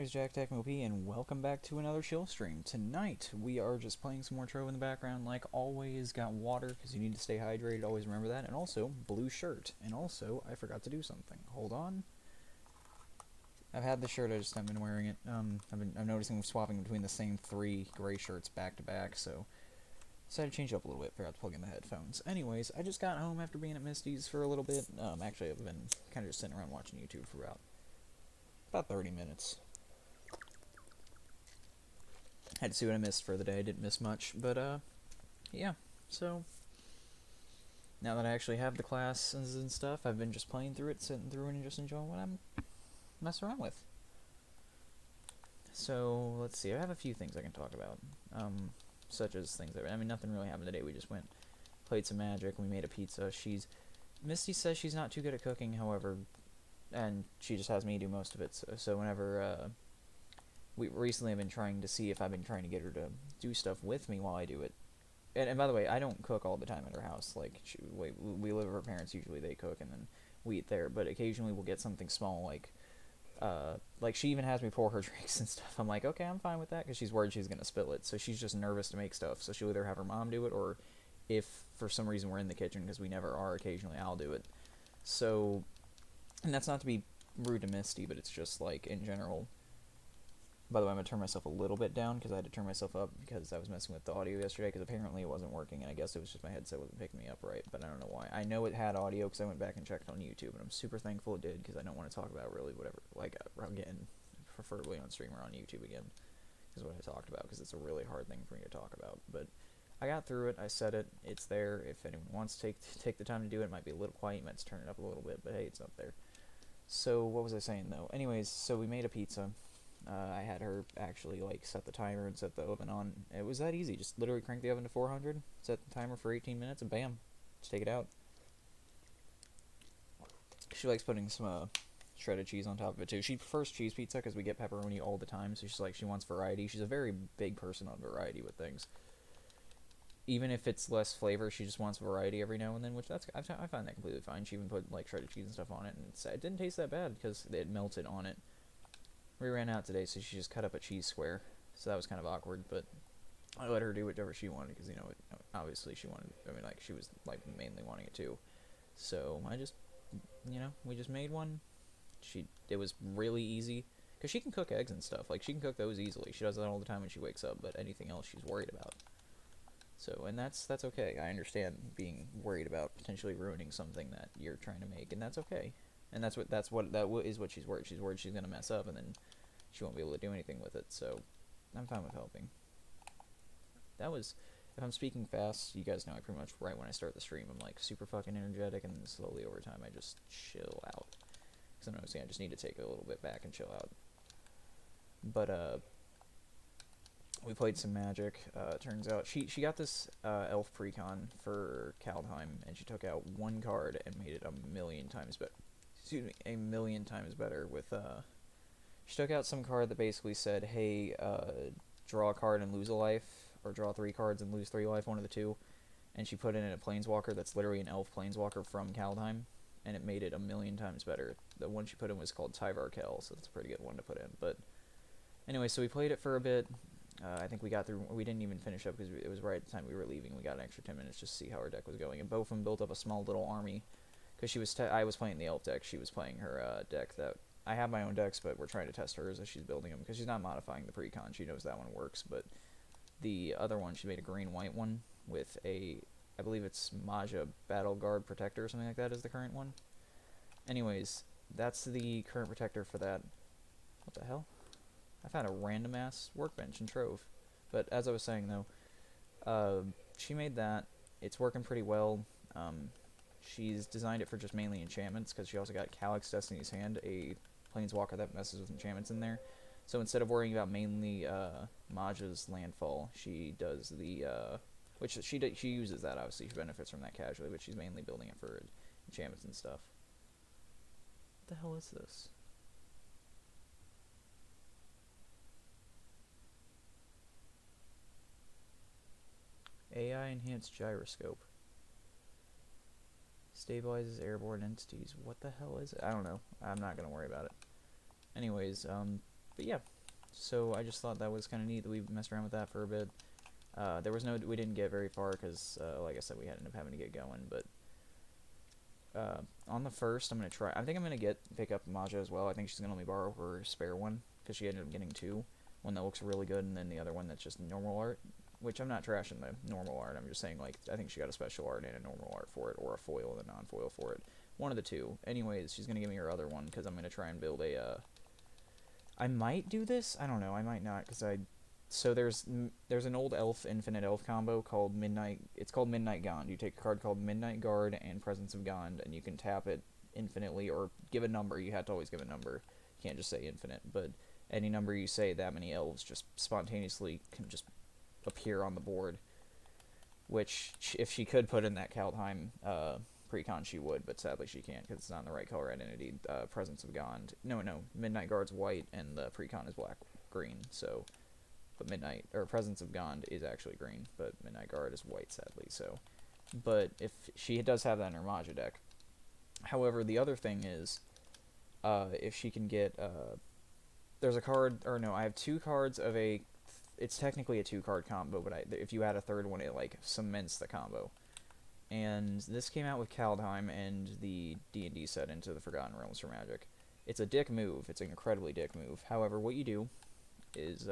It's Jack TechMOP, and welcome back to another chill stream. Tonight, we are just playing some more Trove in the background, like always. Got water, because you need to stay hydrated, always remember that. And also, blue shirt. And also, I forgot to do something. Hold on. I've had the shirt, I just haven't been wearing it. I'm noticing I'm swapping between the same three gray shirts back to back, so decided to change it up a little bit. Forgot to plug in the headphones. Anyways, I just got home after being at Misty's for a little bit. Actually, I've been kind of just sitting around watching YouTube for about 30 minutes. Had to see what I missed for the day. I didn't miss much, but yeah. So now that I actually have the classes and stuff, I've been just playing through it, sitting through it, and just enjoying what I'm messing around with. So let's see. I have a few things I can talk about, such as things that nothing really happened today. We just played some Magic, and we made a pizza. Misty says she's not too good at cooking, however, and she just has me do most of it. So whenever we recently have been trying to see if I've been trying to get her to do stuff with me while I do it. And by the way, I don't cook all the time at her house. Like, we live with her parents. Usually they cook and then we eat there. But occasionally we'll get something small, like she even has me pour her drinks and stuff. I'm like, okay, I'm fine with that, because she's worried she's gonna spill it. So she's just nervous to make stuff. So she'll either have her mom do it, or if for some reason we're in the kitchen, because we never are, occasionally I'll do it. So, and that's not to be rude to Misty, but it's just like in general. By the way, I'm going to turn myself a little bit down, because I had to turn myself up because I was messing with the audio yesterday, because apparently it wasn't working, and I guess it was just my headset wasn't picking me up right, but I don't know why. I know it had audio because I went back and checked on YouTube, and I'm super thankful it did, because I don't want to talk about really whatever, again, preferably on stream or on YouTube again, is what I talked about, because it's a really hard thing for me to talk about. But I got through it, I said it, it's there. If anyone wants to take the time to do it, it might be a little quiet, you might turn it up a little bit, but hey, it's up there. So, what was I saying, though? Anyways, so we made a pizza. I had her actually set the timer and set the oven on. It was that easy. Just literally crank the oven to 400, set the timer for 18 minutes, and bam, just take it out. She likes putting some shredded cheese on top of it too. She prefers cheese pizza because we get pepperoni all the time. So she wants variety. She's a very big person on variety with things. Even if it's less flavor, she just wants variety every now and then, which I find that completely fine. She even put shredded cheese and stuff on it, and it didn't taste that bad because it melted on it. We ran out today, so she just cut up a cheese square. So that was kind of awkward, but I let her do whatever she wanted, because, obviously she wanted, she was, mainly wanting it too. So I just, we just made one. It was really easy, because she can cook eggs and stuff. She can cook those easily. She does that all the time when she wakes up, but anything else she's worried about. So, and that's okay. I understand being worried about potentially ruining something that you're trying to make, and that's okay. And that is what she's worried. She's worried she's gonna mess up, and then she won't be able to do anything with it. So, I'm fine with helping. That was, if I'm speaking fast, you guys know I pretty much right when I start the stream, I'm super fucking energetic, and then slowly over time I just chill out. Because I'm noticing I just need to take a little bit back and chill out. But we played some Magic. Turns out she got this elf precon for Kaldheim, and she took out one card and made it a million times better. A million times better with, she took out some card that basically said, hey, draw a card and lose a life, or draw 3 cards and lose 3 life, one of the two, and she put it in a Planeswalker that's literally an elf Planeswalker from Kaldheim, and it made it a million times better. The one she put in was called Tyvarkel, so that's a pretty good one to put in, but anyway, so we played it for a bit. I think we got through, we didn't even finish up because it was right at the time we were leaving. We got an extra 10 minutes just to see how our deck was going, and both of them built up a small little army. Because I was playing the elf deck, she was playing her deck that... I have my own decks, but we're trying to test hers as she's building them, because she's not modifying the precon. She knows that one works, but the other one, she made a green-white one with I believe it's Maja Battle Guard Protector or something like that is the current one. Anyways, that's the current protector for that. What the hell? I found a random-ass workbench in Trove. But as I was saying, though, she made that. It's working pretty well. She's designed it for just mainly enchantments, because she also got Calyx Destiny's Hand, a Planeswalker that messes with enchantments in there. So instead of worrying about mainly Maja's landfall, she does the... which she uses that, obviously. She benefits from that casually, but she's mainly building it for enchantments and stuff. What the hell is this? AI Enhanced Gyroscope. Stabilizes airborne entities. What the hell is it? I don't know. I'm not going to worry about it. Anyways, But yeah, so I just thought that was kind of neat that we messed around with that for a bit. We didn't get very far because, like I said, we ended up having to get going. But on the first, I'm gonna try. I think I'm gonna pick up Maja as well. I think she's gonna let me borrow her spare one because she ended up getting two. One that looks really good, and then the other one that's just normal art. Which I'm not trashing the normal art. I'm just saying, like, I think she got a special art and a normal art for it, or a foil and a non-foil for it. One of the two. Anyways, she's gonna give me her other one because I'm gonna try and build a. I might do this. I don't know. I might not because I. So there's an old elf infinite elf combo called Midnight. It's called Midnight Gond. You take a card called Midnight Guard and Presence of Gond, and you can tap it infinitely or give a number. You have to always give a number. You can't just say infinite, but any number you say, that many elves just spontaneously can just appear on the board. Which, if she could put in that Kaldheim precon, she would, but sadly she can't because it's not in the right color identity. Presence of Gond. No, Midnight Guard's white and the precon is green. So, but Presence of Gond is actually green, but Midnight Guard is white, sadly. So, but if she does have that in her Maja deck. However, the other thing is, if she can get, there's a card, or no, I have two cards of a. It's technically a 2-card combo, but if you add a third one, it like cements the combo. And this came out with Kaldheim and the D&D set into the Forgotten Realms for Magic. It's a dick move. It's an incredibly dick move. However, what you do is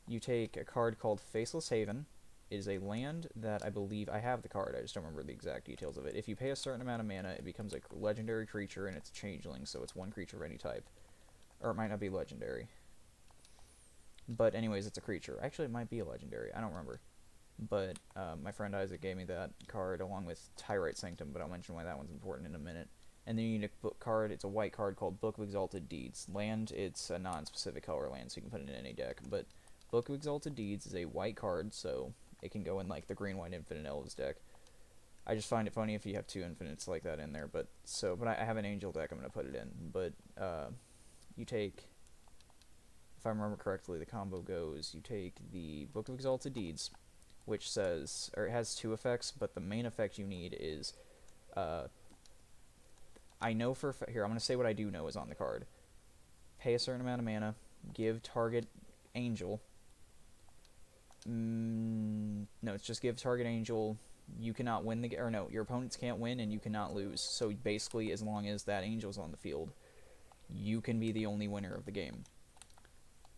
you take a card called Faceless Haven. It is a land that I believe I have the card. I just don't remember the exact details of it. If you pay a certain amount of mana, it becomes a legendary creature, and it's a changeling, so it's one creature of any type. Or it might not be legendary. But anyways, it's a creature. Actually, it might be a legendary. I don't remember. But my friend Isaac gave me that card along with Tyrite Sanctum, but I'll mention why that one's important in a minute. And then you need a book card. It's a white card called Book of Exalted Deeds. Land, it's a non-specific color land, so you can put it in any deck. But Book of Exalted Deeds is a white card, so it can go in like the green-white Infinite Elves deck. I just find it funny if you have two infinites like that in there. But I have an angel deck I'm going to put it in. But you take... If I remember correctly, the combo goes, you take the Book of Exalted Deeds, which says, or it has two effects, but the main effect you need is, I know for, here, I'm going to say what I do know is on the card. Pay a certain amount of mana, give target angel, no, it's just give target angel, you cannot win the, or no, your opponents can't win and you cannot lose, so basically, as long as that angel's on the field, you can be the only winner of the game.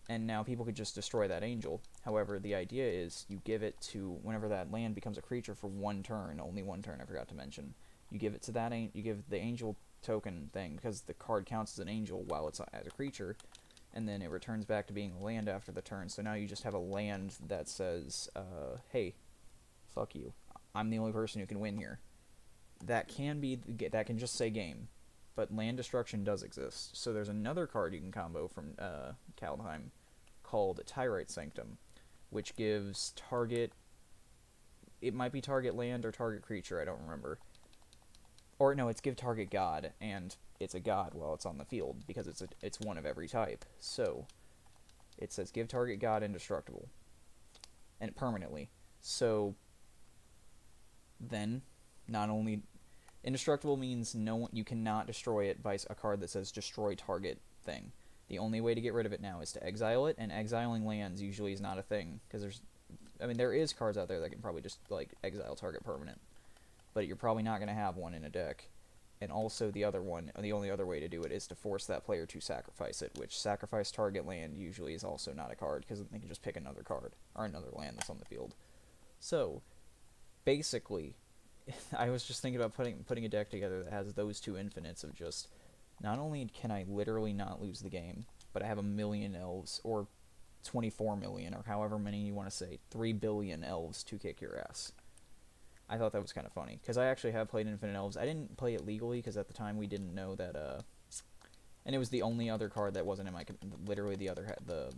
And now people could just destroy that angel. However, the idea is you give it to, whenever that land becomes a creature for one turn, only one turn, I forgot to mention, you give it to that, you give the angel token thing, because the card counts as an angel while it's as a creature, and then it returns back to being a land after the turn, so now you just have a land that says, hey, fuck you, I'm the only person who can win here. That can just say game, but land destruction does exist. So there's another card you can combo from Kaldheim called Tyrite Sanctum, which gives target... It might be target land or target creature, I don't remember. Or no, it's give target god, and it's a god while it's on the field, because it's one of every type. So, it says give target god indestructible. And permanently. So, then, not only... Indestructible means you cannot destroy it by a card that says destroy target thing. The only way to get rid of it now is to exile it, and exiling lands usually is not a thing, because there is cards out there that can probably just, like, exile target permanent, but you're probably not going to have one in a deck. And also the only other way to do it is to force that player to sacrifice it, which sacrifice target land usually is also not a card, because they can just pick another card, or another land that's on the field. So, basically... I was just thinking about putting a deck together that has those two infinites of just, not only can I literally not lose the game, but I have 1 million elves, or 24 million, or however many you want to say, 3 billion elves to kick your ass. I thought that was kind of funny, because I actually have played Infinite Elves. I didn't play it legally, because at the time we didn't know that, and it was the only other card that wasn't in my, literally the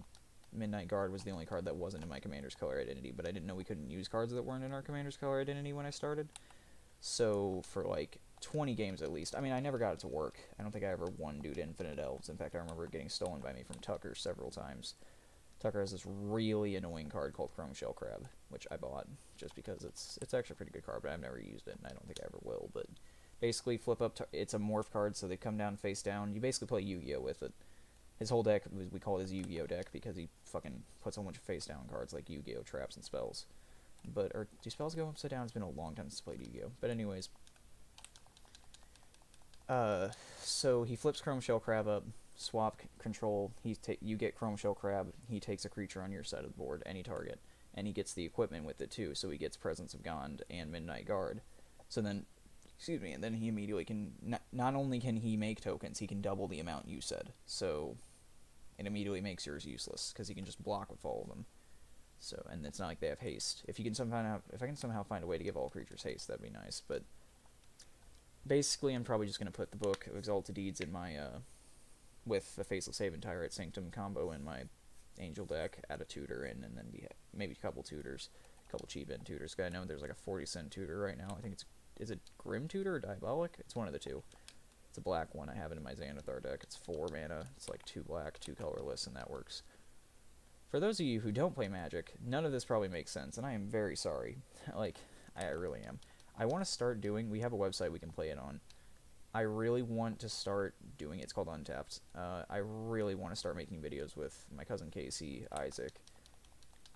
Midnight Guard was the only card that wasn't in my Commander's color identity, but I didn't know we couldn't use cards that weren't in our Commander's color identity when I started. So, for like 20 games at least, I mean, I never got it to work. I don't think I ever won due to Infinite Elves. In fact, I remember it getting stolen by me from Tucker several times. Tucker has this really annoying card called Chrome Shell Crab, which I bought just because it's actually a pretty good card, but I've never used it, and I don't think I ever will. But basically, flip up, it's a morph card, so they come down face down. You basically play Yu-Gi-Oh with it. His whole deck, we call it his Yu-Gi-Oh deck because he fucking puts a whole bunch of face-down cards like Yu-Gi-Oh traps and spells. But, or do spells go upside down? It's been a long time since I played Yu-Gi-Oh. But anyways, so he flips Chrome Shell Crab up, swap control. You get Chrome Shell Crab. He takes a creature on your side of the board, any target, and he gets the equipment with it too. So he gets Presence of Gond and Midnight Guard. So then, excuse me, and then he immediately can not only can he make tokens, he can double the amount you said. So it immediately makes yours useless because he can just block with all of them. So, and it's not like they have haste. If I can somehow find a way to give all creatures haste, that'd be nice. But basically, I'm probably just gonna put the book of Exalted Deeds in my with the Faceless Haven Tyrite Sanctum combo in my Angel deck. Add a tutor in, and then maybe a couple tutors, a couple cheap in tutors. Cause I know there's like a 40-cent tutor right now. I think is it Grim Tutor or Diabolic? It's one of the two. It's a black one. I have it in my Xanathar deck. It's 4 mana. It's like 2 black, 2 colorless, and that works. For those of you who don't play Magic, none of this probably makes sense, and I am very sorry. Like, I really am. I want to start doing... We have a website we can play it on. I really want to start doing it. It's called Untapped. I really want to start making videos with my cousin Casey, Isaac.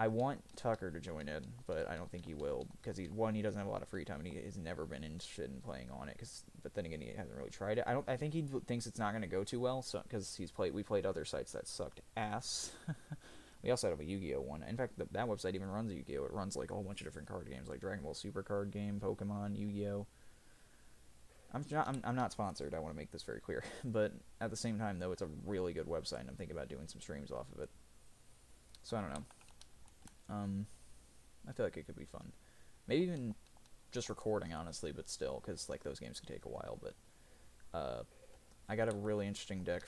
I want Tucker to join in, but I don't think he will, because he doesn't have a lot of free time, and he has never been interested in playing on it, but then again, he hasn't really tried it. I think he thinks it's not going to go too well, so, because we played other sites that sucked ass. We also have a Yu-Gi-Oh one. In fact, that website even runs Yu-Gi-Oh. It runs like a whole bunch of different card games, like Dragon Ball Super card game, Pokemon, Yu-Gi-Oh. I'm not sponsored. I want to make this very clear, but at the same time, though, it's a really good website, and I'm thinking about doing some streams off of it. So I don't know. I feel like it could be fun. Maybe even just recording, honestly, but still, because like those games can take a while. But I got a really interesting deck.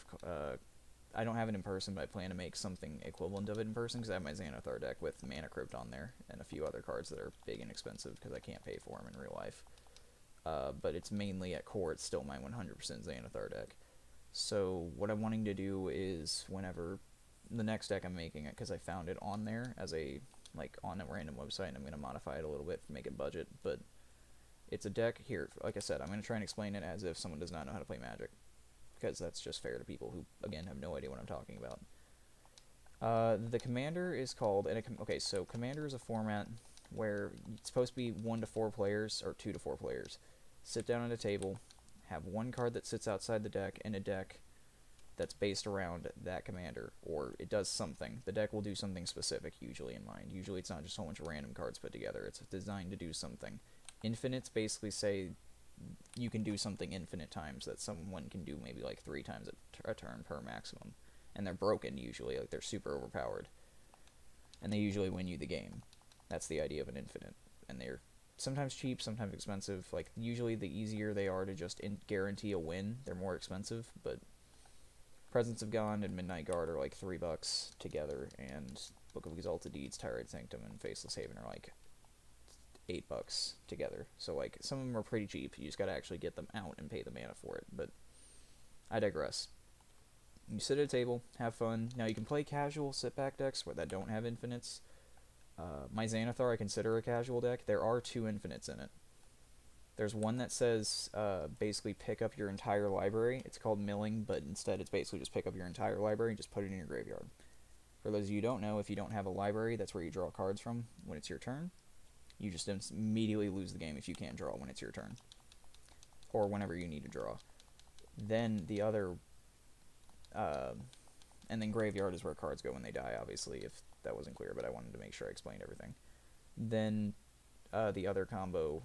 I don't have it in person, but I plan to make something equivalent of it in person, because I have my Xanathar deck with Mana Crypt on there, and a few other cards that are big and expensive, because I can't pay for them in real life. But it's mainly, at core, it's still my 100% Xanathar deck. So what I'm wanting to do is, whenever the next deck I'm making it, because I found it on there as on a random website, and I'm going to modify it a little bit to make it budget, but it's a deck here. Like I said, I'm going to try and explain it as if someone does not know how to play Magic, because that's just fair to people who, again, have no idea what I'm talking about. The Commander is called, so Commander is a format where it's supposed to be 1 to 4 players, or 2 to 4 players, sit down at a table, have one card that sits outside the deck, in a deck that's based around that commander, or it does something. The deck will do something specific, usually in mind. Usually it's not just a whole bunch of random cards put together. It's designed to do something. Infinites basically say you can do something infinite times, that someone can do maybe like 3 times a turn per maximum. And they're broken, usually. Like, they're super overpowered. And they usually win you the game. That's the idea of an infinite. And they're sometimes cheap, sometimes expensive. Like, usually the easier they are to just guarantee a win, they're more expensive, but Presence of Gond and Midnight Guard are like $3 together, and Book of Exalted Deeds, Tyrite Sanctum, and Faceless Haven are like $8 together. So like, some of them are pretty cheap. You just gotta actually get them out and pay the mana for it. But I digress. You sit at a table, have fun. Now you can play casual sit-back decks that don't have infinites. My Xanathar I consider a casual deck. There are 2 infinites in it. There's one that says basically pick up your entire library. It's called milling, but instead it's basically just pick up your entire library and just put it in your graveyard. For those of you who don't know, if you don't have a library, that's where you draw cards from when it's your turn. You just immediately lose the game if you can't draw when it's your turn, or whenever you need to draw. Then the other, and then graveyard is where cards go when they die, obviously, if that wasn't clear, but I wanted to make sure I explained everything. Then the other combo...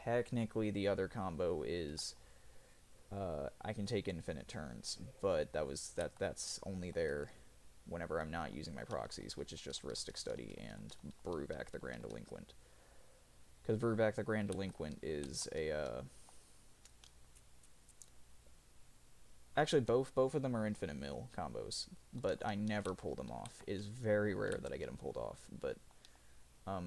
Technically, the other combo is I can take infinite turns, but that's only there whenever I'm not using my proxies, which is just Rhystic Study and Brewback the Grand Delinquent. Because Brewback the Grand Delinquent is a actually both of them are infinite mill combos, but I never pull them off. It is very rare that I get them pulled off, but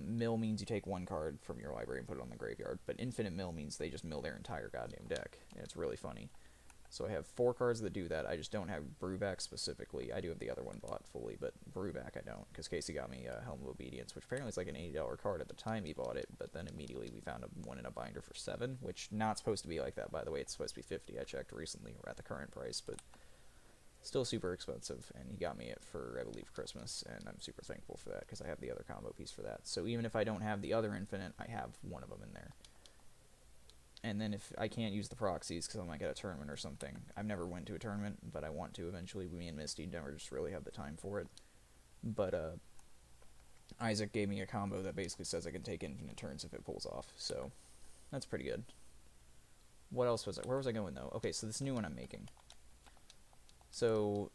mill means you take 1 card from your library and put it on the graveyard, but infinite mill means they just mill their entire goddamn deck, and it's really funny. So I have 4 cards that do that. I just don't have Brewback specifically. I do have the other one bought fully, but Brewback I don't, because Casey got me Helm of Obedience, which apparently is like an $80 card at the time he bought it, but then immediately we found one in a binder for $7, which not supposed to be like that, by the way. It's supposed to be $50. I checked recently. We're at the current price, but Still super expensive, and he got me it for, I believe, Christmas, and I'm super thankful for that, because I have the other combo piece for that. So even if I don't have the other infinite, I have one of them in there. And then if I can't use the proxies, because I might get a tournament or something. I've never went to a tournament, but I want to eventually. Me and Misty never just really have the time for it. But, Isaac gave me a combo that basically says I can take infinite turns if it pulls off, so that's pretty good. What else was I? Where was I going, though? Okay, so this new one I'm making. So,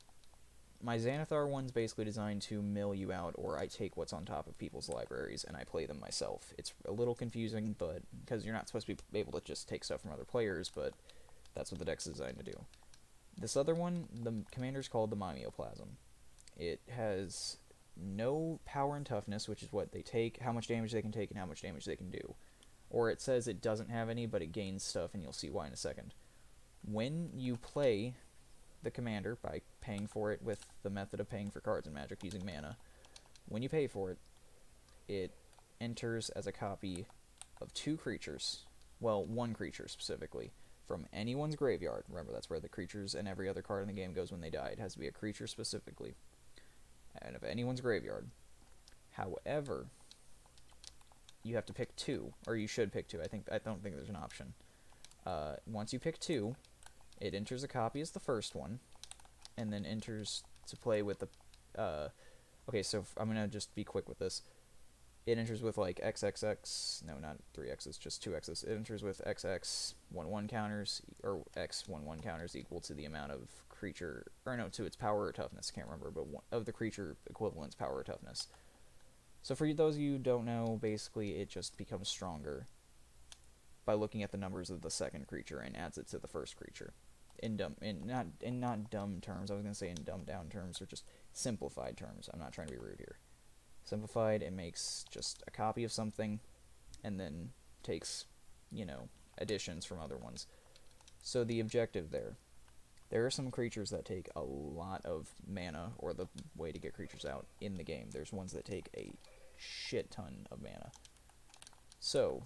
my Xanathar one's basically designed to mill you out, or I take what's on top of people's libraries and I play them myself. It's a little confusing, but because you're not supposed to be able to just take stuff from other players, but that's what the deck's designed to do. This other one, the commander's called the Mimeoplasm. It has no power and toughness, which is what they take, how much damage they can take, and how much damage they can do. Or it says it doesn't have any, but it gains stuff, and you'll see why in a second. When you play the commander by paying for it with the method of paying for cards in Magic using mana, when you pay for it, it enters as a copy of 2 creatures, well, 1 creature specifically, from anyone's graveyard. Remember, that's where the creatures and every other card in the game goes when they die. It has to be a creature specifically, and of anyone's graveyard. However, you have to pick 2, or you should pick 2. I don't think there's an option. Once you pick 2, it enters a copy as the first one, and then enters to play with the... okay, so I'm going to just be quick with this. It enters with, like, XXX... No, not 3X's, just 2X's. It enters with XX 1/1 counters, or X 1/1 counters equal to the amount of creature... Or no, to its power or toughness, I can't remember, but of the creature equivalent's power or toughness. So for those of you who don't know, basically it just becomes stronger by looking at the numbers of the second creature and adds it to the first creature. Not dumb terms. I was gonna say in dumbed down terms, or just simplified terms. I'm not trying to be rude here. Simplified, it makes just a copy of something, and then takes, additions from other ones. So the objective there are some creatures that take a lot of mana, or the way to get creatures out in the game. There's ones that take a shit ton of mana. So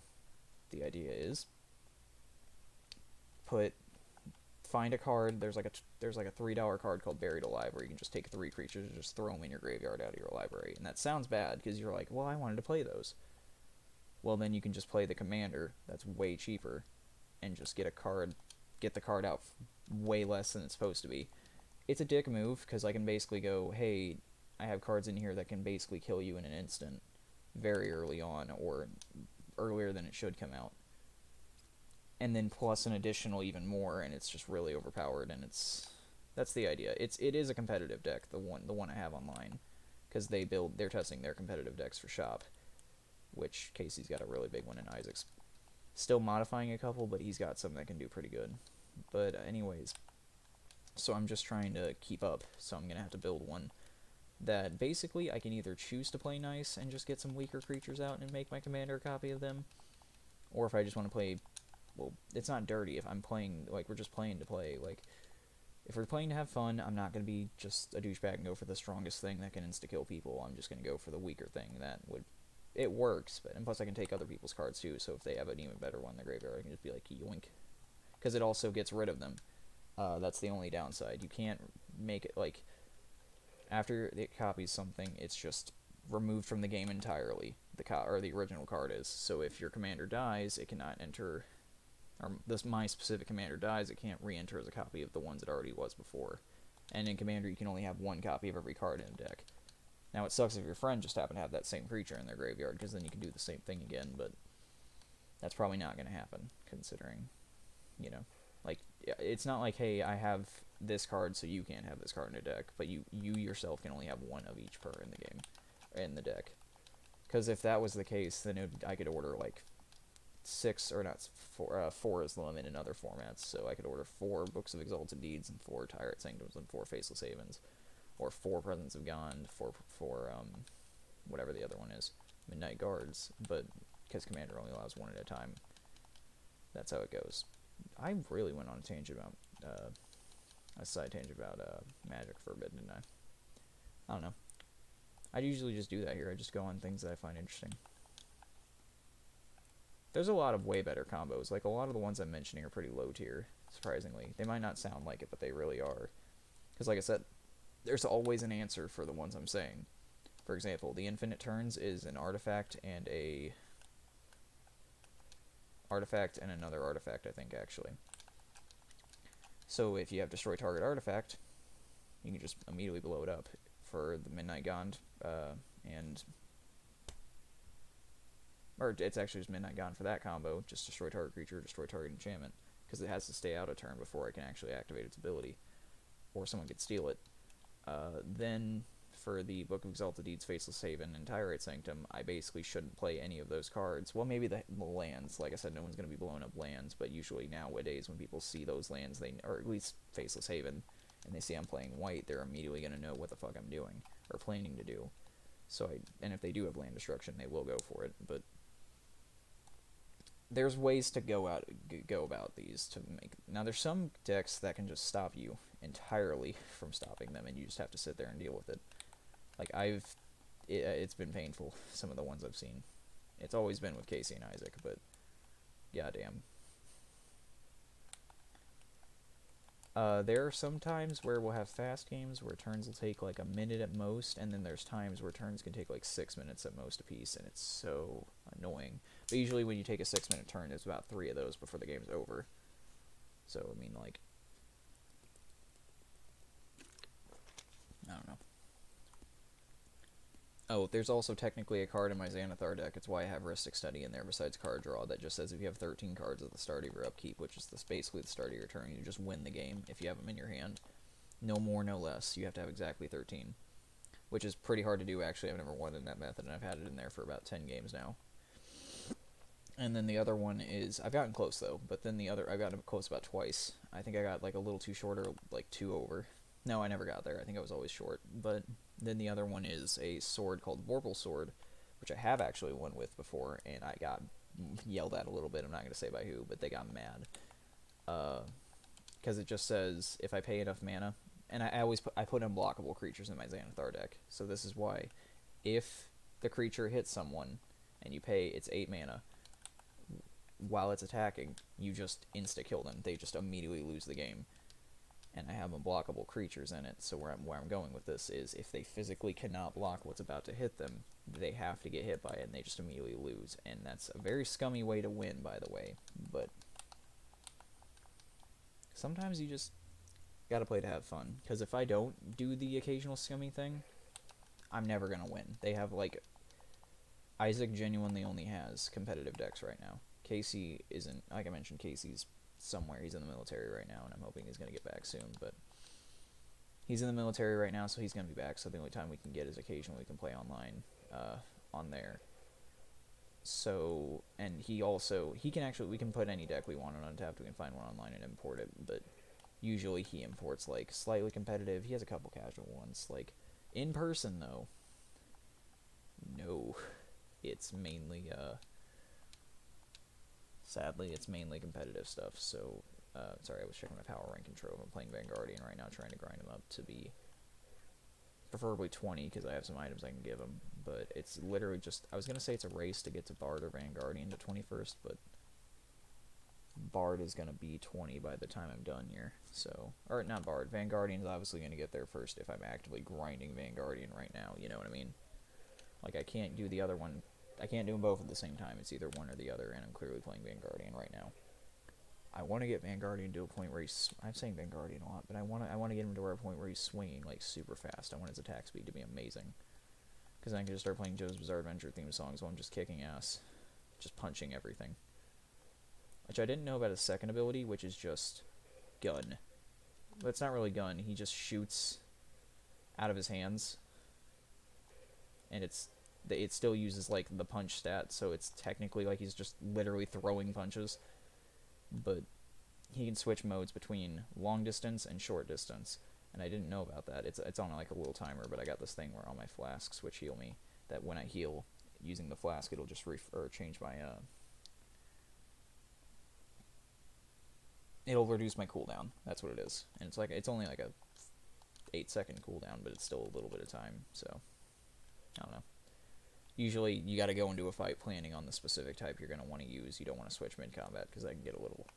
the idea is find a card. There's like a $3 card called Buried Alive, where you can just take 3 creatures and just throw them in your graveyard out of your library. And that sounds bad because you're like, well, I wanted to play those. Well, then you can just play the commander. That's way cheaper, and just get the card out way less than it's supposed to be. It's a dick move because I can basically go, hey, I have cards in here that can basically kill you in an instant, very early on, or earlier than it should come out. And then plus an additional even more, and it's just really overpowered, and that's the idea. It is a competitive deck, the one I have online, because they're testing their competitive decks for shop, which Casey's got a really big one, and Isaac's still modifying a couple, but he's got some that can do pretty good. But anyways, so I'm just trying to keep up, so I'm gonna have to build one that basically I can either choose to play nice and just get some weaker creatures out and make my commander a copy of them, or if I just want to play... Well, it's not dirty if I'm playing, like, we're just playing to play. Like, if we're playing to have fun, I'm not going to be just a douchebag and go for the strongest thing that can insta-kill people. I'm just going to go for the weaker thing that would... It works, and plus I can take other people's cards too, so if they have an even better one in the graveyard, I can just be like, yoink. Because it also gets rid of them. That's the only downside. You can't make it, like... After it copies something, it's just removed from the game entirely. Or the original card is. So if your commander dies, it cannot enter... Or my specific commander dies, it can't re-enter as a copy of the ones it already was before. And in Commander, you can only have 1 copy of every card in a deck. Now, it sucks if your friend just happened to have that same creature in their graveyard, because then you can do the same thing again, but that's probably not going to happen, considering, like, it's not like, hey, I have this card, so you can't have this card in a deck, but you yourself can only have 1 of each per in the game, in the deck. Because if that was the case, then I could order, like, 4 is the limit in other formats, so I could order 4 Books of Exalted Deeds and 4 Tyrite Sanctums and 4 Faceless Havens, or 4 Presence of Gond, 4 whatever the other one is, Midnight Guards, but because Commander only allows 1 at a time, that's how it goes. I really went on a tangent about, a side tangent about, Magic for a bit, didn't I? I don't know. I usually just do that here, I just go on things that I find interesting. There's a lot of way better combos. Like, a lot of the ones I'm mentioning are pretty low tier, surprisingly. They might not sound like it, but they really are. Because like I said, there's always an answer for the ones I'm saying. For example, the infinite turns is an artifact and another artifact, I think, actually. So if you have destroy target artifact, you can just immediately blow it up. For the Midnight Gond, or it's actually just Midnight Gond for that combo, just destroy target creature, destroy target enchantment, because it has to stay out a turn before it can actually activate its ability, or someone could steal it. Then for the Book of Exalted Deeds, Faceless Haven, and Tyrite Sanctum, I basically shouldn't play any of those cards. Well, maybe the lands. Like I said, no one's going to be blowing up lands, but usually nowadays when people see those lands, or at least Faceless Haven, and they see I'm playing white, they're immediately going to know what the fuck I'm doing, or planning to do. So and if they do have land destruction, they will go for it, but there's ways to go about these to make. Now, there's some decks that can just stop you entirely from stopping them, and you just have to sit there and deal with it. Like, it's been painful, some of the ones I've seen. It's always been with Casey and Isaac, but goddamn. There are some times where we'll have fast games where turns will take like a minute at most, and then there's times where turns can take like 6 minutes at most apiece, and it's so annoying. But usually when you take a 6-minute turn, there's about 3 of those before the game's over. So, I mean, like, I don't know. Oh, there's also technically a card in my Xanathar deck. It's why I have Rhystic Study in there besides card draw that just says if you have 13 cards at the start of your upkeep, which is basically the start of your turn, you just win the game if you have them in your hand. No more, no less. You have to have exactly 13, which is pretty hard to do, actually. I've never won in that method, and I've had it in there for about 10 games now. And then the other one is, I've gotten close, though, but then I've gotten close about twice. I think I got, like, a little too short, or, like, 2 over. No, I never got there. I think I was always short. But then the other one is a sword called Vorpal Sword, which I have actually won with before, and I got yelled at a little bit. I'm not going to say by who, but they got mad. Because it just says, if I pay enough mana, and I put unblockable creatures in my Xanathar deck. So this is why, if the creature hits someone, and you pay its 8 mana, while it's attacking, you just insta-kill them. They just immediately lose the game. And I have unblockable creatures in it, so where I'm going with this is if they physically cannot block what's about to hit them, they have to get hit by it, and they just immediately lose. And that's a very scummy way to win, by the way, but sometimes you just gotta play to have fun, because if I don't do the occasional scummy thing, I'm never gonna win. They have, like, Isaac genuinely only has competitive decks right now. Casey isn't. Like I mentioned, Casey's somewhere. He's in the military right now, and I'm hoping he's going to get back soon, but he's in the military right now, so he's going to be back, so the only time we can get is occasionally we can play online on there. So, and he can we can put any deck we want on Untapped, we can find one online and import it, but usually he imports, like, slightly competitive. He has a couple casual ones. Like, in person, though, no. It's mainly, sadly, it's mainly competitive stuff, so, sorry, I was checking my power rank intro. I'm playing Vanguardian right now, trying to grind him up to be preferably 20, because I have some items I can give him, but it's literally just, I was going to say it's a race to get to Bard or Vanguardian to 21st, but Bard is going to be 20 by the time I'm done here, so, or not Bard, Vanguardian's obviously going to get there first if I'm actively grinding Vanguardian right now, you know what I mean? Like, I can't do the other one. I can't do them both at the same time. It's either one or the other, and I'm clearly playing Vanguardian right now. I want to get Vanguardian to a point where I'm saying Vanguardian a lot, but I want to get him to a point where he's swinging, like, super fast. I want his attack speed to be amazing. Because then I can just start playing Joe's Bizarre Adventure theme songs while I'm just kicking ass. Just punching everything. Which I didn't know about his second ability, which is just gun. But it's not really gun. He just shoots out of his hands. And it still uses, like, the punch stat, so it's technically like he's just literally throwing punches. But he can switch modes between long distance and short distance, and I didn't know about that. It's on, like, a little timer, but I got this thing where all my flasks, which heal me, that when I heal using the flask, it'll just change my, it'll reduce my cooldown. That's what it is. And it's only like a 8-second cooldown, but it's still a little bit of time, so I don't know. Usually, you gotta go into a fight planning on the specific type you're gonna want to use. You don't want to switch mid-combat, because that can get a little...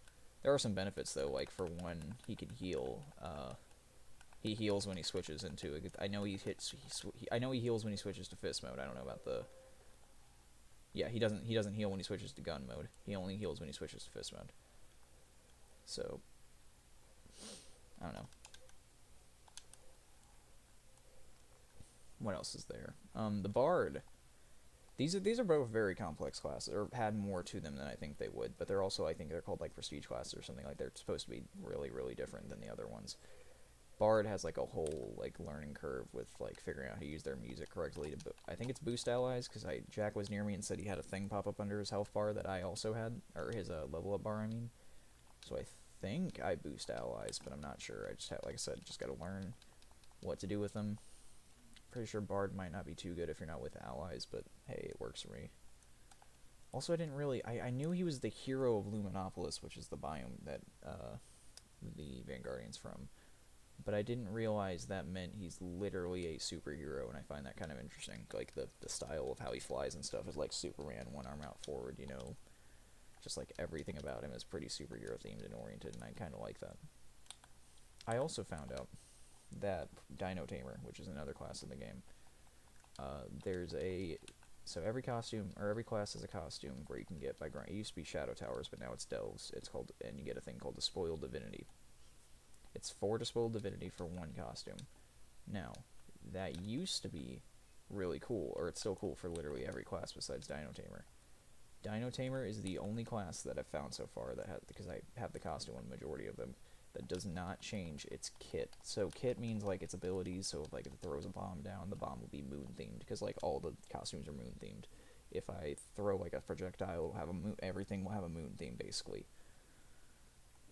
There are some benefits, though, like, for one, he can heal He heals when he switches into it. I know he hits. I know he heals when he switches to fist mode. I don't know about the. Yeah, he doesn't. He doesn't heal when he switches to gun mode. He only heals when he switches to fist mode. So, I don't know. What else is there? The Bard. These are both very complex classes, or had more to them than I think they would. But they're also, I think they're called like prestige classes or something like. They're supposed to be really, really different than the other ones. Bard has like a whole like learning curve with like figuring out how to use their music correctly to I think it's boost allies, because Jack was near me and said he had a thing pop up under his health bar that I also had, or his level up bar I mean. So I think I boost allies, but I'm not sure. I just have, like I said, just got to learn what to do with them. Pretty sure Bard might not be too good if you're not with allies, but hey, it works for me. Also, I didn't really I knew he was the hero of Luminopolis, which is the biome that the Vanguardian's from. But I didn't realize that meant he's literally a superhero, and I find that kind of interesting. Like, the style of how he flies and stuff is like Superman, one arm out forward, you know. Just like everything about him is pretty superhero themed and oriented, and I kind of like that. I also found out that Dino Tamer, which is another class in the game, there's a... So every costume, or every class has a costume where you can get by grind. It used to be Shadow Towers, but now it's Delves. It's called, and you get a thing called the Spoiled Divinity. It's 4 Despoiled Divinity for 1 costume. Now, that used to be really cool, or it's still cool for literally every class besides Dino Tamer. Dino Tamer is the only class that I've found so far that has, because I have the costume on the majority of them, that does not change its kit. So kit means like its abilities, so if, like, if it throws a bomb down, the bomb will be moon themed, because like all the costumes are moon themed. If I throw like a projectile, it'll have a moon, everything will have a moon theme basically.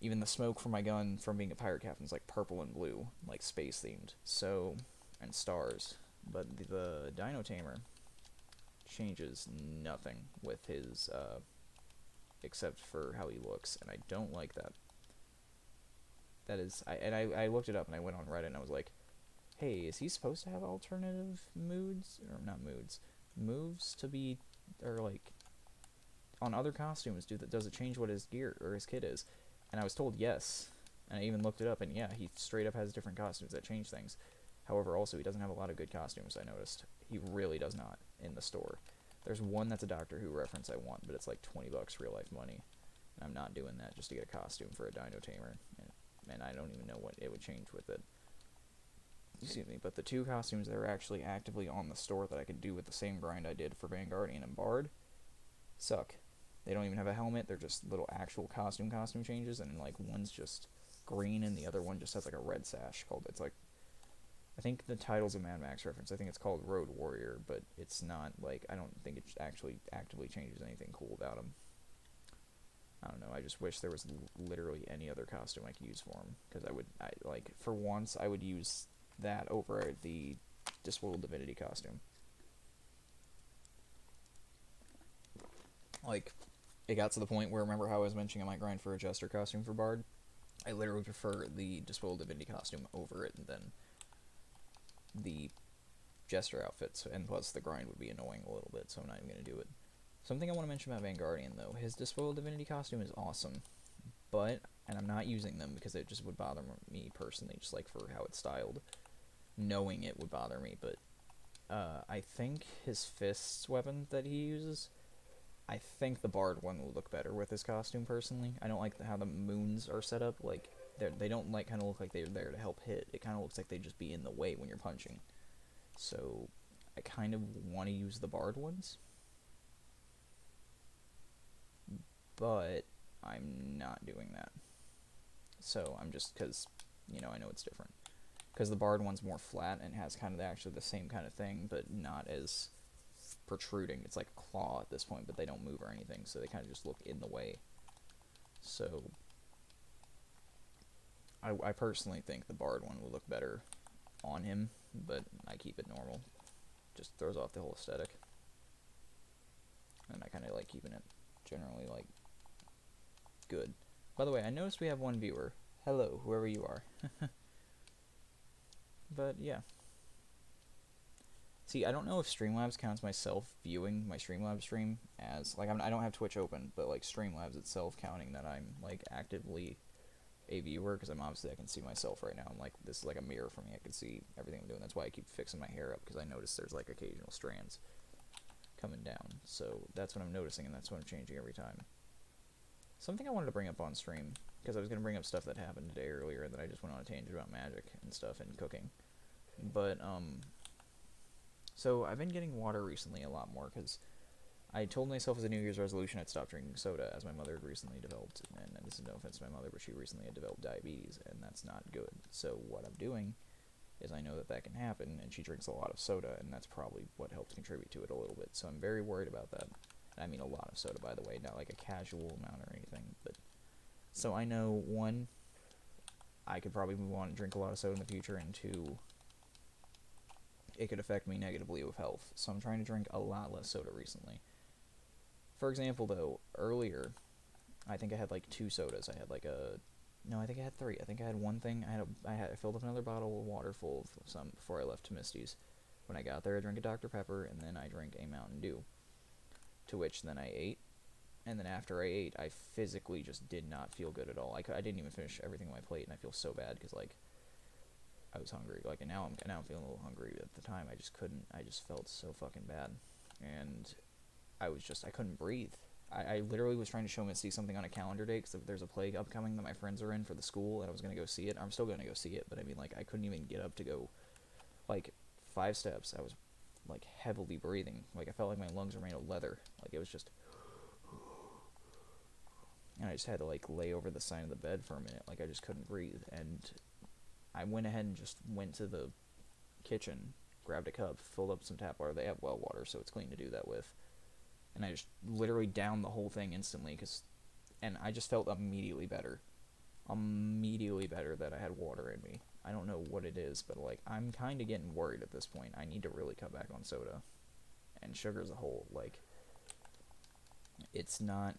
Even the smoke from my gun from being a pirate captain is like purple and blue, like space themed. So, and stars. But the Dino Tamer changes nothing with his, except for how he looks, and I don't like that. That is, I looked it up and I went on Reddit and I was like, hey, is he supposed to have alternative moods, or not moods, moves to be, or like, on other costumes, does it change what his gear or his kit is? And I was told yes, and I even looked it up, and yeah, he straight up has different costumes that change things. However, also, he doesn't have a lot of good costumes, I noticed. He really does not, in the store. There's one that's a Doctor Who reference I want, but it's like $20 real-life money. And I'm not doing that just to get a costume for a Dino Tamer, and I don't even know what it would change with it. Excuse me, but the 2 costumes that are actually actively on the store that I could do with the same grind I did for Vanguardian and Bard suck. They don't even have a helmet, they're just little actual costume changes, and like one's just green and the other one just has like a red sash called, it's like, I think the title's a Mad Max reference, I think it's called Road Warrior, but it's not like, I don't think it actually actively changes anything cool about him. I don't know, I just wish there was literally any other costume I could use for him, because like, for once, I would use that over the Despoiled Divinity costume. Like, it got to the point where, remember how I was mentioning I might grind for a Jester costume for Bard? I literally prefer the Despoiled Divinity costume over it than the Jester outfits, and plus the grind would be annoying a little bit, so I'm not even going to do it. Something I want to mention about Vanguardian, though, his Despoiled Divinity costume is awesome, but, and I'm not using them because it just would bother me personally, just like for how it's styled. Knowing it would bother me, but I think his fists weapon that he uses, I think the Bard one will look better with his costume, personally. I don't like how the moons are set up. Like, they don't like kind of look like they're there to help hit. It kind of looks like they just be in the way when you're punching. So, I kind of want to use the Bard ones. But I'm not doing that. So, I'm just, because, you know, I know it's different. Because the Bard one's more flat and has kind of actually the same kind of thing, but not as protruding. It's like a claw at this point, but they don't move or anything, so they kind of just look in the way. So I personally think the Bard one would look better on him, but I keep it normal. Just throws off the whole aesthetic. And I kind of like keeping it generally, like, good. By the way, I noticed we have one viewer. Hello, whoever you are. But yeah. See, I don't know if Streamlabs counts myself viewing my Streamlabs stream as, like, I don't have Twitch open, but, like, Streamlabs itself counting that I'm, like, actively a viewer, because I can see myself right now. I'm like, this is like a mirror for me. I can see everything I'm doing. That's why I keep fixing my hair up, because I notice there's like occasional strands coming down. So that's what I'm noticing, and that's what I'm changing every time. Something I wanted to bring up on stream, because I was going to bring up stuff that happened today earlier, and then I just went on a tangent about magic and stuff and cooking. But, so I've been getting water recently a lot more, because I told myself as a New Year's resolution I'd stop drinking soda, as my mother had recently developed, and this is no offense to my mother, but she recently had developed diabetes, and that's not good. So what I'm doing is I know that that can happen, and she drinks a lot of soda, and that's probably what helps contribute to it a little bit. So I'm very worried about that. I mean a lot of soda, by the way, not like a casual amount or anything. But so I know, one, I could probably move on and drink a lot of soda in the future, and two, it could affect me negatively with health. So I'm trying to drink a lot less soda recently. For example, though, earlier, I think I had like 2 sodas. I had like a... No, I think I had 3. I think I had one thing. I filled up another bottle of water full of some before I left to Misty's. When I got there, I drank a Dr. Pepper, and then I drank a Mountain Dew. To which then I ate, and then after I ate, I physically just did not feel good at all. I didn't even finish everything on my plate, and I feel so bad, because, like, I was hungry. Like, and now I'm feeling a little hungry. At the time, I just couldn't. I just felt so fucking bad. And I couldn't breathe. I literally was trying to show Misty something on a calendar day, because there's a play upcoming that my friends are in for the school, and I was going to go see it. I'm still going to go see it, but I mean, like, I couldn't even get up to go, like, 5 steps. I was, like, heavily breathing. Like, I felt like my lungs were made of leather. Like, it was just... And I just had to, like, lay over the side of the bed for a minute. Like, I just couldn't breathe. And I went ahead and just went to the kitchen, grabbed a cup, filled up some tap water. They have well water, so it's clean to do that with. And I just literally downed the whole thing instantly, and I just felt immediately better. Immediately better that I had water in me. I don't know what it is, but, like, I'm kind of getting worried at this point. I need to really cut back on soda. And sugar as a whole. Like, it's not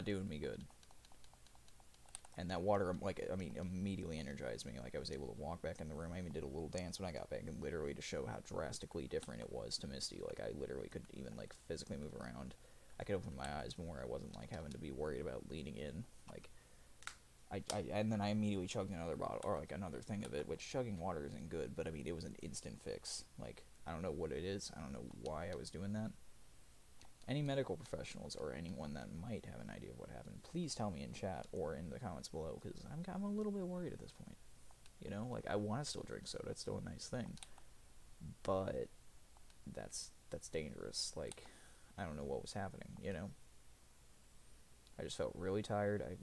doing me good. And that water, like, I mean, immediately energized me. Like, I was able to walk back in the room. I even did a little dance when I got back, and literally to show how drastically different it was to Misty. Like, I literally could even, like, physically move around. I could open my eyes more. I wasn't, like, having to be worried about leaning in. Like, and then I immediately chugged another bottle, or, like, another thing of it, which chugging water isn't good, but, I mean, it was an instant fix. Like, I don't know what it is. I don't know why I was doing that. Any medical professionals or anyone that might have an idea of what happened, please tell me in chat or in the comments below, because I'm a little bit worried at this point. You know, like, I want to still drink soda. It's still a nice thing. But that's dangerous. Like, I don't know what was happening, you know? I just felt really tired. I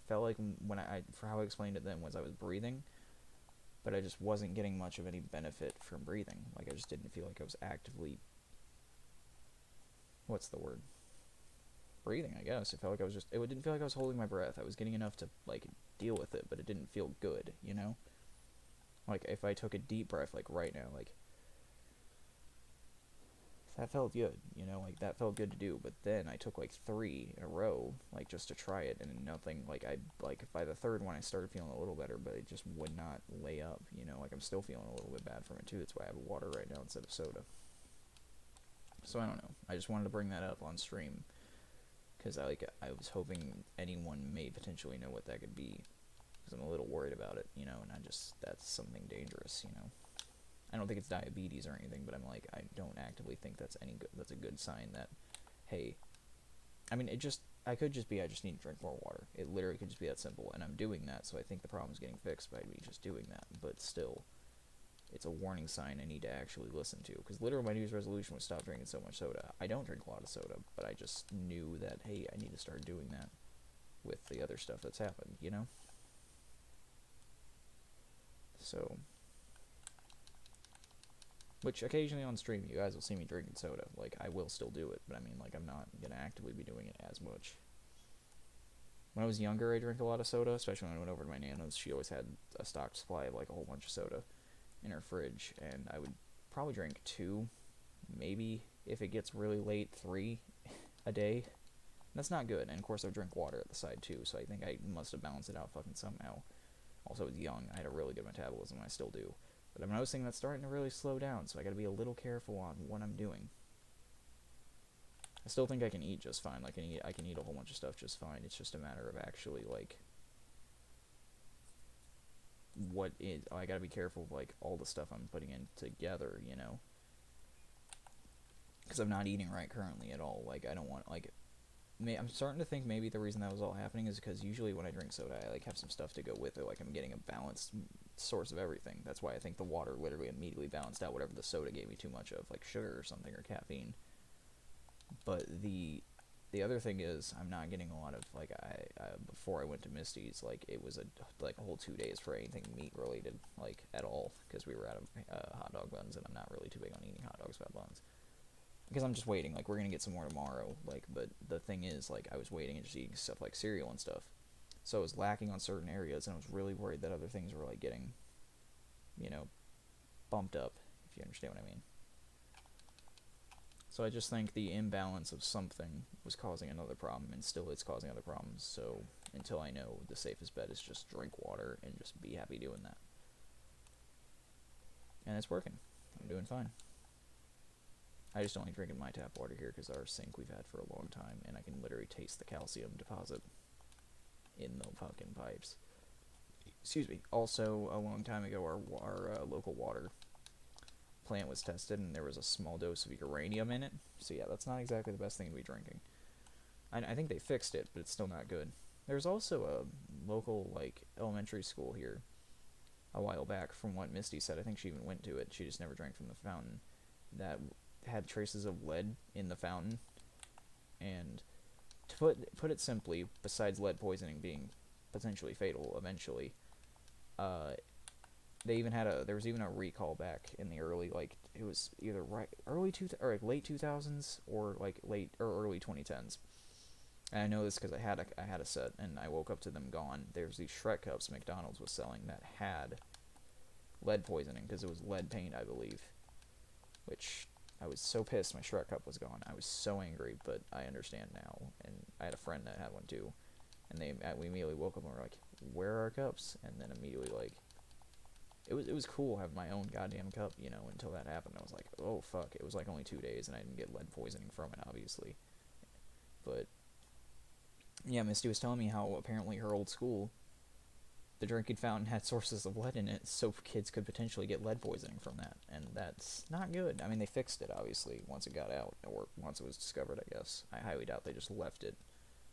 felt like when for how I explained it then was I was breathing, but I just wasn't getting much of any benefit from breathing. Like, I just didn't feel like I was actively... What's the word? Breathing, I guess. It felt like it didn't feel like I was holding my breath. I was getting enough to, like, deal with it, but it didn't feel good, you know? Like, if I took a deep breath, like, right now, like, that felt good, you know? Like, that felt good to do, but then I took, like, 3 in a row, like, just to try it, and nothing, like, by the third one, I started feeling a little better, but it just would not lay up, you know? Like, I'm still feeling a little bit bad from it, too. That's why I have water right now instead of soda. So I don't know. I just wanted to bring that up on stream, because I was hoping anyone may potentially know what that could be, because I'm a little worried about it, you know, and that's something dangerous, you know. I don't think it's diabetes or anything, but I'm like, I don't actively think that's a good sign that, hey, I mean, I could just be, I just need to drink more water. It literally could just be that simple, and I'm doing that, so I think the problem's getting fixed by me just doing that, but still, it's a warning sign I need to actually listen to, because literally my New Year's resolution was stop drinking so much soda. I don't drink a lot of soda, but I just knew that, hey, I need to start doing that with the other stuff that's happened, you know? So, which occasionally on stream you guys will see me drinking soda. Like, I will still do it, but I mean, like, I'm not gonna actively be doing it as much. When I was younger, I drank a lot of soda, especially when I went over to my Nana's. She always had a stocked supply of, like, a whole bunch of soda in her fridge, and I would probably drink 2, maybe, if it gets really late, 3 a day. That's not good, and of course I would drink water at the side too, so I think I must have balanced it out fucking somehow. Also, I was young, I had a really good metabolism, I still do. But I'm noticing that's starting to really slow down, so I gotta be a little careful on what I'm doing. I still think I can eat just fine. Like, I can eat a whole bunch of stuff just fine. It's just a matter of actually, like, what is, I gotta be careful of like all the stuff I'm putting in together, you know, because I'm not eating right currently at all. Like I don't want like I'm starting to think maybe the reason that was all happening is because usually when I drink soda, I like have some stuff to go with it. Like I'm getting a balanced source of everything. That's why I think the water literally immediately balanced out whatever the soda gave me too much of, like sugar or something or caffeine. But the other thing is I'm not getting a lot of like I before I went to Misty's, like it was a whole 2 days for anything meat related like at all, because we were out of hot dog buns, and I'm not really too big on eating hot dogs without buns. Because I'm just waiting, like we're gonna get some more tomorrow, like, but the thing is, like, I was waiting and just eating stuff like cereal and stuff, so I was lacking on certain areas, and I was really worried that other things were like getting, you know, bumped up, if you understand what I mean. So I just think the imbalance of something was causing another problem, and still it's causing other problems. So until I know, the safest bet is just drink water and just be happy doing that. And it's working. I'm doing fine. I just don't like drinking my tap water here because our sink we've had for a long time, and I can literally taste the calcium deposit in the fucking pipes. Excuse me. Also, a long time ago, our local water plant was tested, and there was a small dose of uranium in it. So yeah, that's not exactly the best thing to be drinking. I think they fixed it, but it's still not good. There's also a local like elementary school here a while back, from what Misty said. I think she even went to it. She just never drank from the fountain. That had traces of lead in the fountain, and to put it simply, besides lead poisoning being potentially fatal eventually, they even had there was even a recall back in the early, like, it was either or like late 2000s or like late or early 2010s. And I know this because I had a set, and I woke up to them gone. There's these Shrek cups McDonald's was selling that had lead poisoning because it was lead paint, I believe, which I was so pissed my Shrek cup was gone. I was so angry, but I understand now. And I had a friend that had one too, and we immediately woke up and were like, "Where are our cups?" And then immediately, like, it was cool having my own goddamn cup, you know. Until that happened, I was like, "Oh fuck!" It was like only 2 days, and I didn't get lead poisoning from it, obviously. But yeah, Misty was telling me how apparently her old school, the drinking fountain had sources of lead in it, so kids could potentially get lead poisoning from that, and that's not good. I mean, they fixed it, obviously, once it got out, or once it was discovered, I guess. I highly doubt they just left it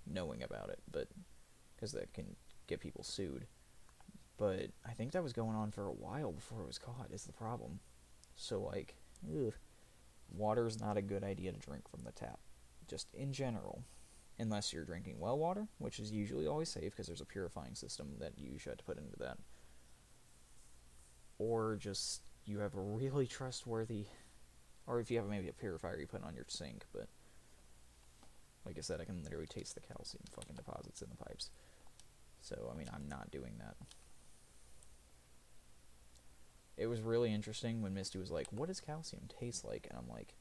knowing about it, but because that can get people sued. But I think that was going on for a while before it was caught, is the problem. So, like, ugh, water's not a good idea to drink from the tap, just in general. Unless you're drinking well water, which is usually always safe because there's a purifying system that you usually have to put into that. Or just you have a really trustworthy, or if you have maybe a purifier you put on your sink, but like I said, I can literally taste the calcium fucking deposits in the pipes. So, I mean, I'm not doing that. It was really interesting when Misty was like, "What does calcium taste like?" And I'm like,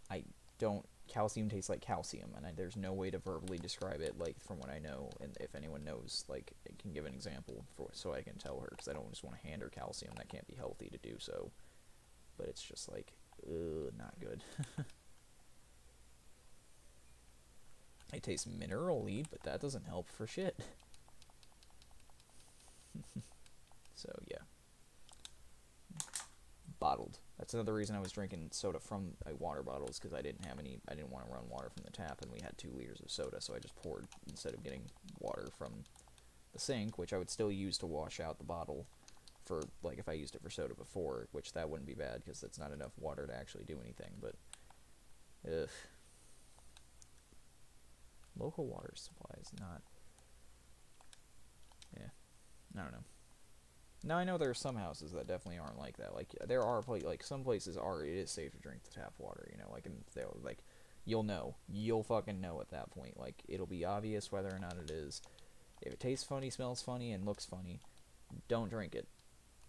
I don't. Calcium tastes like calcium, and there's no way to verbally describe it, like, from what I know. And if anyone knows, like, it can give an example so I can tell her, because I don't just want to hand her calcium. That can't be healthy to do so. But it's just like, not good. It tastes mineral-y, but that doesn't help for shit. So yeah, bottled. That's another reason I was drinking soda from a water bottle, is because I didn't want to run water from the tap, and we had 2 liters of soda, so I just poured, instead of getting water from the sink, which I would still use to wash out the bottle for, like, if I used it for soda before, which that wouldn't be bad, because that's not enough water to actually do anything, but, ugh. Local water supply is not, yeah, I don't know. Now, I know there are some houses that definitely aren't like that. Like, there are like some places it is safe to drink the tap water. You know, like, and they'll, like, you'll fucking know at that point. Like, it'll be obvious whether or not it is. If it tastes funny, smells funny, and looks funny, don't drink it.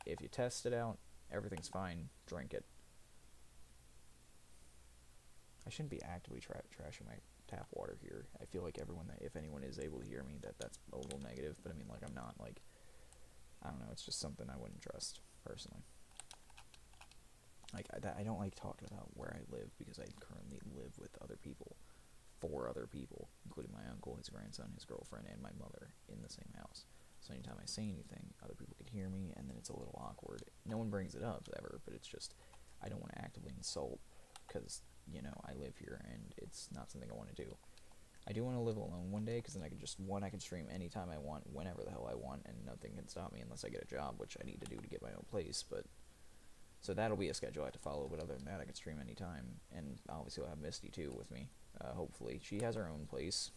If you test it out, everything's fine. Drink it. I shouldn't be actively trashing my tap water here. I feel like if anyone is able to hear me, that's a little negative. But I mean, like, I'm not, like, I don't know, it's just something I wouldn't trust, personally. Like, I don't like talking about where I live, because I currently live with other people, 4 other people, including my uncle, his grandson, his girlfriend, and my mother, in the same house. So anytime I say anything, other people can hear me, and then it's a little awkward. No one brings it up ever, but it's just I don't want to actively insult because, you know, I live here and it's not something I want to do. I do want to live alone one day because then I can just, one, I can stream anytime I want, whenever the hell I want, and nothing can stop me unless I get a job, which I need to do to get my own place, but so that'll be a schedule I have to follow, but other than that, I can stream anytime, and obviously I'll have Misty too with me, hopefully. She has her own place.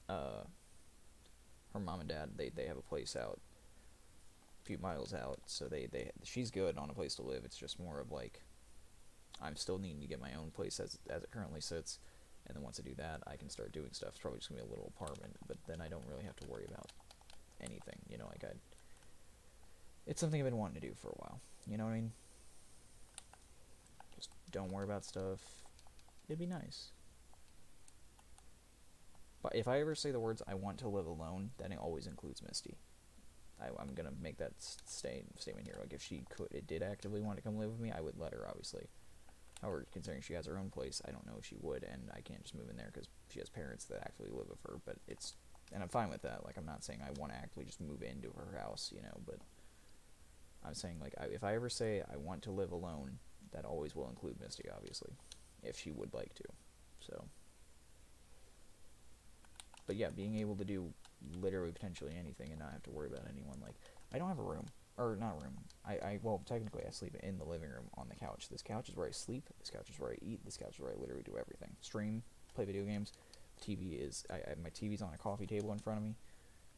Her mom and dad, they have a place out a few miles out, so she's good on a place to live. It's just more of like, I'm still needing to get my own place as it currently sits, and then once I do that, I can start doing stuff. It's probably just going to be a little apartment, but then I don't really have to worry about anything, you know, like it's something I've been wanting to do for a while, you know what I mean? Just don't worry about stuff. It'd be nice. But if I ever say the words, I want to live alone, then it always includes Misty. I'm going to make that statement here. Like, if she did actively want to come live with me, I would let her, obviously. However, considering she has her own place, I don't know if she would, and I can't just move in there because she has parents that actively live with her, but and I'm fine with that. Like, I'm not saying I want to actively just move into her house, you know, but I'm saying, like, if I ever say I want to live alone, that always will include Misty, obviously, if she would like to, so. But yeah, being able to do literally potentially anything and not have to worry about anyone, like, I don't have a room, or not a room, well, technically I sleep in the living room on the couch. This couch is where I sleep, this couch is where I eat, this couch is where I literally do everything. Stream, play video games, TV is, my TV's on a coffee table in front of me,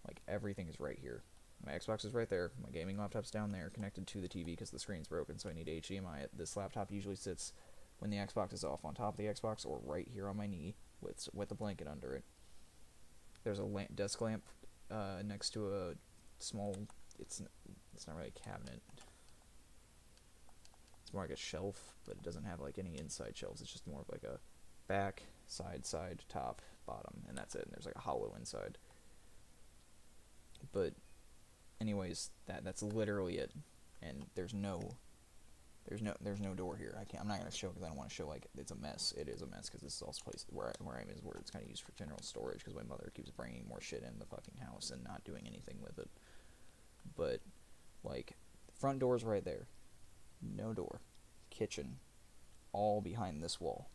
like, everything is right here. My Xbox is right there, my gaming laptop's down there, connected to the TV because the screen's broken, so I need HDMI. This laptop usually sits, when the Xbox is off, on top of the Xbox, or right here on my knee, with a blanket under it. There's a desk lamp next to a small, it's not really a cabinet. It's more like a shelf, but it doesn't have like any inside shelves. It's just more of like a back, side, top, bottom, and that's it. And there's like a hollow inside. But anyways, that's literally it. And there's no door here. I'm not gonna show because I don't want to show like it's a mess. It is a mess because this is also a place where I'm is where it's kind of used for general storage because my mother keeps bringing more shit in the fucking house and not doing anything with it. But like, front door's right there. No door. Kitchen, all behind this wall.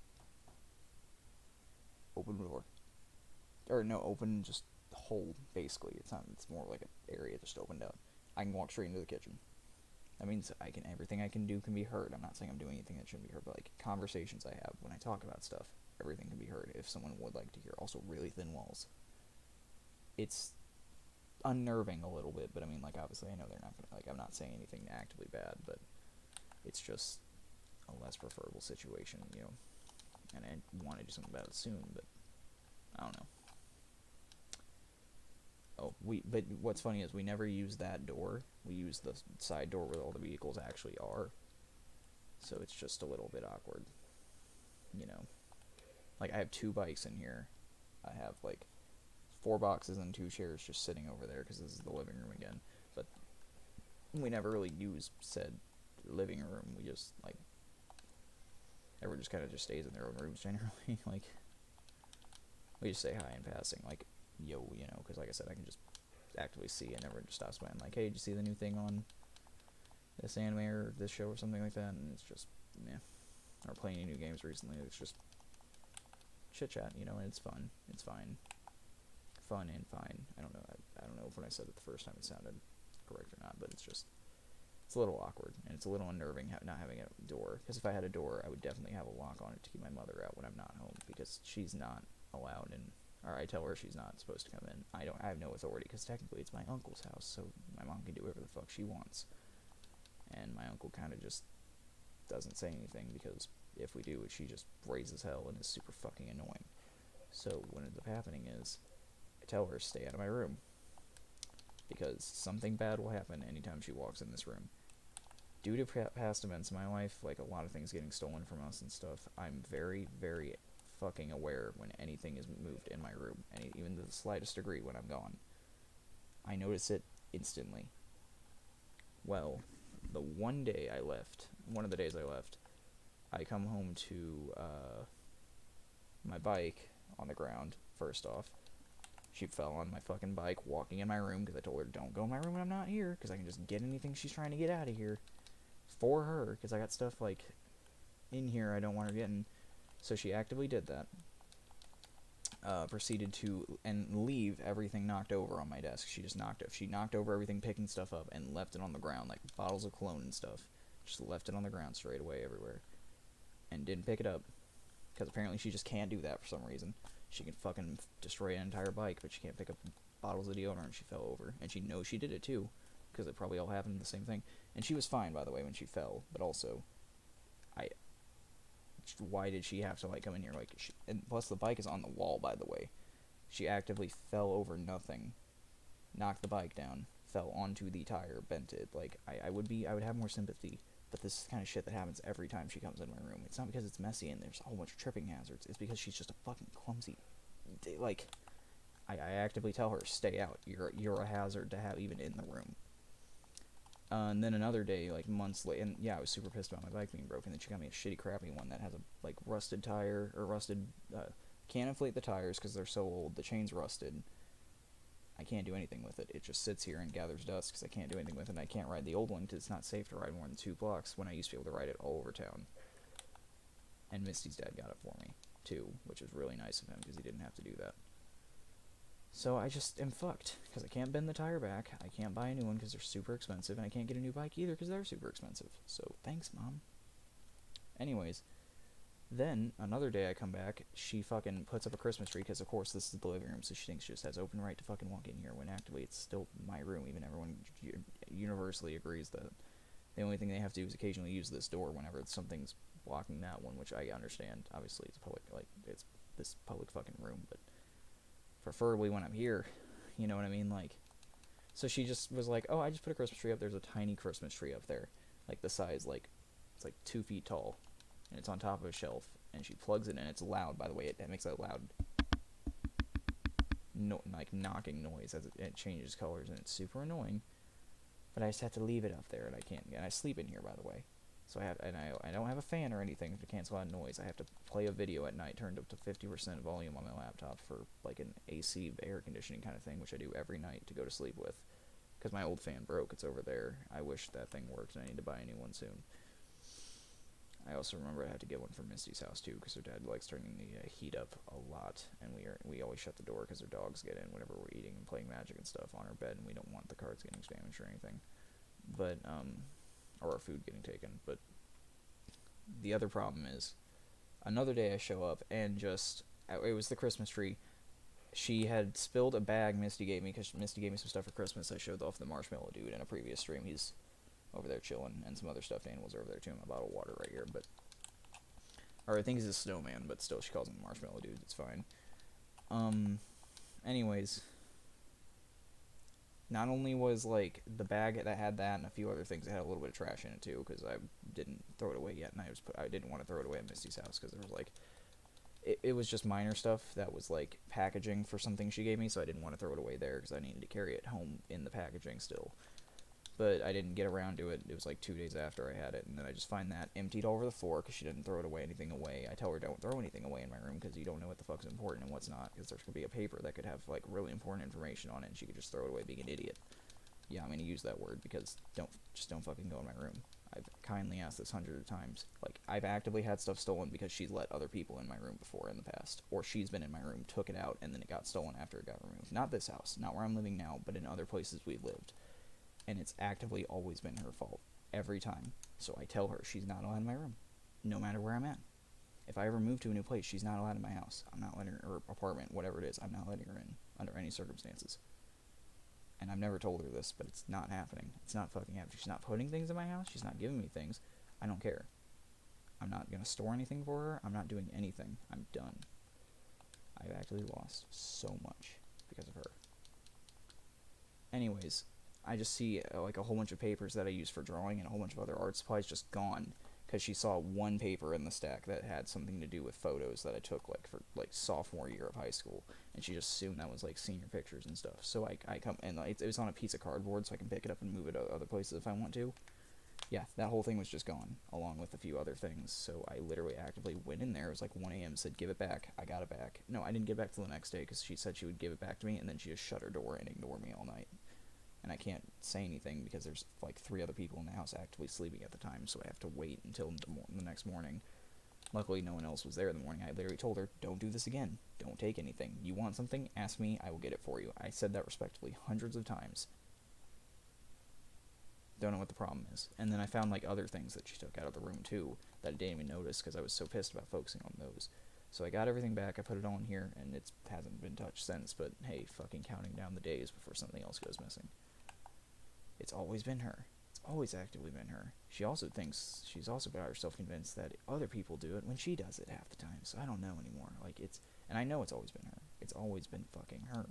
Open door. Or no, open just hole basically. It's more like an area just opened up. I can walk straight into the kitchen. That means everything I can do can be heard. I'm not saying I'm doing anything that shouldn't be heard, but like conversations I have when I talk about stuff, everything can be heard if someone would like to hear. Also, really thin walls. It's unnerving a little bit, but I mean, like, obviously I know they're not gonna, like, I'm not saying anything actively bad, but it's just a less preferable situation, you know, and I want to do something about it soon, but I don't know. But what's funny is we never use that door. We use the side door where all the vehicles actually are. So it's just a little bit awkward, you know. Like, I have 2 bikes in here. I have, like, 4 boxes and 2 chairs just sitting over there because this is the living room again. But we never really use said living room. We just, like, everyone just kind of just stays in their own rooms generally. Like, we just say hi in passing, like, yo, you know, because like I said, I can just actively see, and everyone just stops by and like, hey, did you see the new thing on this anime or this show or something like that? And it's just, meh. Or playing any new games recently, it's just chit chat, you know, and it's fun. It's fine. Fun and fine. I don't know if when I said it the first time it sounded correct or not, but it's a little awkward, and it's a little unnerving not having a door, because if I had a door, I would definitely have a lock on it to keep my mother out when I'm not home, because she's not allowed in. Or I tell her she's not supposed to come in. I have no authority, because technically it's my uncle's house, so my mom can do whatever the fuck she wants. And my uncle kind of just doesn't say anything, because if we do, she just raises hell and is super fucking annoying. So what ends up happening is, I tell her, stay out of my room, because something bad will happen anytime she walks in this room. Due to past events in my life, like a lot of things getting stolen from us and stuff, I'm very, very fucking aware when anything is moved in my room, even to the slightest degree when I'm gone. I notice it instantly. Well, the one of the days I left, I come home to my bike on the ground, first off, She fell on my fucking bike walking in my room because I told her, don't go in my room when I'm not here because I can just get anything she's trying to get out of here for her because I got stuff, like, in here I don't want her getting. So she actively did that. Proceeded to leave everything knocked over on my desk. She knocked over everything, picking stuff up, and left it on the ground, like bottles of cologne and stuff. Just left it on the ground straight away everywhere. And didn't pick it up. Because apparently she just can't do that for some reason. She can fucking destroy an entire bike, but she can't pick up bottles of deodorant. She fell over. And she knows she did it too. Because it probably all happened the same thing. And she was fine, by the way, when she fell. But also, why did she have to, like, come in here? Like, and plus the bike is on the wall, by the way. She actively fell over nothing. Knocked the bike down. Fell onto the tire. Bent it. Like, I would have more sympathy. But this is the kind of shit that happens every time she comes in my room. It's not because it's messy and there's a whole bunch of tripping hazards. It's because she's just a fucking clumsy. Like, I actively tell her, stay out. You're a hazard to have even in the room. And then another day, like months later, and yeah, I was super pissed about my bike being broken. Then she got me a shitty, crappy one that has a, like, rusted tire, or rusted, can't inflate the tires because they're so old. The chain's rusted. I can't do anything with it. It just sits here and gathers dust because I can't do anything with it. And I can't ride the old one because it's not safe to ride more than 2 blocks when I used to be able to ride it all over town. And Misty's dad got it for me, too, which was really nice of him because he didn't have to do that. So I just am fucked because I can't bend the tire back. I can't buy a new one because they're super expensive. And I can't get a new bike either because they're super expensive. So thanks, Mom. Anyways, then, another day I come back, she fucking puts up a Christmas tree, because of course this is the living room, so she thinks she just has open right to fucking walk in here, when actively it's still my room. Even everyone universally agrees that the only thing they have to do is occasionally use this door whenever something's blocking that one, which I understand. Obviously it's public, like, it's this public fucking room, but preferably when I'm here, you know what I mean? Like, so she just was like, oh, I just put a Christmas tree up. There's a tiny Christmas tree up there, like the size, like, it's like 2 feet tall. And it's on top of a shelf, and she plugs it in. It's loud, by the way. It makes a loud, like, knocking noise as it changes colors, and it's super annoying. But I just have to leave it up there, and I can't. And I sleep in here, by the way. So I don't have a fan or anything to cancel out noise. I have to play a video at night, turned up to 50% volume on my laptop for, like, an AC air conditioning kind of thing, which I do every night to go to sleep with. Because my old fan broke. It's over there. I wish that thing worked, and I need to buy a new one soon. I also remember I had to get one for Misty's house too, because her dad likes turning the heat up a lot, and we always shut the door because her dogs get in whenever we're eating and playing Magic and stuff on our bed, and we don't want the cards getting damaged or anything, but or our food getting taken. But the other problem is, another day I show up and it was the Christmas tree. She had spilled a bag Misty gave me, because Misty gave me some stuff for Christmas. I showed off the marshmallow dude in a previous stream. He's over there chilling, and some other stuffed animals are over there too. My bottle of water right here, or I think he's a snowman, but still, she calls him marshmallow dude. It's fine. Anyways, not only was, like, the bag that had that and a few other things that had a little bit of trash in it too, because I didn't throw it away yet, and I didn't want to throw it away at Misty's house because there was, like, it was just minor stuff that was, like, packaging for something she gave me, so I didn't want to throw it away there because I needed to carry it home in the packaging still. But I didn't get around to it. It was like 2 days after I had it, and then I just find that emptied all over the floor because she didn't throw anything away. I tell her, don't throw anything away in my room because you don't know what the fuck's important and what's not, because there's going to be a paper that could have, like, really important information on it, and she could just throw it away being an idiot. Yeah, I'm going to use that word because don't fucking go in my room. I've kindly asked this hundreds of times. Like, I've actively had stuff stolen because she's let other people in my room before in the past, or she's been in my room, took it out, and then it got stolen after it got removed. Not this house, not where I'm living now, but in other places we've lived. And it's actively always been her fault, every time. So I tell her she's not allowed in my room, no matter where I'm at. If I ever move to a new place, she's not allowed in my house. I'm not letting her, or apartment, whatever it is, I'm not letting her in, under any circumstances. And I've never told her this, but it's not happening. It's not fucking happening. She's not putting things in my house, she's not giving me things. I don't care. I'm not gonna store anything for her, I'm not doing anything. I'm done. I've actually lost so much because of her. Anyways, I just see, like, a whole bunch of papers that I use for drawing and a whole bunch of other art supplies just gone, because she saw one paper in the stack that had something to do with photos that I took, like, for, like, sophomore year of high school, and she just assumed that was, like, senior pictures and stuff. So I come, and it was on a piece of cardboard, so I can pick it up and move it to other places if I want to. Yeah, that whole thing was just gone, along with a few other things. So I literally actively went in there. It was like 1 a.m. Said, give it back. I got it back. No, I didn't get it back till the next day because she said she would give it back to me, and then she just shut her door and ignored me all night. And I can't say anything because there's like 3 other people in the house actively sleeping at the time, so I have to wait until the next morning. Luckily, no one else was there in the morning. I literally told her, don't do this again. Don't take anything. You want something? Ask me. I will get it for you. I said that respectfully hundreds of times. Don't know what the problem is. And then I found like other things that she took out of the room too that I didn't even notice because I was so pissed about focusing on those. So I got everything back. I put it all in here, and it hasn't been touched since. But hey, fucking counting down the days before something else goes missing. It's always been her. It's always actively been her. She's also got herself convinced that other people do it when she does it half the time. So I don't know anymore. And I know it's always been her. It's always been fucking her.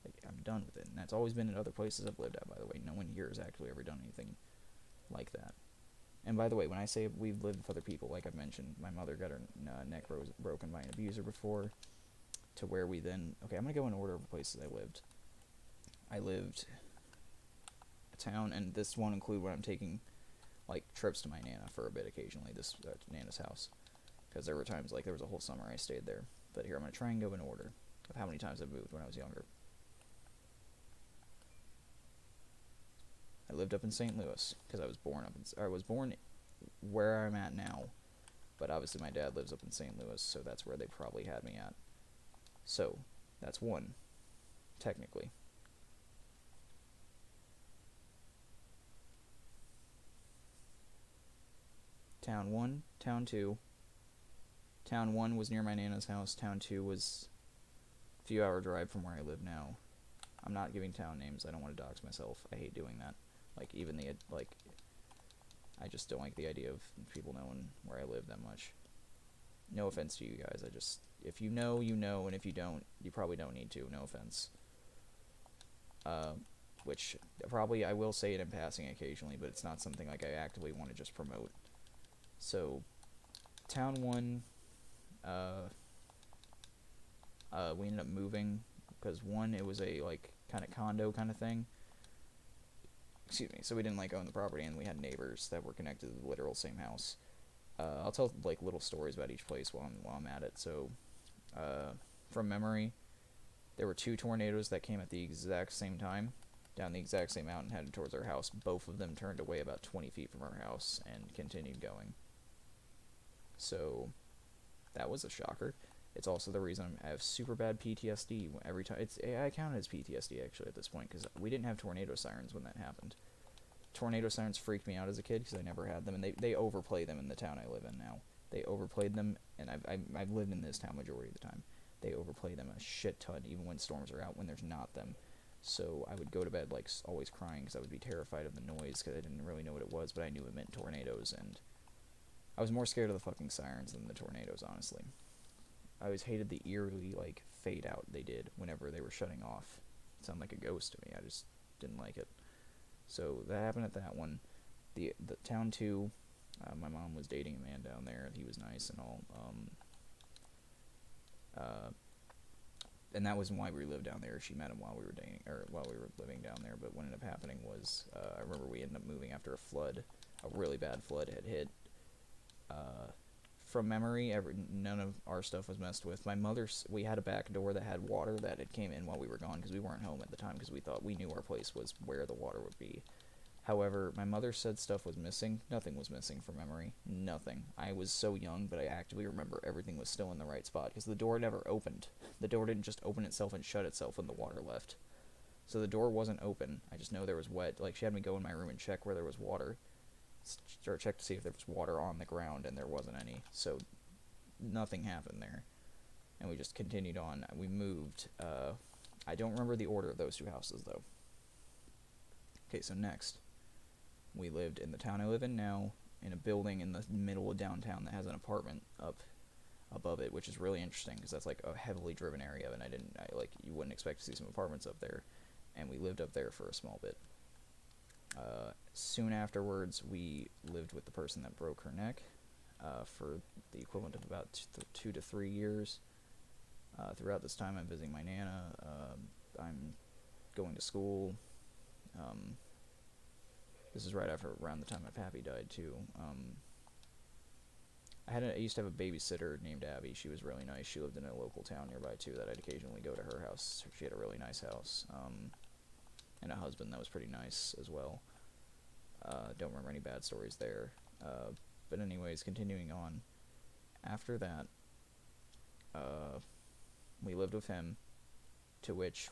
Like, I'm done with it. And that's always been at other places I've lived at, by the way. No one here has actually ever done anything like that. And by the way, when I say we've lived with other people, like I've mentioned, my mother got her neck broken by an abuser before, to where we then... Okay, I'm going to go in order of the places I lived. I lived a town, and this won't include when I'm taking, like, trips to my Nana for a bit occasionally, this Nana's house. Because there were times, like, there was a whole summer I stayed there. But here, I'm going to try and go in order of how many times I've moved when I was younger. I lived up in St. Louis because I was born where I'm at now, but obviously my dad lives up in St. Louis, so that's where they probably had me at. So that's 1, technically. Town 1, Town 2. Town 1 was near my Nana's house. Town 2 was a few hour drive from where I live now. I'm not giving town names. I don't want to dox myself. I hate doing that. I just don't like the idea of people knowing where I live that much. No offense to you guys. If you know, you know, and if you don't, you probably don't need to. No offense. Which probably I will say it in passing occasionally, but it's not something like I actively want to just promote. So, Town 1, we ended up moving because 1, it was a like kind of condo kind of thing. Excuse me. So we didn't like own the property, and we had neighbors that were connected to the literal same house. I'll tell like little stories about each place while I'm at it. So, from memory, there were 2 tornadoes that came at the exact same time, down the exact same mountain, headed towards our house. Both of them turned away about 20 feet from our house and continued going. So, that was a shocker. It's also the reason I have super bad PTSD every time. I count it as PTSD actually at this point because we didn't have tornado sirens when that happened. Tornado sirens freaked me out as a kid because I never had them, and they overplay them in the town I live in now. They overplayed them, and I've lived in this town majority of the time. They overplay them a shit ton, even when storms are out, when there's not them. So I would go to bed like always crying because I would be terrified of the noise because I didn't really know what it was, but I knew it meant tornadoes, and I was more scared of the fucking sirens than the tornadoes, honestly. I always hated the eerily, like, fade out they did whenever they were shutting off. It sounded like a ghost to me. I just didn't like it. So that happened at that one. The Town 2, my mom was dating a man down there. He was nice and all. And that wasn't why we lived down there. She met him while we were dating, or while we were living down there. But what ended up happening was, I remember we ended up moving after a flood. A really bad flood had hit. From memory, none of our stuff was messed with. We had a back door that had water that had came in while we were gone because we weren't home at the time because we knew our place was where the water would be. However, my mother said stuff was missing. Nothing was missing from memory. Nothing. I was so young, but I actively remember everything was still in the right spot because the door never opened. The door didn't just open itself and shut itself when the water left. So the door wasn't open. I just know there was wet. Like, she had me go in my room and check where there was water. Or check to see if there was water on the ground, and there wasn't any. So nothing happened there. And we just continued on. We moved. I don't remember the order of those 2 houses, though. Okay, so next. We lived in the town I live in now, in a building in the middle of downtown that has an apartment up above it, which is really interesting because that's like a heavily driven area, and you wouldn't expect to see some apartments up there. And we lived up there for a small bit. Soon afterwards, we lived with the person that broke her neck for the equivalent of about 2 to 3 years. Throughout this time, I'm visiting my Nana. I'm going to school. This is right after around the time my pappy died too. I used to have a babysitter named Abby. She was really nice. She lived in a local town nearby too that I'd occasionally go to her house. She had a really nice house, and a husband that was pretty nice as well. Don't remember any bad stories there. But anyways, continuing on. After that, we lived with him, to which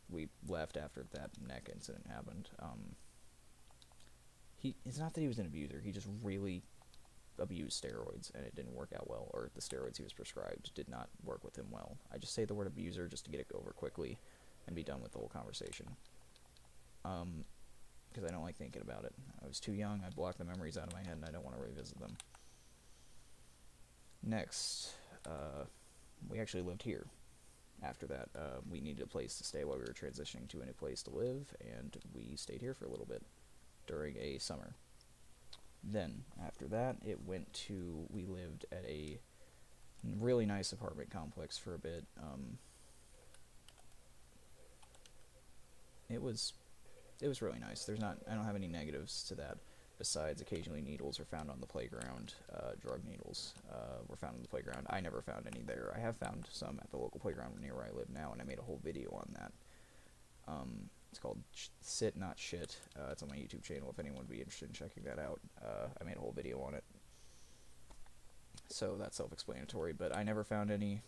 we left after that neck incident happened. It's not that he was an abuser. He just really abused steroids, and it didn't work out well, or the steroids he was prescribed did not work with him well. I just say the word abuser just to get it over quickly and be done with the whole conversation. Because I don't like thinking about it. I was too young, I blocked the memories out of my head, and I don't want to revisit them. Next, we actually lived here. After that, we needed a place to stay while we were transitioning to a new place to live, and we stayed here for a little bit during a summer. Then, after that, we lived at a really nice apartment complex for a bit. It was really nice. I don't have any negatives to that, besides occasionally needles are found on the playground. Drug needles were found on the playground. I never found any there. I have found some at the local playground near where I live now, and I made a whole video on that. It's called Sit Not Shit. It's on my YouTube channel if anyone would be interested in checking that out. I made a whole video on it. So that's self-explanatory, but I never found any.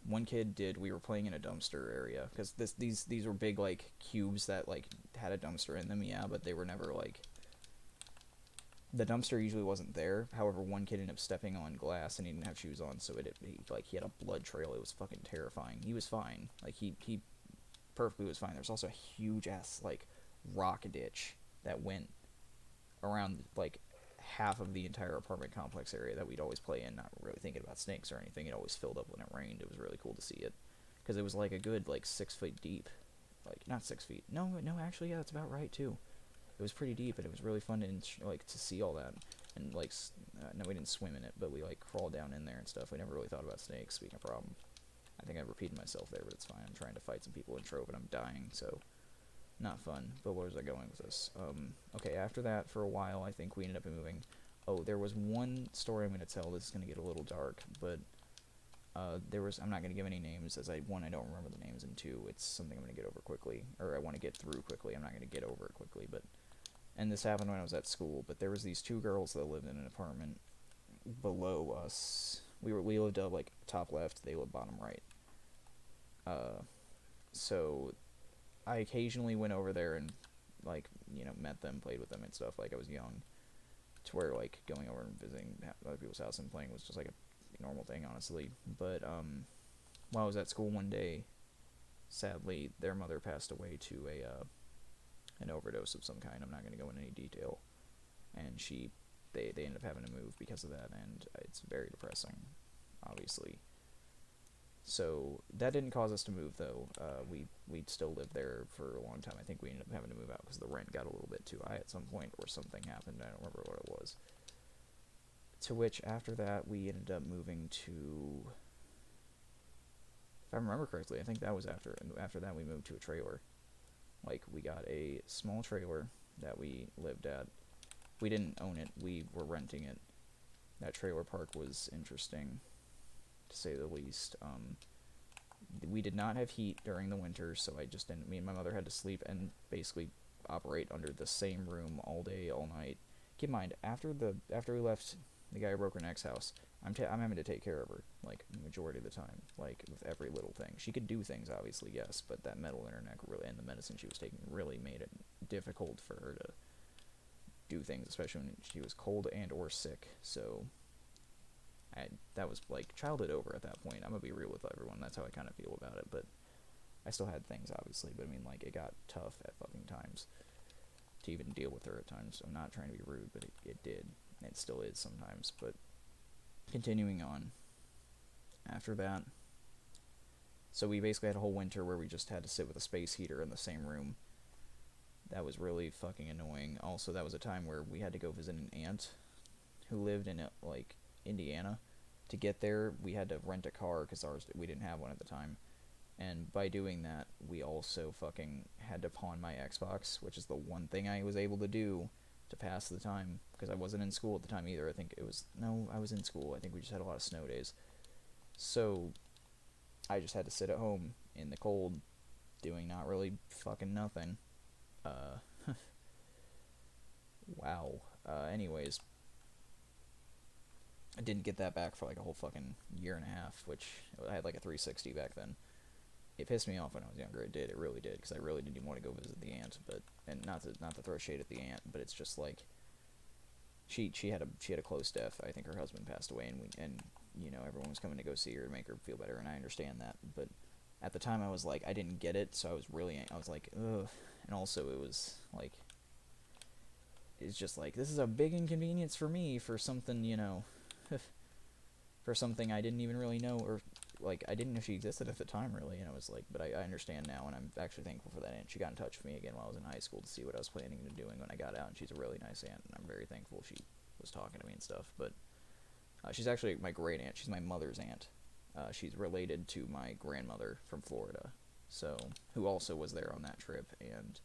One kid did. We were playing in a dumpster area, because these were big, like, cubes that, like, had a dumpster in them, yeah, but they were never, like... The dumpster usually wasn't there. However, one kid ended up stepping on glass, and he didn't have shoes on, so he had a blood trail. It was fucking terrifying. He was fine. Like, he perfectly was fine. There's also a huge ass like rock ditch that went around like half of the entire apartment complex area that we'd always play in, not really thinking about snakes or anything. It always filled up when it rained. It was really cool to see it, because it was like a good like 6 feet deep. Like, not 6 feet, no, actually, yeah, that's about right too. It was pretty deep, and it was really fun to see all that. And like no, we didn't swim in it, but we like crawled down in there and stuff. We never really thought about snakes being a problem. I think I repeated myself there, but it's fine. I'm trying to fight some people in Trove, and I'm dying, so not fun. But where was I going with this? Okay, after that, for a while, I think we ended up moving. Oh, there was one story I'm going to tell. This is going to get a little dark, but I'm not going to give any names, as one, I don't remember the names, and two, it's something I'm going to get over quickly, or I want to get through quickly. I'm not going to get over it quickly, but... And this happened when I was at school, but there was these two girls that lived in an apartment below us. We lived up, like, top left, they lived bottom right. So I occasionally went over there and, like, you know, met them, played with them and stuff. Like, I was young, to where, like, going over and visiting other people's house and playing was just, like, a normal thing, honestly. But, while I was at school one day, sadly, their mother passed away to an overdose of some kind. I'm not going to go into any detail. And they ended up having to move because of that, and it's very depressing, obviously. So that didn't cause us to move, though. We'd still lived there for a long time. I think we ended up having to move out because the rent got a little bit too high at some point, or something happened. I don't remember what it was. To which, after that, we ended up moving to... If I remember correctly, I think that was after. And after that, we moved to a trailer. Like, we got a small trailer that we lived at. We didn't own it. We were renting it. That trailer park was interesting, to say the least. We did not have heat during the winter, so me and my mother had to sleep and basically operate under the same room all day, all night. Keep in mind, after we left the guy who broke her neck's house, I'm having to take care of her, like, the majority of the time, like, with every little thing. She could do things, obviously, yes, but that metal in her neck really, and the medicine she was taking really made it difficult for her to do things, especially when she was cold and or sick. So that was like childhood over at that point. I'm gonna be real with everyone. That's how I kind of feel about it. But I still had things, obviously. But I mean, like, it got tough at fucking times to even deal with her at times. I'm not trying to be rude, but it did. And it still is sometimes. But continuing on, after that, so we basically had a whole winter where we just had to sit with a space heater in the same room. That was really fucking annoying. Also, that was a time where we had to go visit an aunt who lived in, like, Indiana. To get there, we had to rent a car because we didn't have one at the time. And by doing that, we also fucking had to pawn my Xbox, which is the one thing I was able to do to pass the time, because I wasn't in school at the time either. I think it was, no, I was in school. I think we just had a lot of snow days. So I just had to sit at home in the cold, doing not really fucking nothing. Wow. Anyways, I didn't get that back for like a whole fucking year and a half, which I had like a 360 back then. It pissed me off when I was younger. It did. It really did, because I really didn't even want to go visit the aunt. But and not to throw shade at the aunt, but it's just like she had a close death. I think her husband passed away, and you know, everyone was coming to go see her to make her feel better, and I understand that. But at the time, I was like, I didn't get it, so I was like, ugh. And also, it was like, it's just like, this is a big inconvenience for me for something, you know, for something I didn't even really know, or like, I didn't know she existed at the time, really. And I was like, but I understand now, and I'm actually thankful for that aunt. She got in touch with me again while I was in high school to see what I was planning on doing when I got out, and she's a really nice aunt, and I'm very thankful she was talking to me and stuff. But she's actually my great aunt. She's my mother's aunt. She's related to my grandmother from Florida, so, who also was there on that trip, and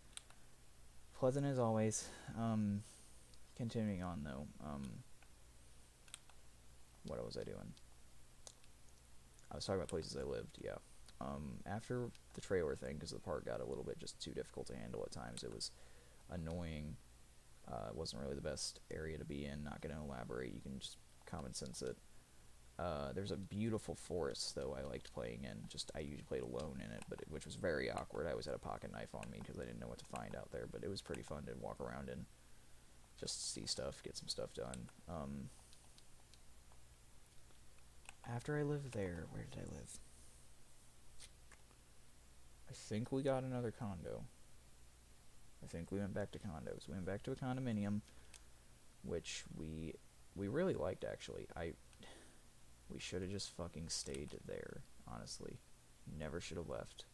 pleasant as always. Continuing on, though, what was I doing? I was talking about places I lived, yeah. After the trailer thing, because the park got a little bit just too difficult to handle at times, it was annoying. It wasn't really the best area to be in, not going to elaborate, you can just common sense it. There's a beautiful forest, though, I liked playing in. I usually played alone in it, which was very awkward. I always had a pocket knife on me because I didn't know what to find out there, but it was pretty fun to walk around and just see stuff, get some stuff done. After I lived there, where did I live? I think we got another condo. I think we went back to condos. We went back to a condominium, which we really liked, actually. We should have just fucking stayed there, honestly. Never should have left.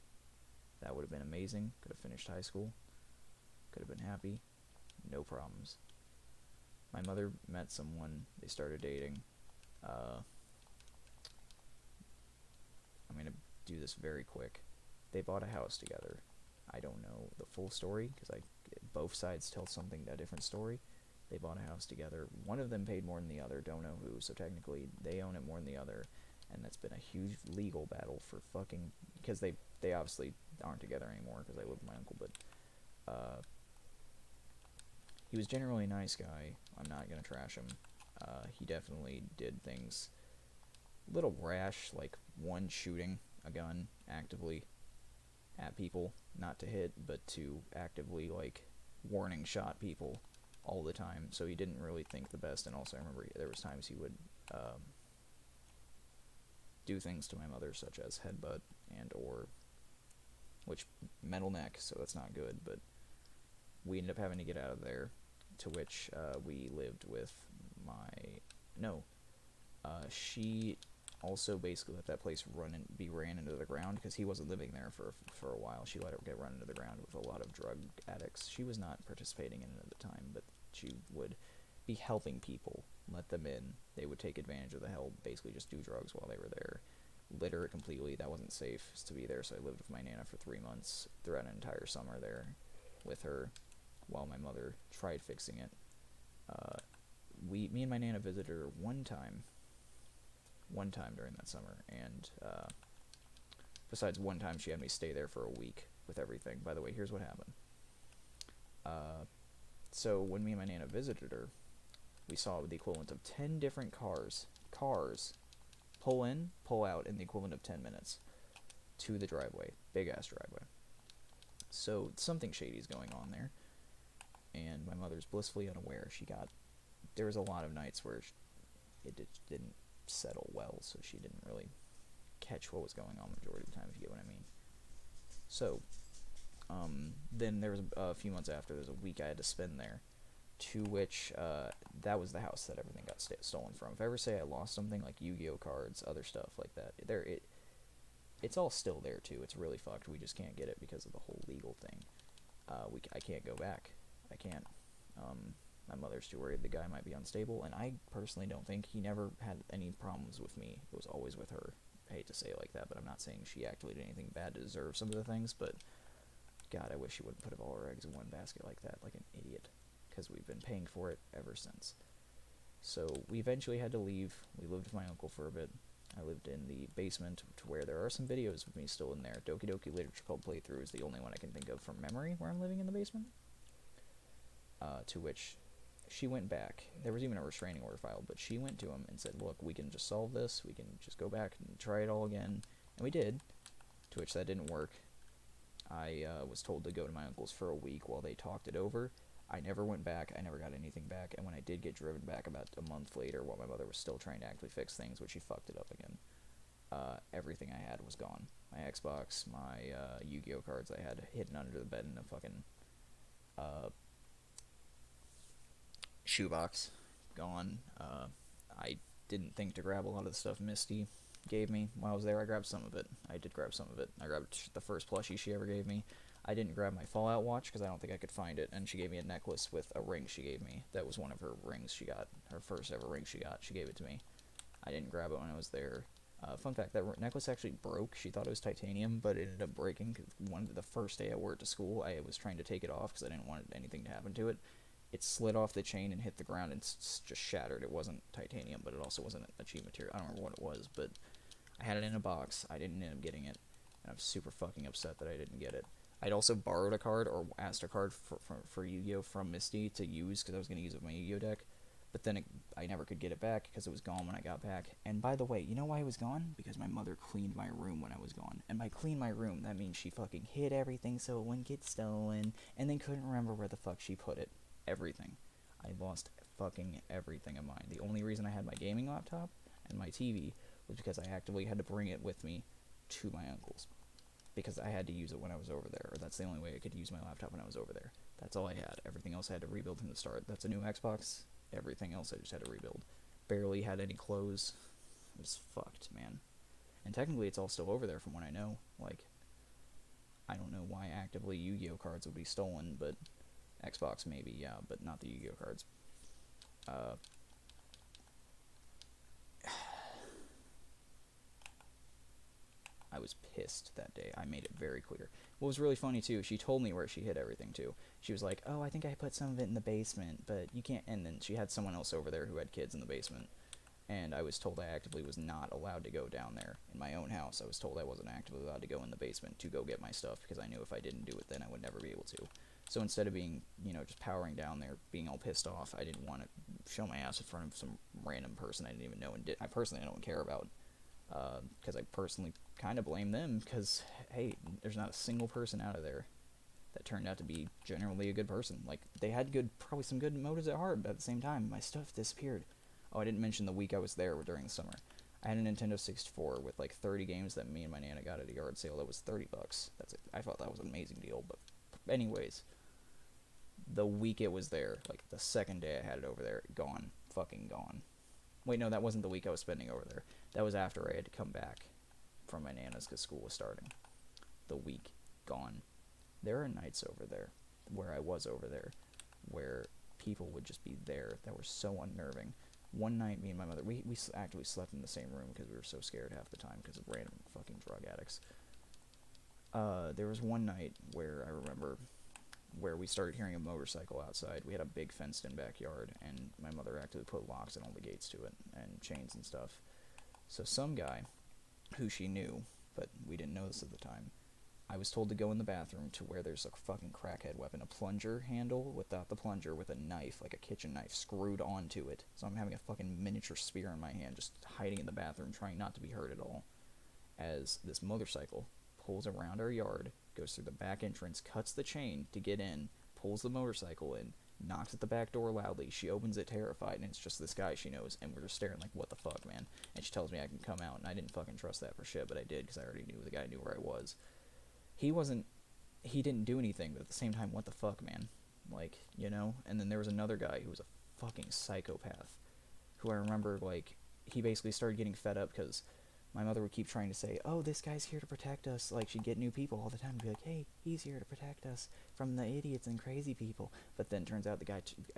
That would have been amazing. Could have finished high school. Could have been happy. No problems. My mother met someone. They started dating. I'm going to do this very quick. They bought a house together. I don't know the full story, because both sides tell a different story. They bought a house together. One of them paid more than the other. Don't know who. So technically, they own it more than the other. And that's been a huge legal battle for fucking... Because they obviously aren't together anymore, because I live with my uncle. But he was generally a nice guy. I'm not going to trash him. He definitely did things a little rash, like one, shooting a gun actively at people. Not to hit, but to actively, like, warning shot people all the time, so he didn't really think the best. And also, I remember there was times he would do things to my mother, such as headbutt or which metal neck, so that's not good. But we ended up having to get out of there, to which we lived with she also basically let that place be ran into the ground, because he wasn't living there for a while. She let it get run into the ground with a lot of drug addicts. She was not participating in it at the time, but she would be helping people, let them in. They would take advantage of the help, basically just do drugs while they were there. Litter it completely. That wasn't safe to be there, so I lived with my Nana for 3 months throughout an entire summer there with her while my mother tried fixing it. Me and my Nana visited her one time during that summer, and besides one time she had me stay there for a week with everything. By the way, here's what happened. So when me and my Nana visited her, we saw the equivalent of 10 different cars pull in, pull out in the equivalent of 10 minutes to the driveway. Big ass driveway. So something shady is going on there, and my mother's blissfully unaware. There was a lot of nights where it didn't settle well, so she didn't really catch what was going on the majority of the time, if you get what I mean. So then there was a few months after, there was a week I had to spend there, to which that was the house that everything got stolen from. If I ever say I lost something, like Yu-Gi-Oh cards, other stuff like that, it's all still there too. It's really fucked. We just can't get it because of the whole legal thing. I can't go back. I can't. My mother's too worried the guy might be unstable, and I personally don't think he never had any problems with me. It was always with her. hate to say it like that, but I'm not saying she actually did anything bad to deserve some of the things, but God, I wish she wouldn't put all her eggs in one basket like that, like an idiot, because we've been paying for it ever since. So we eventually had to leave. We lived with my uncle for a bit. I lived in the basement, to where there are some videos of me still in there. Doki Doki Literature Club playthrough is the only one I can think of from memory where I'm living in the basement. To which she went back. There was even a restraining order filed, but she went to him and said, look, we can just solve this. We can just go back and try it all again. And we did, to which that didn't work. I was told to go to my uncle's for a week while they talked it over. I never went back. I never got anything back. And when I did get driven back about a month later while my mother was still trying to actually fix things, which she fucked it up again, everything I had was gone. My Xbox, my Yu-Gi-Oh cards I had hidden under the bed in a fucking shoebox, gone. I didn't think to grab a lot of the stuff Misty gave me while I was there. I grabbed some of it. I did grab some of it. I grabbed the first plushie she ever gave me. I didn't grab my Fallout watch because I don't think I could find it, and she gave me a necklace with a ring she gave me. That was one of her rings she got, her first ever ring she got. She gave it to me. I didn't grab it when I was there. Fun fact, that necklace actually broke. She thought it was titanium, but it ended up breaking. The first day I wore it to school, I was trying to take it off because I didn't want anything to happen to it. It slid off the chain and hit the ground and just shattered. It wasn't titanium, but it also wasn't a cheap material. I don't remember what it was, but I had it in a box. I didn't end up getting it, and I'm super fucking upset that I didn't get it. I'd also borrowed a card or asked a card for Yu-Gi-Oh from Misty to use because I was going to use it with my Yu-Gi-Oh deck, but then I never could get it back because it was gone when I got back. And by the way, you know why it was gone? Because my mother cleaned my room when I was gone. And by clean my room, that means she fucking hid everything so it wouldn't get stolen, and then couldn't remember where the fuck she put it. Everything. I lost fucking everything of mine. The only reason I had my gaming laptop and my TV was because I actively had to bring it with me to my uncle's, because I had to use it when I was over there, or that's the only way I could use my laptop when I was over there. That's all I had. Everything else I had to rebuild from the start. That's a new Xbox. Everything else I just had to rebuild. Barely had any clothes. It was fucked, man. And technically it's all still over there from what I know. Like, I don't know why actively Yu-Gi-Oh cards would be stolen, but Xbox maybe, yeah, but not the Yu-Gi-Oh cards. I was pissed that day. I made it very clear. What was really funny, too, she told me where she hid everything, too. She was like, oh, I think I put some of it in the basement, but you can't... And then she had someone else over there who had kids in the basement, and I was told I actively was not allowed to go down there. In my own house, I was told I wasn't actively allowed to go in the basement to go get my stuff, because I knew if I didn't do it, then I would never be able to. So instead of being, just powering down there, being all pissed off, I didn't want to show my ass in front of some random person I didn't even know, and I personally don't care about. Because I personally kind of blame them, because, hey, there's not a single person out of there that turned out to be generally a good person. Like, they had probably some good motives at heart, but at the same time, my stuff disappeared. Oh, I didn't mention the week I was there during the summer. I had a Nintendo 64 with, like, 30 games that me and my Nana got at a yard sale that was $30. That's it. I thought that was an amazing deal, but anyways, the week it was there, like, the second day I had it over there, gone. Fucking gone. Wait, no, that wasn't the week I was spending over there. That was after I had to come back from my Nana's because school was starting. The week gone. There are nights over there, where I was over there, where people would just be there that were so unnerving. One night, me and my mother, we actually slept in the same room because we were so scared half the time because of random fucking drug addicts. There was one night where I remember where we started hearing a motorcycle outside. We had a big fenced-in backyard, and my mother actually put locks on all the gates to it, and chains and stuff. So some guy, who she knew, but we didn't know this at the time, I was told to go in the bathroom to where there's a fucking crackhead weapon, a plunger handle without the plunger, with a knife, like a kitchen knife, screwed onto it. So I'm having a fucking miniature spear in my hand, just hiding in the bathroom, trying not to be hurt at all, as this motorcycle pulls around our yard, goes through the back entrance, cuts the chain to get in, pulls the motorcycle in, knocks at the back door loudly. She opens it terrified, and it's just this guy she knows, and we're just staring like, what the fuck, man? And she tells me I can come out, and I didn't fucking trust that for shit, but I did, because I already knew the guy knew where I was. He didn't do anything, but at the same time, what the fuck, man? Like, And then there was another guy who was a fucking psychopath, who I remember, like, he basically started getting fed up because my mother would keep trying to say, oh, this guy's here to protect us. Like, she'd get new people all the time and be like, hey, he's here to protect us from the idiots and crazy people. But then turns out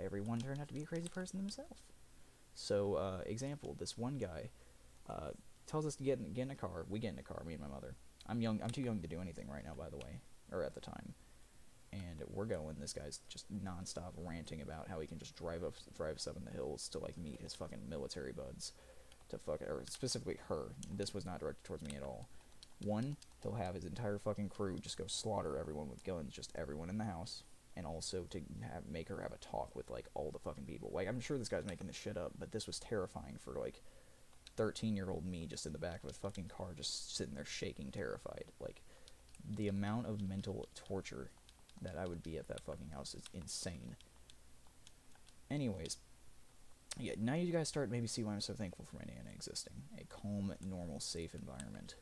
everyone turned out to be a crazy person themselves. So, example, this one guy, tells us to get in a car. We get in a car, me and my mother. I'm young. I'm too young to do anything right now, by the way, or at the time. And we're going. This guy's just nonstop ranting about how he can just drive us up in the hills to like meet his fucking military buds, to or specifically her. This was not directed towards me at all. One, he'll have his entire fucking crew just go slaughter everyone with guns, just everyone in the house, and also to make her have a talk with like all the fucking people. Like, I'm sure this guy's making this shit up, but this was terrifying for like 13-year-old me just in the back of a fucking car, just sitting there shaking, terrified. Like, the amount of mental torture that I would be at that fucking house is insane. Anyways, yeah, now you guys start maybe see why I'm so thankful for my Nana existing. A calm, normal, safe environment.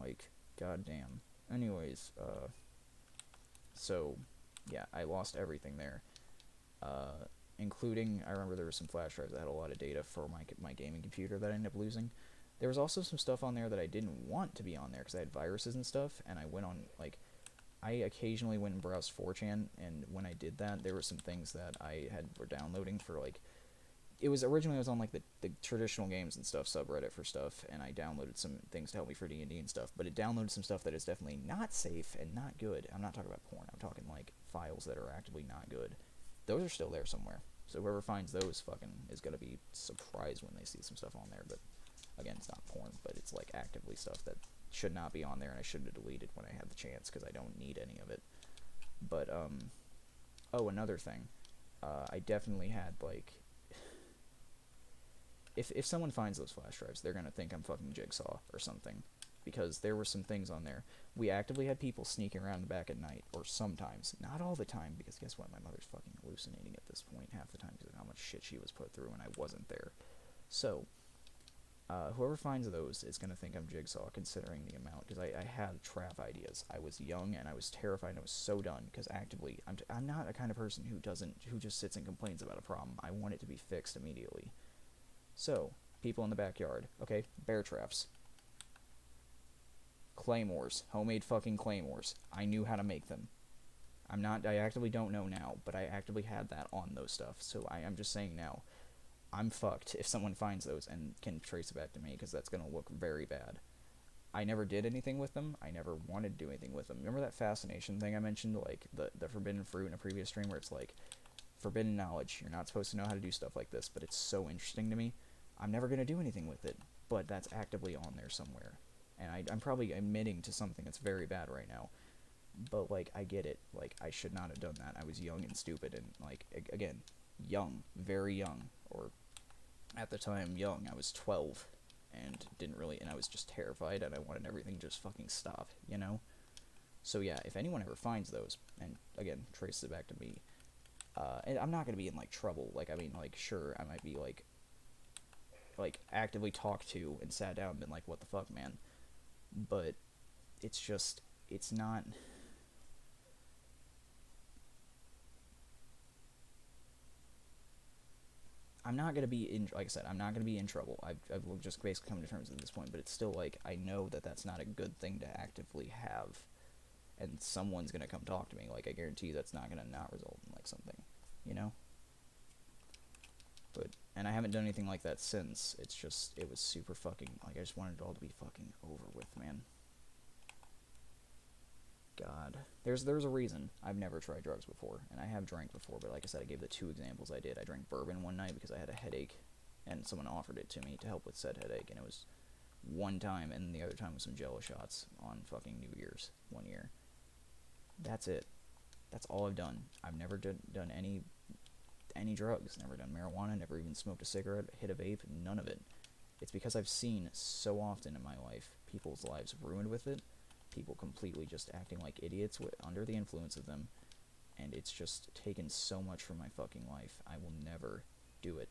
Like, goddamn. Anyways, so, yeah, I lost everything there. Including, I remember there were some flash drives that had a lot of data for my gaming computer that I ended up losing. There was also some stuff on there that I didn't want to be on there because I had viruses and stuff, and I went on, like, I occasionally went and browsed 4chan, and when I did that, there were some things that were downloading for, like, it was on, like, the traditional games and stuff subreddit for stuff, and I downloaded some things to help me for D&D and stuff, but it downloaded some stuff that is definitely not safe and not good. I'm not talking about porn, I'm talking, like, files that are actively not good. Those are still there somewhere, so whoever finds those fucking is gonna be surprised when they see some stuff on there, but again, it's not porn, but it's, like, actively stuff that should not be on there, and I should have deleted when I had the chance, because I don't need any of it. But, oh, another thing, I definitely had, like, if someone finds those flash drives, they're gonna think I'm fucking Jigsaw or something, because there were some things on there. We actively had people sneaking around the back at night, or sometimes, not all the time, because guess what, my mother's fucking hallucinating at this point half the time because of how much shit she was put through when I wasn't there. So, whoever finds those is gonna think I'm Jigsaw, considering the amount, because I had trap ideas. I was young and I was terrified and I was so done, because actively, I'm not a kind of person who just sits and complains about a problem. I want it to be fixed immediately. So, people in the backyard, okay, bear traps, claymores, homemade fucking claymores. I knew how to make them. I actively don't know now, but I actively had that on those stuff, so I'm just saying now, I'm fucked if someone finds those and can trace it back to me, because that's gonna look very bad. I never did anything with them. I never wanted to do anything with them. Remember that fascination thing I mentioned, like, the forbidden fruit in a previous stream, where it's like, forbidden knowledge, you're not supposed to know how to do stuff like this, but it's so interesting to me. I'm never going to do anything with it, but that's actively on there somewhere, and I'm probably admitting to something that's very bad right now, but, like, I get it. Like, I should not have done that. I was young and stupid, and, like, again, young, very young, or at the time young. I was 12, and I was just terrified, and I wanted everything to just fucking stop, you know? So yeah, if anyone ever finds those, and again, traces it back to me, and I'm not gonna be in, like, trouble. Like, I mean, like, sure, I might be, like, actively talked to and sat down and been like, what the fuck, man? But it's just, it's not... I'm not gonna be in, like I said, I'm not gonna be in trouble. I've just basically come to terms at this point, but it's still, like, I know that that's not a good thing to actively have, and someone's gonna come talk to me. Like, I guarantee you that's not gonna not result in, like, something, you know? But, and I haven't done anything like that since. It's just, it was super fucking, like, I just wanted it all to be fucking over with, man. God. There's a reason I've never tried drugs before, and I have drank before, but like I said, I gave the 2 examples I did. I drank bourbon one night because I had a headache, and someone offered it to me to help with said headache, and it was one time, and the other time was some Jello shots on fucking New Year's one year. That's it. That's all I've done. I've never done any drugs, never done marijuana, never even smoked a cigarette, hit a vape, none of it. It's because I've seen so often in my life people's lives ruined with it, people completely just acting like idiots under the influence of them, and it's just taken so much from my fucking life. I will never do it.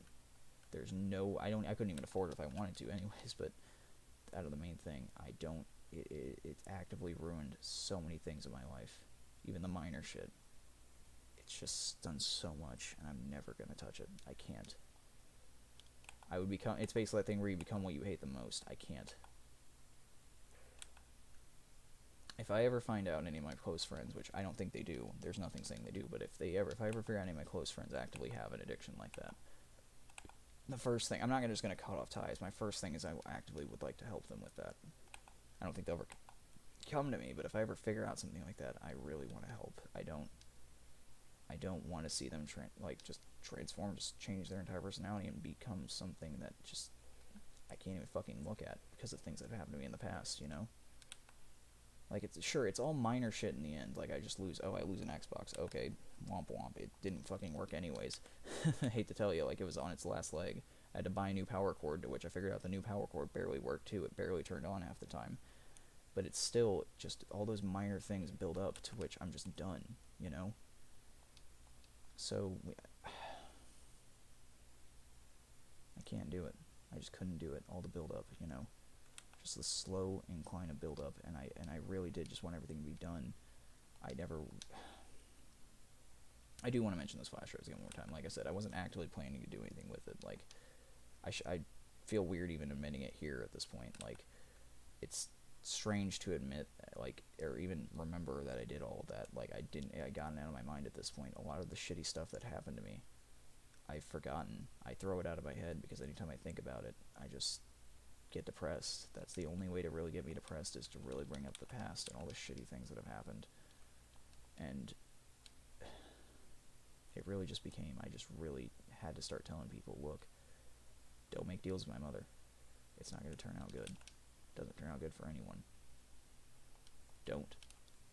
There's no, I couldn't even afford it if I wanted to anyways, but out of the main thing, it's actively ruined so many things in my life, even the minor shit. It's just done so much, and I'm never gonna touch it. I can't. It's basically that thing where you become what you hate the most. I can't. If I ever find out any of my close friends, which I don't think they do, there's nothing saying they do, but if I ever figure out any of my close friends actively have an addiction like that, the first thing, I'm not just going to cut off ties. My first thing is I actively would like to help them with that. I don't think they'll ever come to me, but if I ever figure out something like that, I really want to help. I don't want to see them just transform, just change their entire personality and become something that just I can't even fucking look at because of things that have happened to me in the past, you know? Like, it's all minor shit in the end. Like, I lose an Xbox. Okay, womp womp. It didn't fucking work anyways. I hate to tell you, like, it was on its last leg. I had to buy a new power cord, to which I figured out the new power cord barely worked, too. It barely turned on half the time. But it's still just all those minor things build up to which I'm just done, you know? So, I can't do it. I just couldn't do it. All the build up, you know? Just the slow incline of build up, and I really did just want everything to be done. I do want to mention those flash drives again one more time. Like I said, I wasn't actively planning to do anything with it. Like, I feel weird even admitting it here at this point. Like, it's strange to admit, like, or even remember that I did all of that. Like, I gotten out of my mind at this point. A lot of the shitty stuff that happened to me, I've forgotten. I throw it out of my head because anytime I think about it, I just get depressed. That's the only way to really get me depressed, is to really bring up the past and all the shitty things that have happened. And it really just became, I just really had to start telling people, look, don't make deals with my mother. It's not going to turn out good. It doesn't turn out good for anyone. Don't.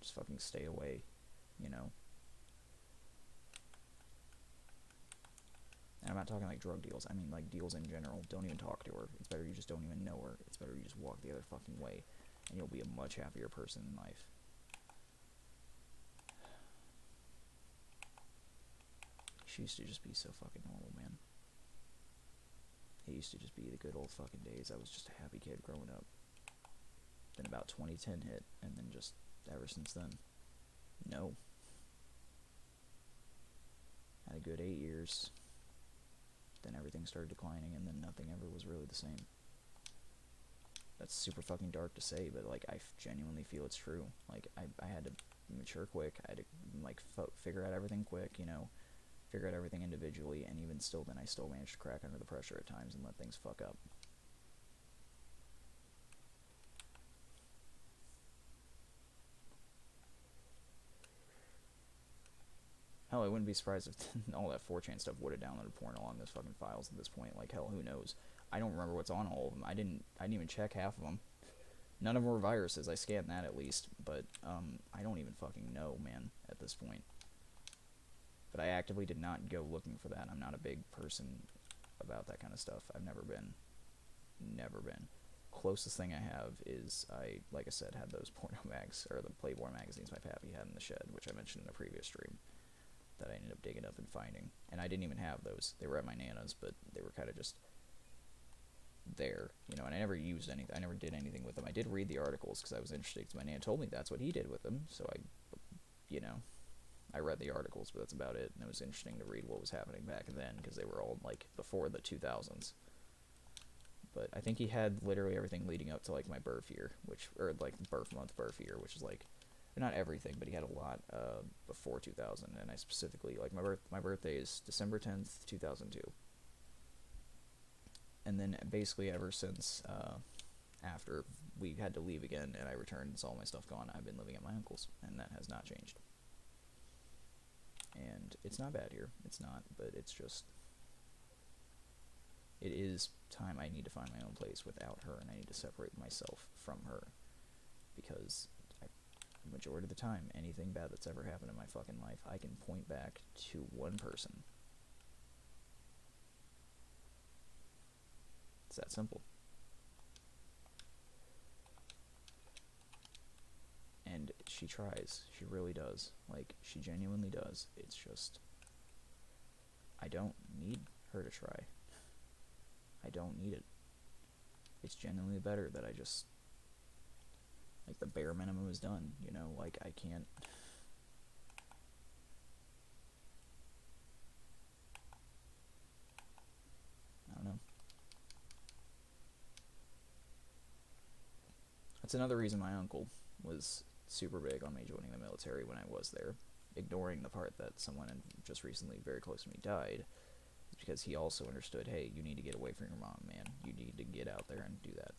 Just fucking stay away, you know? And I'm not talking like drug deals. I mean like deals in general. Don't even talk to her. It's better you just don't even know her. It's better you just walk the other fucking way, and you'll be a much happier person in life. She used to just be so fucking normal, man. It used to just be the good old fucking days. I was just a happy kid growing up. Then about 2010 hit, and then just ever since then, no. Had a good 8 years. Then everything started declining, and then nothing ever was really the same. That's super fucking dark to say, but, like, I genuinely feel it's true. Like, I had to mature quick. I had to, like, figure out everything quick, you know? Figure out everything individually, and even still, then I still managed to crack under the pressure at times and let things fuck up. Hell, I wouldn't be surprised if all that 4chan stuff would have downloaded porn along those fucking files at this point. Like, hell, who knows? I don't remember what's on all of them. I didn't even check half of them. None of them were viruses. I scanned that at least, but I don't even fucking know, man, at this point. But I actively did not go looking for that. I'm not a big person about that kind of stuff. I've never been. Never been. Closest thing I have is like I said, had those porno mags, or the Playboy magazines my pappy had in the shed, which I mentioned in a previous stream, that I ended up digging up and finding. And I didn't even have those. They were at my Nana's, but they were kind of just there, you know, and I never used anything. I never did anything with them. I did read the articles because I was interested, because my Nana told me that's what he did with them, so I read the articles, but that's about it. And it was interesting to read what was happening back then, because they were all, like, before the 2000s. But I think he had literally everything leading up to, like, my birth year, or, like, birth month, birth year, which is, like, not everything, but he had a lot before 2000, and I specifically, like, my birthday is December 10th, 2002. And then basically ever since after we had to leave again and I returned and saw my stuff gone, I've been living at my uncle's, and that has not changed. And it's not bad here, it's not, but it's just, it is time I need to find my own place without her, and I need to separate myself from her, because the majority of the time, anything bad that's ever happened in my fucking life, I can point back to one person. It's that simple. And she tries. She really does. Like, she genuinely does. It's just, I don't need her to try. I don't need it. It's genuinely better that I just, like, the bare minimum is done, you know? Like, I can't, I don't know. That's another reason my uncle was super big on me joining the military when I was there, ignoring the part that someone just recently very close to me died, is because he also understood, hey, you need to get away from your mom, man. You need to get out there and do that.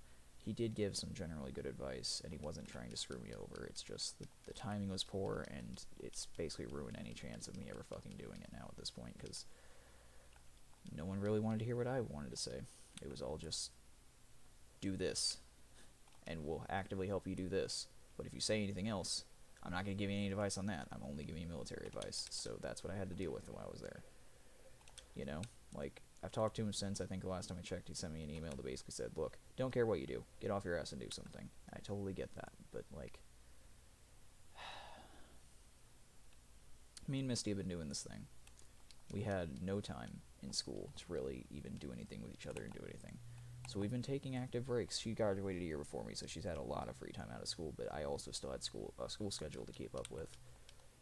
He did give some generally good advice, and he wasn't trying to screw me over. It's just the timing was poor, and it's basically ruined any chance of me ever fucking doing it now at this point, because no one really wanted to hear what I wanted to say. It was all just, do this, and we'll actively help you do this. But if you say anything else, I'm not going to give you any advice on that. I'm only giving you military advice. So that's what I had to deal with while I was there. You know? Like, I've talked to him since. I think the last time I checked, he sent me an email that basically said, look, don't care what you do. Get off your ass and do something. I totally get that. But, like, me and Misty have been doing this thing. We had no time in school to really even do anything with each other and do anything. So we've been taking active breaks. She graduated a year before me, so she's had a lot of free time out of school, but I also still had a school schedule to keep up with.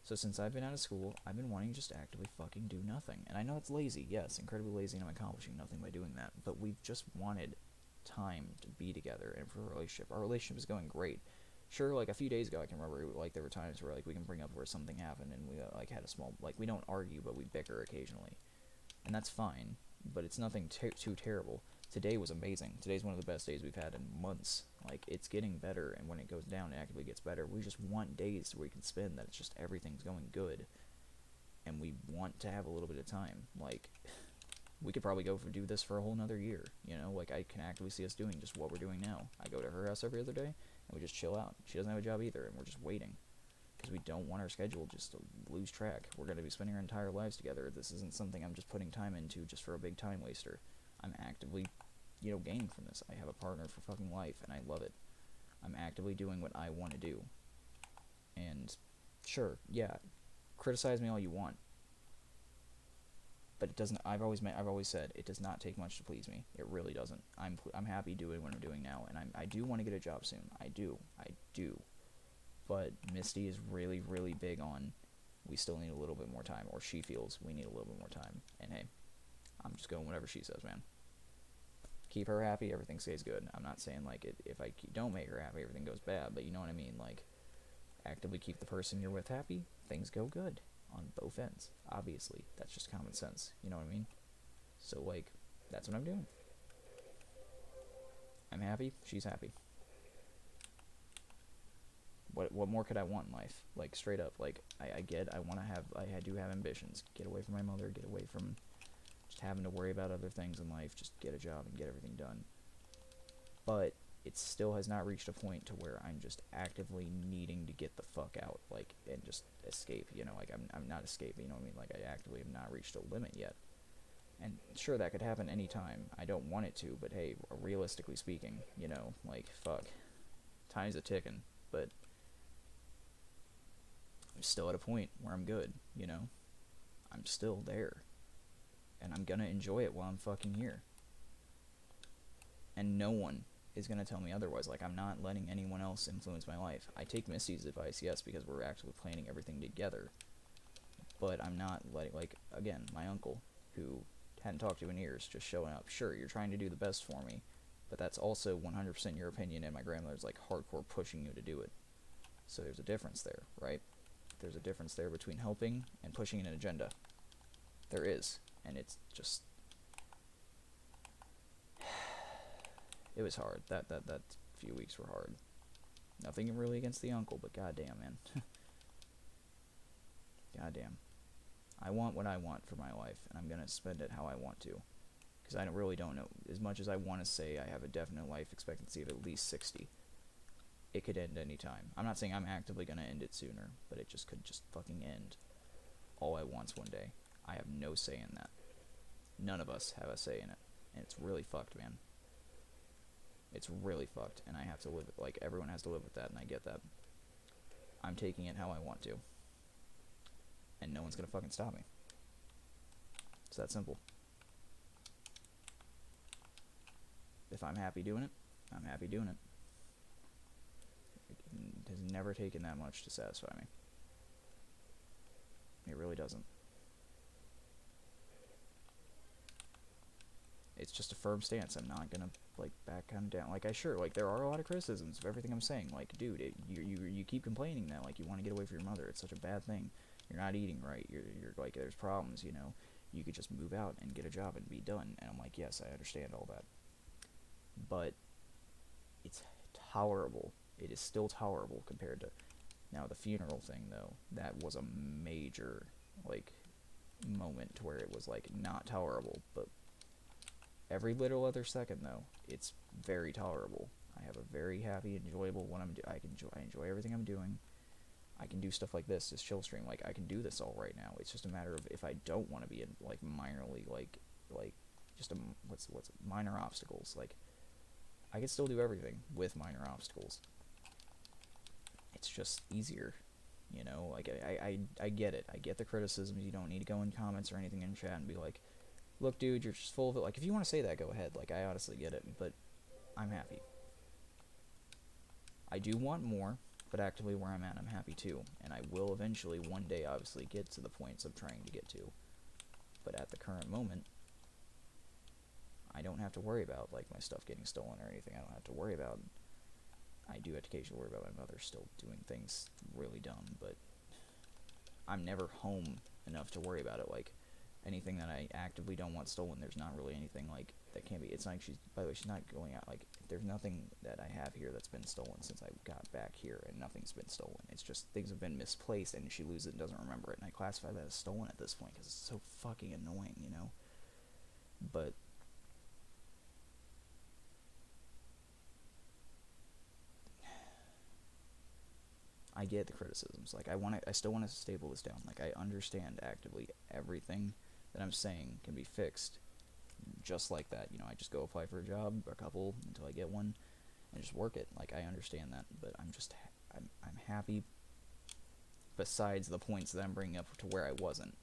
So since I've been out of school, I've been wanting to just actively fucking do nothing. And I know it's lazy, yes, incredibly lazy, and I'm accomplishing nothing by doing that, but we've just wanted time to be together and for a relationship. Our relationship is going great. Sure, like a few days ago, I can remember, like, there were times where, like, we can bring up where something happened and we, like, had a small, like, we don't argue, but we bicker occasionally. And that's fine, but it's nothing too terrible. Today was amazing. Today's one of the best days we've had in months. Like, it's getting better, and when it goes down, it actively gets better. We just want days where we can spend that it's just everything's going good, and we want to have a little bit of time. Like, we could probably do this for a whole nother year, you know? Like, I can actively see us doing just what we're doing now. I go to her house every other day, and we just chill out. She doesn't have a job either, and we're just waiting. Because we don't want our schedule just to lose track. We're going to be spending our entire lives together. This isn't something I'm just putting time into just for a big time waster. I'm actively, you know, gaining from this. I have a partner for fucking life, and I love it. I'm actively doing what I want to do. And, sure, yeah, criticize me all you want. But it doesn't, I've always said, it does not take much to please me. It really doesn't. I'm happy doing what I'm doing now, and I do want to get a job soon. I do. But Misty is really, really big on, we still need a little bit more time, or she feels we need a little bit more time. And hey, I'm just going whatever she says, man. Keep her happy, everything stays good. I'm not saying, like, if I don't make her happy, everything goes bad, but you know what I mean? Like, actively keep the person you're with happy, things go good on both ends. Obviously, that's just common sense, you know what I mean? So, like, that's what I'm doing. I'm happy, she's happy. What more could I want in life? Like, straight up, like, I do have ambitions. Get away from my mother, get away from just having to worry about other things in life, just get a job and get everything done. But it still has not reached a point to where I'm just actively needing to get the fuck out, like, and just escape, you know, like, I'm not escaping, you know what I mean? Like, I actively have not reached a limit yet. And sure, that could happen anytime. I don't want it to, but hey, realistically speaking, you know, like, fuck. Time's a ticking, but I'm still at a point where I'm good, you know? I'm still there. And I'm gonna enjoy it while I'm fucking here. And no one is gonna tell me otherwise. Like, I'm not letting anyone else influence my life. I take Misty's advice, yes, because we're actually planning everything together. But I'm not letting, like, again, my uncle, who hadn't talked to in years, just showing up. Sure, you're trying to do the best for me, but that's also 100% your opinion, and my grandmother's, like, hardcore pushing you to do it. So there's a difference there, right? There's a difference there between helping and pushing an agenda. There is, and it's just... It was hard. That few weeks were hard. Nothing really against the uncle, but goddamn, man. Goddamn. I want what I want for my life, and I'm gonna spend it how I want to. Because I really don't know. As much as I want to say I have a definite life expectancy of at least 60, it could end any time. I'm not saying I'm actively gonna end it sooner, but it just could just fucking end all at once one day. I have no say in that. None of us have a say in it, and it's really fucked, man. It's really fucked, and I have to live it. Like, everyone has to live with that, and I get that. I'm taking it how I want to, and no one's gonna fucking stop me. It's that simple. If I'm happy doing it, I'm happy doing it. It has never taken that much to satisfy me. It really doesn't. It's just a firm stance. I'm not gonna, like, back kind of down. Like, there are a lot of criticisms of everything I'm saying. Like, dude, you keep complaining that, like, you want to get away from your mother. It's such a bad thing. You're not eating right. You're like, there's problems, you know. you could just move out and get a job and be done. And I'm like, yes, I understand all that. But it's tolerable. It is still tolerable compared to... Now, the funeral thing, though, that was a major, like, moment where it was, like, not tolerable. But every little other second, though, it's very tolerable. I have a very happy, enjoyable what I'm doing. I enjoy everything I'm doing. I can do stuff like this chill stream. Like, I can do this all right now. It's just a matter of if I don't want to be in, like, minorly, like, just what's minor obstacles. Like, I can still do everything with minor obstacles. It's just easier, you know? Like, I get it. I get the criticisms. You don't need to go in comments or anything in chat and be like, look, dude, you're just full of it. Like, if you want to say that, go ahead. Like, I honestly get it, but I'm happy. I do want more, but actively where I'm at, I'm happy too. And I will eventually, one day, obviously, get to the points I'm trying to get to. But at the current moment, I don't have to worry about, like, my stuff getting stolen or anything. I don't have to worry about... I do have to occasionally worry about my mother still doing things really dumb, but I'm never home enough to worry about it. Like, anything that I actively don't want stolen, there's not really anything, like, that can be... It's not like she's... By the way, she's not going out, like, there's nothing that I have here that's been stolen since I got back here, and nothing's been stolen. It's just things have been misplaced, and she loses it and doesn't remember it, and I classify that as stolen at this point, because it's so fucking annoying, you know? But... I get the criticisms. Like, I still want to stable this down. Like, I understand actively everything that I'm saying can be fixed just like that. You know, I just go apply for a job, or a couple, until I get one, and just work it. Like, I understand that, but I'm happy besides the points that I'm bringing up to where I wasn't.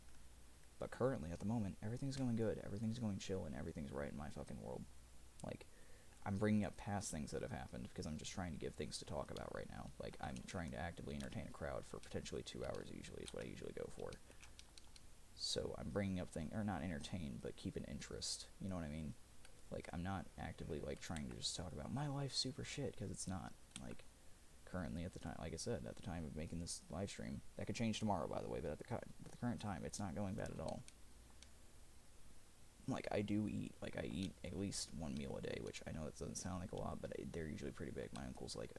But currently, at the moment, everything's going good, everything's going chill, and everything's right in my fucking world. Like, I'm bringing up past things that have happened because I'm just trying to give things to talk about right now. Like, I'm trying to actively entertain a crowd for potentially 2 hours usually is what I usually go for. So I'm bringing up things, or not entertain, but keep an interest. You know what I mean? Like, I'm not actively, like, trying to just talk about my life's super shit, because it's not. Like, currently at the time, like I said, at the time of making this live stream, that could change tomorrow, by the way, but at the current time, it's not going bad at all. Like, I do eat, like, I eat at least one meal a day, which I know that doesn't sound like a lot, but they're usually pretty big. My uncle's, like,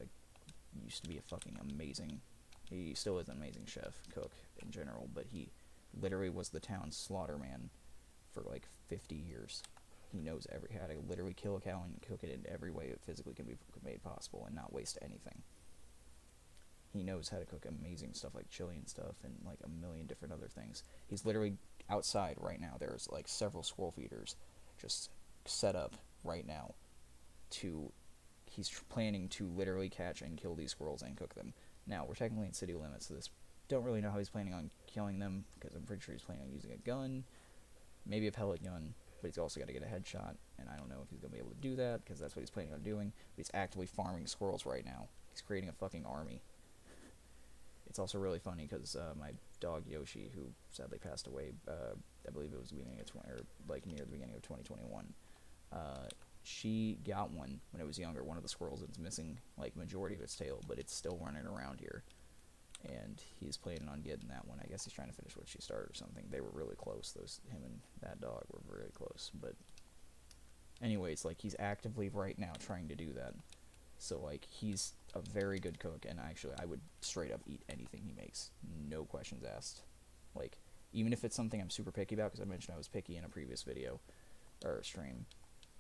used to be a fucking amazing, he still is an amazing chef, cook, in general, but he literally was the town's slaughter man for, like, 50 years. He knows how to literally kill a cow and cook it in every way it physically can be made possible and not waste anything. He knows how to cook amazing stuff like chili and stuff and, like, a million different other things. He's literally outside right now. There's, like, several squirrel feeders just set up right now to... He's planning to literally catch and kill these squirrels and cook them. Now, we're technically in city limits, so this... Don't really know how he's planning on killing them, because I'm pretty sure he's planning on using a gun. Maybe a pellet gun, but he's also got to get a headshot, and I don't know if he's going to be able to do that, because that's what he's planning on doing. But he's actively farming squirrels right now. He's creating a fucking army. It's also really funny because my dog Yoshi, who sadly passed away, I believe it was the beginning of near the beginning of 2021. She got one when it was younger. One of the squirrels that's missing, like, majority of its tail, but it's still running around here. And he's planning on getting that one. I guess he's trying to finish what she started or something. They were really close. Him and that dog were really close. But anyways, like, he's actively right now trying to do that. So, like, he's a very good cook, and actually, I would straight up eat anything he makes. No questions asked. Like, even if it's something I'm super picky about, because I mentioned I was picky in a previous video, or stream,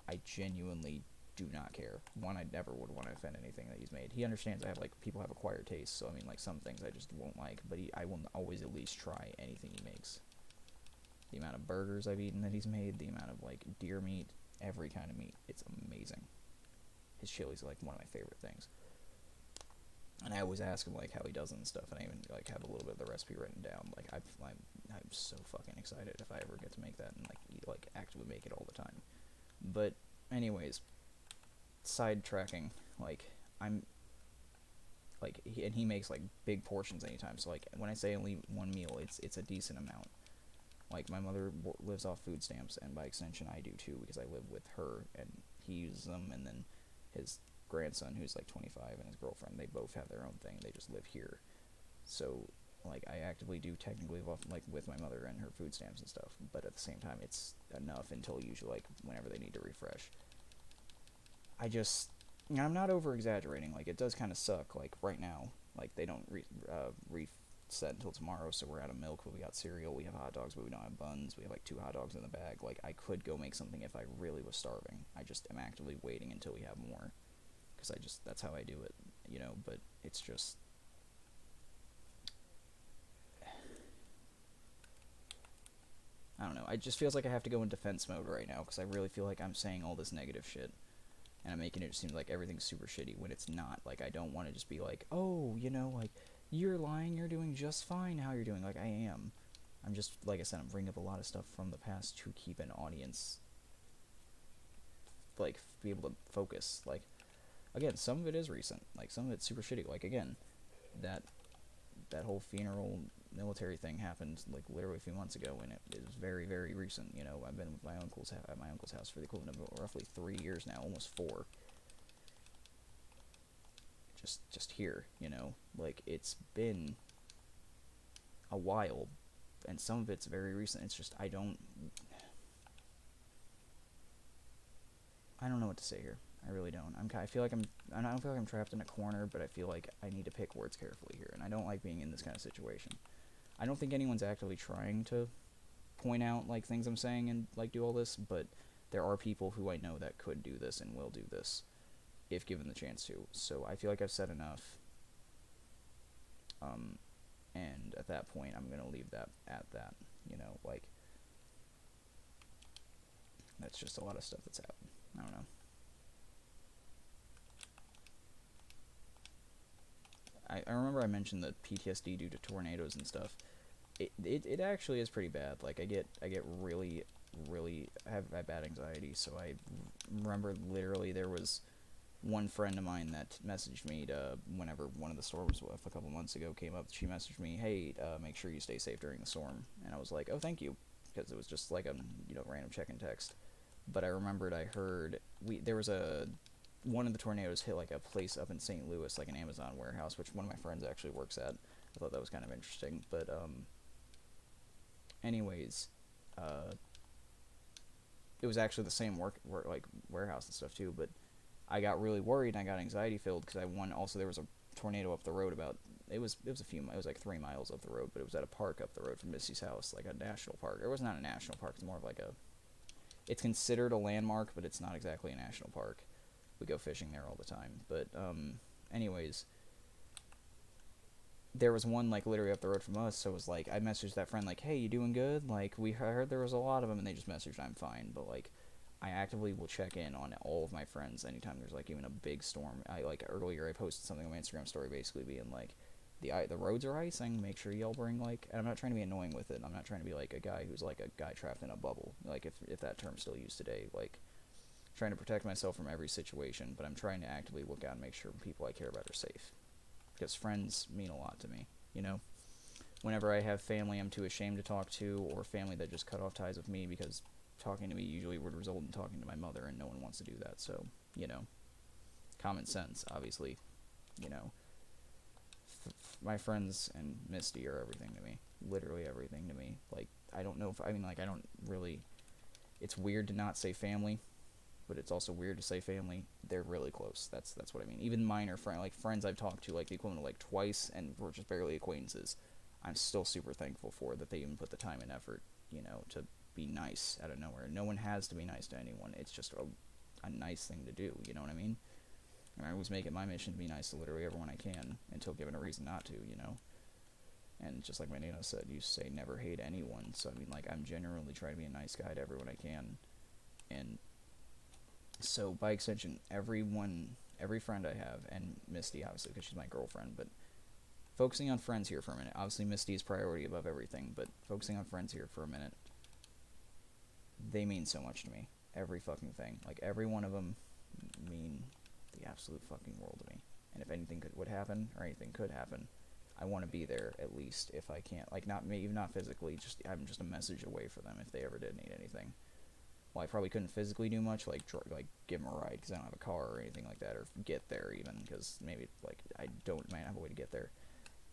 I genuinely do not care. One, I never would want to offend anything that he's made. He understands people have acquired taste, so, I mean, like, some things I just won't like, but I will always at least try anything he makes. The amount of burgers I've eaten that he's made, the amount of, like, deer meat, every kind of meat, it's amazing. His chili's, like, one of my favorite things. And I always ask him, like, how he does it and stuff, and I even, like, have a little bit of the recipe written down. Like, I'm so fucking excited if I ever get to make that and, like, actively make it all the time. But, anyways, sidetracking, like, I'm, like, he makes, like, big portions anytime, so, like, when I say only one meal, it's a decent amount. Like, my mother lives off food stamps, and by extension I do too, because I live with her, and he uses them, and then his grandson, who's, like, 25, and his girlfriend, they both have their own thing, they just live here. So, like, I actively do technically live off, like, with my mother and her food stamps and stuff, but at the same time, it's enough until usually, like, whenever they need to refresh. I'm not over-exaggerating, like, it does kind of suck, like, right now, like, they don't reset until tomorrow, so we're out of milk, but we got cereal, we have hot dogs, but we don't have buns, we have, like, 2 hot dogs in the bag, like, I could go make something if I really was starving. I just am actively waiting until we have more, because that's how I do it, you know, but it's just, I don't know, it just feels like I have to go in defense mode right now, because I really feel like I'm saying all this negative shit, and I'm making it seem like everything's super shitty when it's not. Like, I don't want to just be like, oh, you know, like, you're lying, you're doing just fine how you're doing. Like, I am. I'm just, like I said, I'm bringing up a lot of stuff from the past to keep an audience, like, be able to focus. Like, again, some of it is recent. Like, some of it's super shitty. Like, again, that whole funeral military thing happened, like, literally a few months ago, and it is very, very recent. You know, I've been with my uncle's at my uncle's house for the equivalent of roughly 3 years now, almost 4. Just here, you know, like, it's been a while, and some of it's very recent. It's just I don't know what to say here. I really don't. I feel like I don't feel like I'm trapped in a corner, but I feel like I need to pick words carefully here, and I don't like being in this kind of situation. I don't think anyone's actively trying to point out, like, things I'm saying and, like, do all this, but there are people who I know that could do this and will do this if given the chance to. So I feel like I've said enough. And at that point, I'm gonna leave that at that. You know, like, that's just a lot of stuff that's happened. I don't know. I remember I mentioned the PTSD due to tornadoes and stuff. It actually is pretty bad. Like, I get really, really have bad anxiety. So I remember literally there was one friend of mine that messaged me to, whenever one of the storms a couple months ago came up, she messaged me, hey, make sure you stay safe during the storm. And I was like, oh, thank you, because it was just like a, you know, random check-in text. But I remembered I heard there was one of the tornadoes hit, like, a place up in St. Louis, like an Amazon warehouse, which one of my friends actually works at. I thought that was kind of interesting. But anyways, it was actually the same like, warehouse and stuff too. But I got really worried and I got anxiety filled because also there was a tornado up the road about, it was like 3 miles up the road, but it was at a park up the road from Misty's house, like a national park. It was not a national park, it's more of like it's considered a landmark, but it's not exactly a national park. We go fishing there all the time. But anyways, there was one, like, literally up the road from us, so it was like, I messaged that friend, like, hey, you doing good? Like, I heard there was a lot of them, and they just messaged, I'm fine. But, like, I actively will check in on all of my friends anytime there's, like, even a big storm. Earlier I posted something on my Instagram story basically being like, the roads are icing, make sure y'all bring, like, and I'm not trying to be annoying with it, I'm not trying to be like a guy who's like a guy trapped in a bubble, like, if that term's still used today, like, trying to protect myself from every situation, but I'm trying to actively look out and make sure people I care about are safe, because friends mean a lot to me, you know? Whenever I have family I'm too ashamed to talk to, or family that just cut off ties with me, because talking to me usually would result in talking to my mother, and no one wants to do that, so, you know, common sense, obviously, you know, my friends and Misty are everything to me, literally everything to me. Like, I don't know if, I don't really, it's weird to not say family, but it's also weird to say family. They're really close, that's what I mean. Even minor friends I've talked to, like, the equivalent of, like, twice, and we're just barely acquaintances, I'm still super thankful for that they even put the time and effort, you know, to be nice out of nowhere. No one has to be nice to anyone, it's just a nice thing to do, you know what I mean? I always make it my mission to be nice to literally everyone I can, until given a reason not to, you know? And just like my Nana said, you say never hate anyone, so I mean, like, I'm generally trying to be a nice guy to everyone I can, and so, by extension, every friend I have, and Misty, obviously, because she's my girlfriend, but focusing on friends here for a minute, obviously Misty is priority above everything, but focusing on friends here for a minute, they mean so much to me, every fucking thing, like, every one of them mean the absolute fucking world to me, and if anything would happen, or anything could happen, I want to be there, at least, if I can't, like, even not physically, just, I'm just a message away for them if they ever did need anything. Well, I probably couldn't physically do much, like give them a ride, because I don't have a car or anything like that, or get there even, because maybe, like, I might not have a way to get there,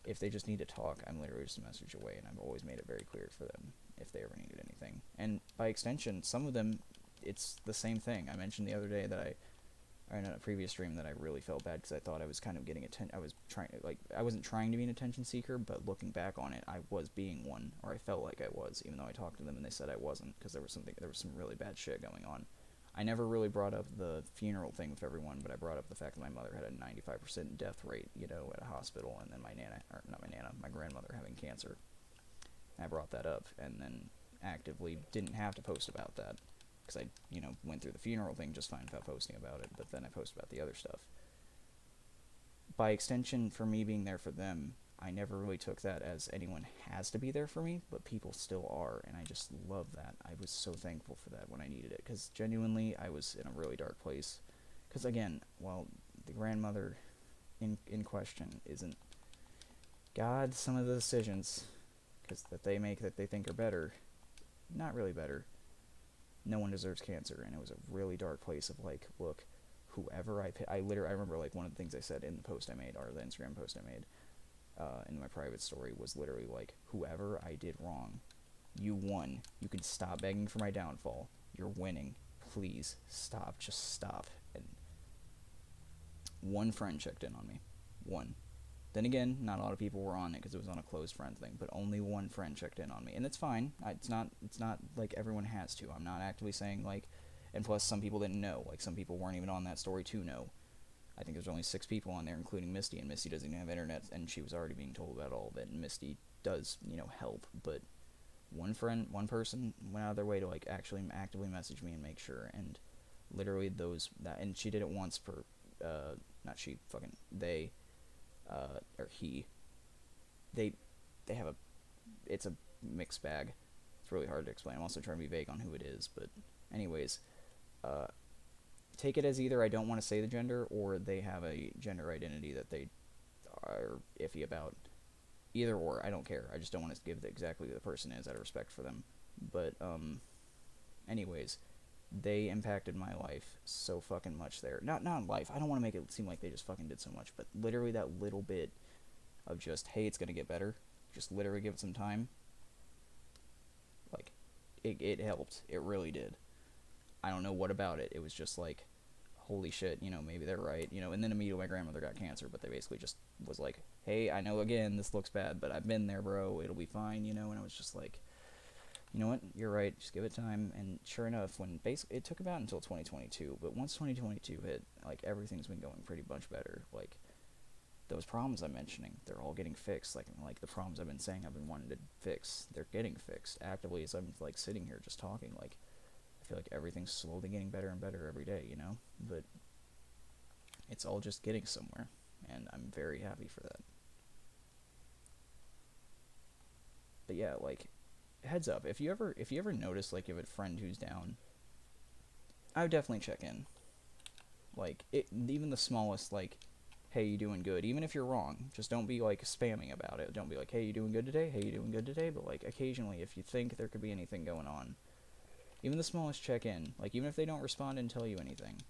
if they just need to talk, I'm literally just a message away, and I've always made it very clear for them if they ever needed anything. And by extension, some of them, it's the same thing. I mentioned the other day that or in a previous stream, that I really felt bad because I thought I was kind of getting I was trying, like, I wasn't trying to be an attention seeker, but looking back on it, I was being one, or I felt like I was, even though I talked to them and they said I wasn't, because there was some really bad shit going on. I never really brought up the funeral thing with everyone, but I brought up the fact that my mother had a 95% death rate, you know, at a hospital, and then my grandmother having cancer. I brought that up, and then actively didn't have to post about that, because I, you know, went through the funeral thing just fine without posting about it, but then I posted about the other stuff. By extension, for me being there for them, I never really took that as anyone has to be there for me, but people still are, and I just love that. I was so thankful for that when I needed it, because genuinely, I was in a really dark place. Because again, while the grandmother in question isn't God, some of the decisions that they make that they think are better, not really better. No one deserves cancer, and it was a really dark place of, like, look, whoever I remember, like, one of the things I said in the post I made, or the Instagram post I made, in my private story, was literally, like, whoever I did wrong, you won. You can stop begging for my downfall. You're winning. Please, stop. Just stop. And one friend checked in on me. One. Then again, not a lot of people were on it because it was on a closed friend thing, but only one friend checked in on me, and it's fine. It's not like everyone has to. I'm not actively saying, like, and plus some people didn't know. Like, some people weren't even on that story to know. I think there's only 6 people on there, including Misty, and Misty doesn't even have internet, and she was already being told about all of it, and Misty does, you know, help, but one person went out of their way to, like, actually actively message me and make sure, and literally and she did it once per, not she, fucking, they, or he, they have it's a mixed bag. It's really hard to explain. I'm also trying to be vague on who it is, but anyways, take it as either I don't want to say the gender, or they have a gender identity that they are iffy about. Either or, I don't care. I just don't want to give exactly who the person is out of respect for them. But, anyways, they impacted my life so fucking much there. Not life. I don't want to make it seem like they just fucking did so much, but literally that little bit of just, hey, it's gonna get better. Just literally give it some time. Like, it helped. It really did. I don't know what about it. It was just like, holy shit, you know, maybe they're right, you know. And then immediately my grandmother got cancer, but they basically just was like, hey, I know, again, this looks bad, but I've been there, bro. It'll be fine, you know. And I was just like, you know what, you're right, just give it time. And sure enough, when basically it took about until 2022, but once 2022 hit, like, everything's been going pretty much better. Like, those problems I'm mentioning, they're all getting fixed. Like the problems I've been saying I've been wanting to fix, they're getting fixed actively as I'm, like, sitting here just talking. Like, I feel like everything's slowly getting better and better every day, you know? But it's all just getting somewhere, and I'm very happy for that. But yeah, like, heads up, if you ever notice, like, you have a friend who's down, I would definitely check in. Like, even the smallest, like, hey, you doing good? Even if you're wrong, just don't be, like, spamming about it. Don't be like, hey, you doing good today? Hey, you doing good today? But, like, occasionally, if you think there could be anything going on, even the smallest check-in, like, even if they don't respond and tell you anything,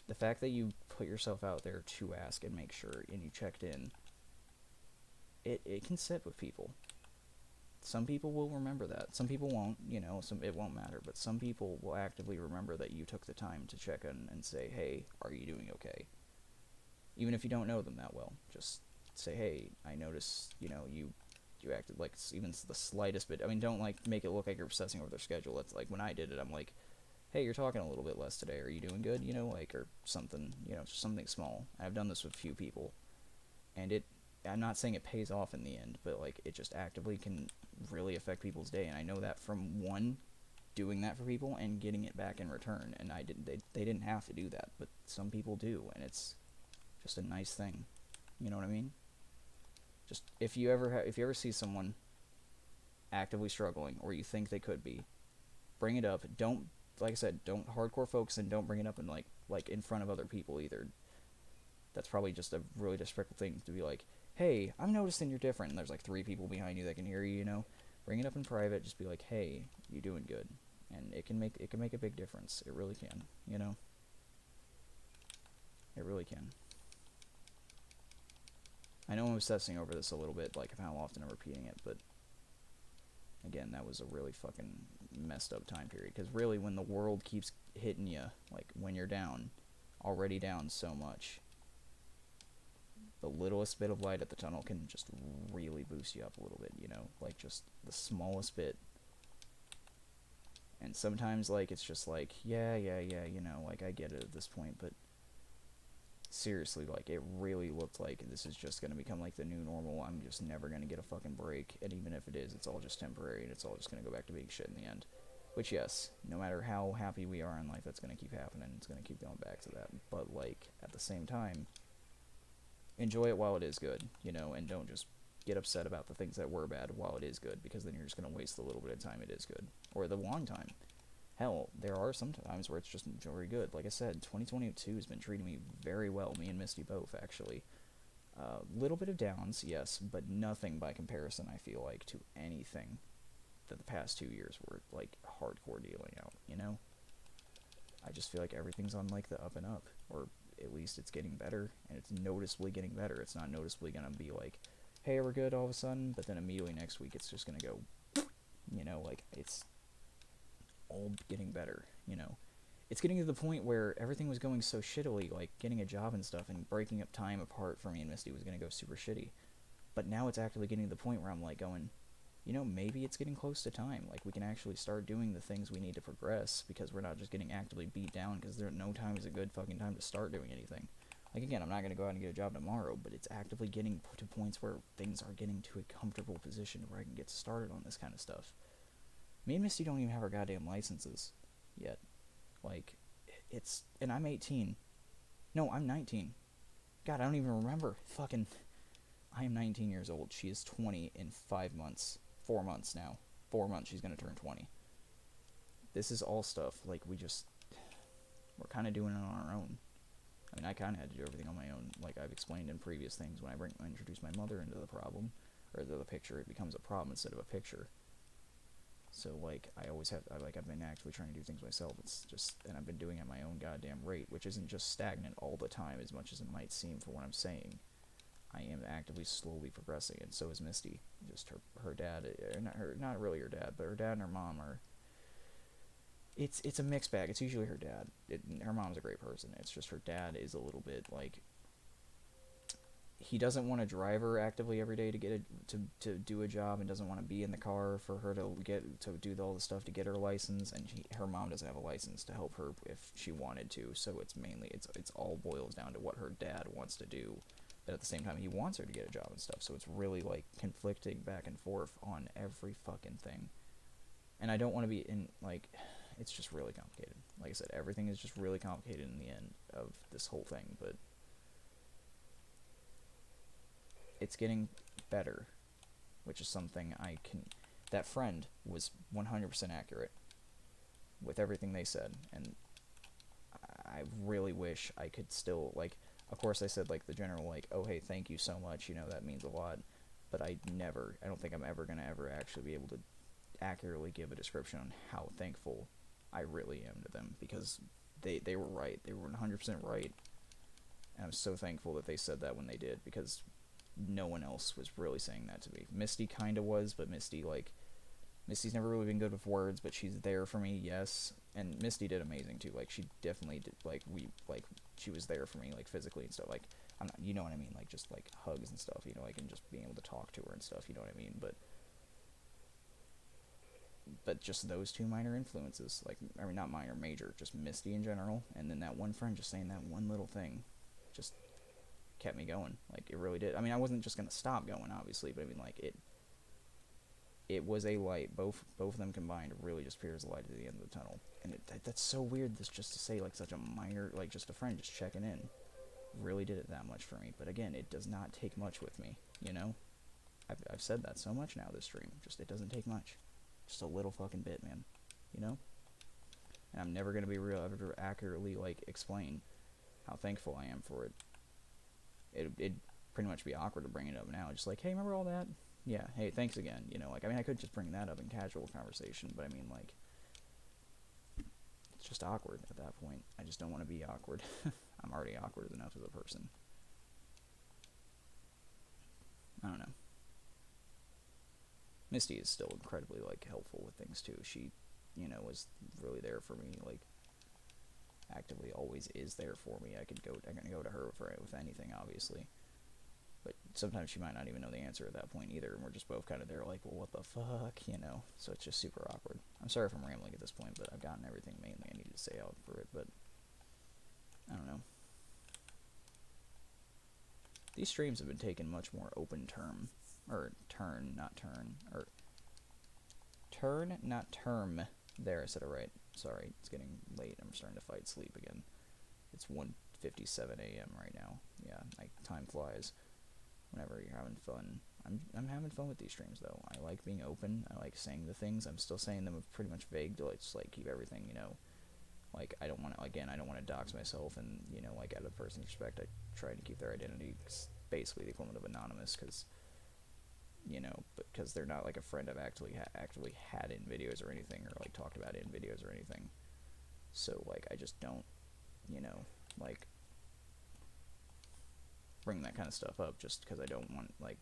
the fact that you put yourself out there to ask and make sure, and you checked in, it can sit with people. Some people will remember that. Some people won't, you know, it won't matter, but some people will actively remember that you took the time to check in and say, hey, are you doing okay? Even if you don't know them that well, just say, hey, I noticed, you know, you acted like even the slightest bit. I mean, don't, like, make it look like you're obsessing over their schedule. It's like, when I did it, I'm like, hey, you're talking a little bit less today. Are you doing good? You know, like, or something, you know, just something small. I've done this with a few people, and I'm not saying it pays off in the end, but, like, it just actively can really affect people's day. And I know that from one, doing that for people and getting it back in return. And they didn't have to do that, but some people do, and it's just a nice thing. You know what I mean? Just, if you ever see someone actively struggling, or you think they could be, bring it up. Don't, like I said, don't hardcore focus, and don't bring it up in, like in front of other people either. That's probably just a really disrespectful thing to be like, hey, I'm noticing you're different, and there's, like, 3 people behind you that can hear you, you know? Bring it up in private, just be like, hey, you doing good? And it can make a big difference. It really can, you know? It really can. I know I'm obsessing over this a little bit, like, of how often I'm repeating it, but again, that was a really fucking messed up time period. Because really, when the world keeps hitting you, like, when you're down, already down so much, the littlest bit of light at the tunnel can just really boost you up a little bit, you know? Like, just the smallest bit. And sometimes, like, it's just like, yeah, you know, like, I get it at this point, but seriously, like, it really looked like this is just going to become, like, the new normal. I'm just never going to get a fucking break, and even if it is, it's all just temporary, and it's all just going to go back to being shit in the end. Which, yes, no matter how happy we are in life, that's going to keep happening, it's going to keep going back to that. But, like, at the same time, enjoy it while it is good, you know, and don't just get upset about the things that were bad while it is good, because then you're just going to waste the little bit of time it is good, or the long time. Hell, there are some times where it's just very good. Like I said, 2022 has been treating me very well, me and Misty both, actually. Little bit of downs, yes, but nothing by comparison, I feel like, to anything that the past 2 years were, like, hardcore dealing out, you know? I just feel like everything's on, like, the up and up, or at least it's getting better, and it's noticeably getting better. It's not noticeably gonna be like, hey, we're good all of a sudden, but then immediately next week it's just gonna go, you know, like, it's all getting better, you know. It's getting to the point where everything was going so shittily, like getting a job and stuff, and breaking up time apart for me and Misty was gonna go super shitty. But now it's actually getting to the point where I'm like going, you know, maybe it's getting close to time. Like, we can actually start doing the things we need to progress, because we're not just getting actively beat down, because no time is a good fucking time to start doing anything. Like, again, I'm not going to go out and get a job tomorrow, but it's actively getting to points where things are getting to a comfortable position where I can get started on this kind of stuff. Me and Misty don't even have our goddamn licenses yet. Like, and I'm 18. No, I'm 19. God, I don't even remember. Fucking, I am 19 years old. She is 20 in 5 months. 4 months now. 4 months, she's going to turn 20. This is all stuff, like, we're kind of doing it on our own. I mean, I kind of had to do everything on my own, like I've explained in previous things. When I introduce my mother into the problem, or the picture, it becomes a problem instead of a picture. So, like, I've been actively trying to do things myself. It's just, and I've been doing it at my own goddamn rate, which isn't just stagnant all the time, as much as it might seem for what I'm saying. I am actively, slowly progressing, and so is Misty. Just her dad, not really her dad, but her dad and her mom are. It's a mixed bag. It's usually her dad. Her mom's a great person. It's just her dad is a little bit like, he doesn't want to drive her actively every day to do a job, and doesn't want to be in the car for her to do all the stuff to get her license, and her mom doesn't have a license to help her if she wanted to. So it's all boils down to what her dad wants to do, but at the same time he wants her to get a job and stuff. So it's really, like, conflicting back and forth on every fucking thing, and I don't want to be in, like, it's just really complicated. Like I said, everything is just really complicated in the end of this whole thing, but it's getting better, which is something that friend was 100% accurate with everything they said, and I really wish I could still, like, of course I said, like, the general, like, oh, hey, thank you so much, you know, that means a lot, but I don't think I'm ever going to ever actually be able to accurately give a description on how thankful I really am to them, because they were right. They were 100% right, and I'm so thankful that they said that when they did, because no one else was really saying that to me. Misty kind of was, but Misty's never really been good with words, but she's there for me, yes, and Misty did amazing too. Like, she definitely did, she was there for me, like, physically and stuff. Like, I'm not, you know what I mean, like, just, like, hugs and stuff, you know, like, and just being able to talk to her and stuff, you know what I mean, but just those two minor influences, like, I mean, not minor, major, just Misty in general, and then that one friend just saying that one little thing, just kept me going. Like, it really did. I mean, I wasn't just gonna stop going, obviously, but I mean, like, it was a light. Both of them combined really just appears a light at the end of the tunnel, and that's so weird. This just to say, like, such a minor, like, just a friend just checking in, really did it that much for me. But again, it does not take much with me, you know. I've said that so much now this stream. Just, it doesn't take much. Just a little fucking bit, man. You know? And I'm never going to be able to accurately, like, explain how thankful I am for it. It'd pretty much be awkward to bring it up now. Just like, hey, remember all that? Yeah, hey, thanks again. You know, like, I mean, I could just bring that up in casual conversation, but I mean, like, it's just awkward at that point. I just don't want to be awkward. I'm already awkward enough as a person. I don't know. Misty is still incredibly, like, helpful with things, too. She, you know, was really there for me, like, actively always is there for me. I can go to her with anything, obviously. But sometimes she might not even know the answer at that point either, and we're just both kind of there like, well, what the fuck, you know? So it's just super awkward. I'm sorry if I'm rambling at this point, but I've gotten everything mainly I needed to say out for it, but I don't know. These streams have been taken much more open term, or turn, not turn, or turn, not term. There, I said it right. Sorry, it's getting late. I'm starting to fight sleep again. It's 1:57 a.m. right now. Yeah, like, time flies whenever you're having fun. I'm having fun with these streams, though. I like being open. I like saying the things. I'm still saying them pretty much vague to, like, just, like, keep everything, you know, like, I don't want to, again, I don't want to dox myself, and, you know, like, out of person's respect, I try to keep their identity basically the equivalent of anonymous, because, you know, because they're not, like, a friend I've actually had in videos or anything, or, like, talked about in videos or anything. So, like, I just don't, you know, like, bring that kind of stuff up just because I don't want, like,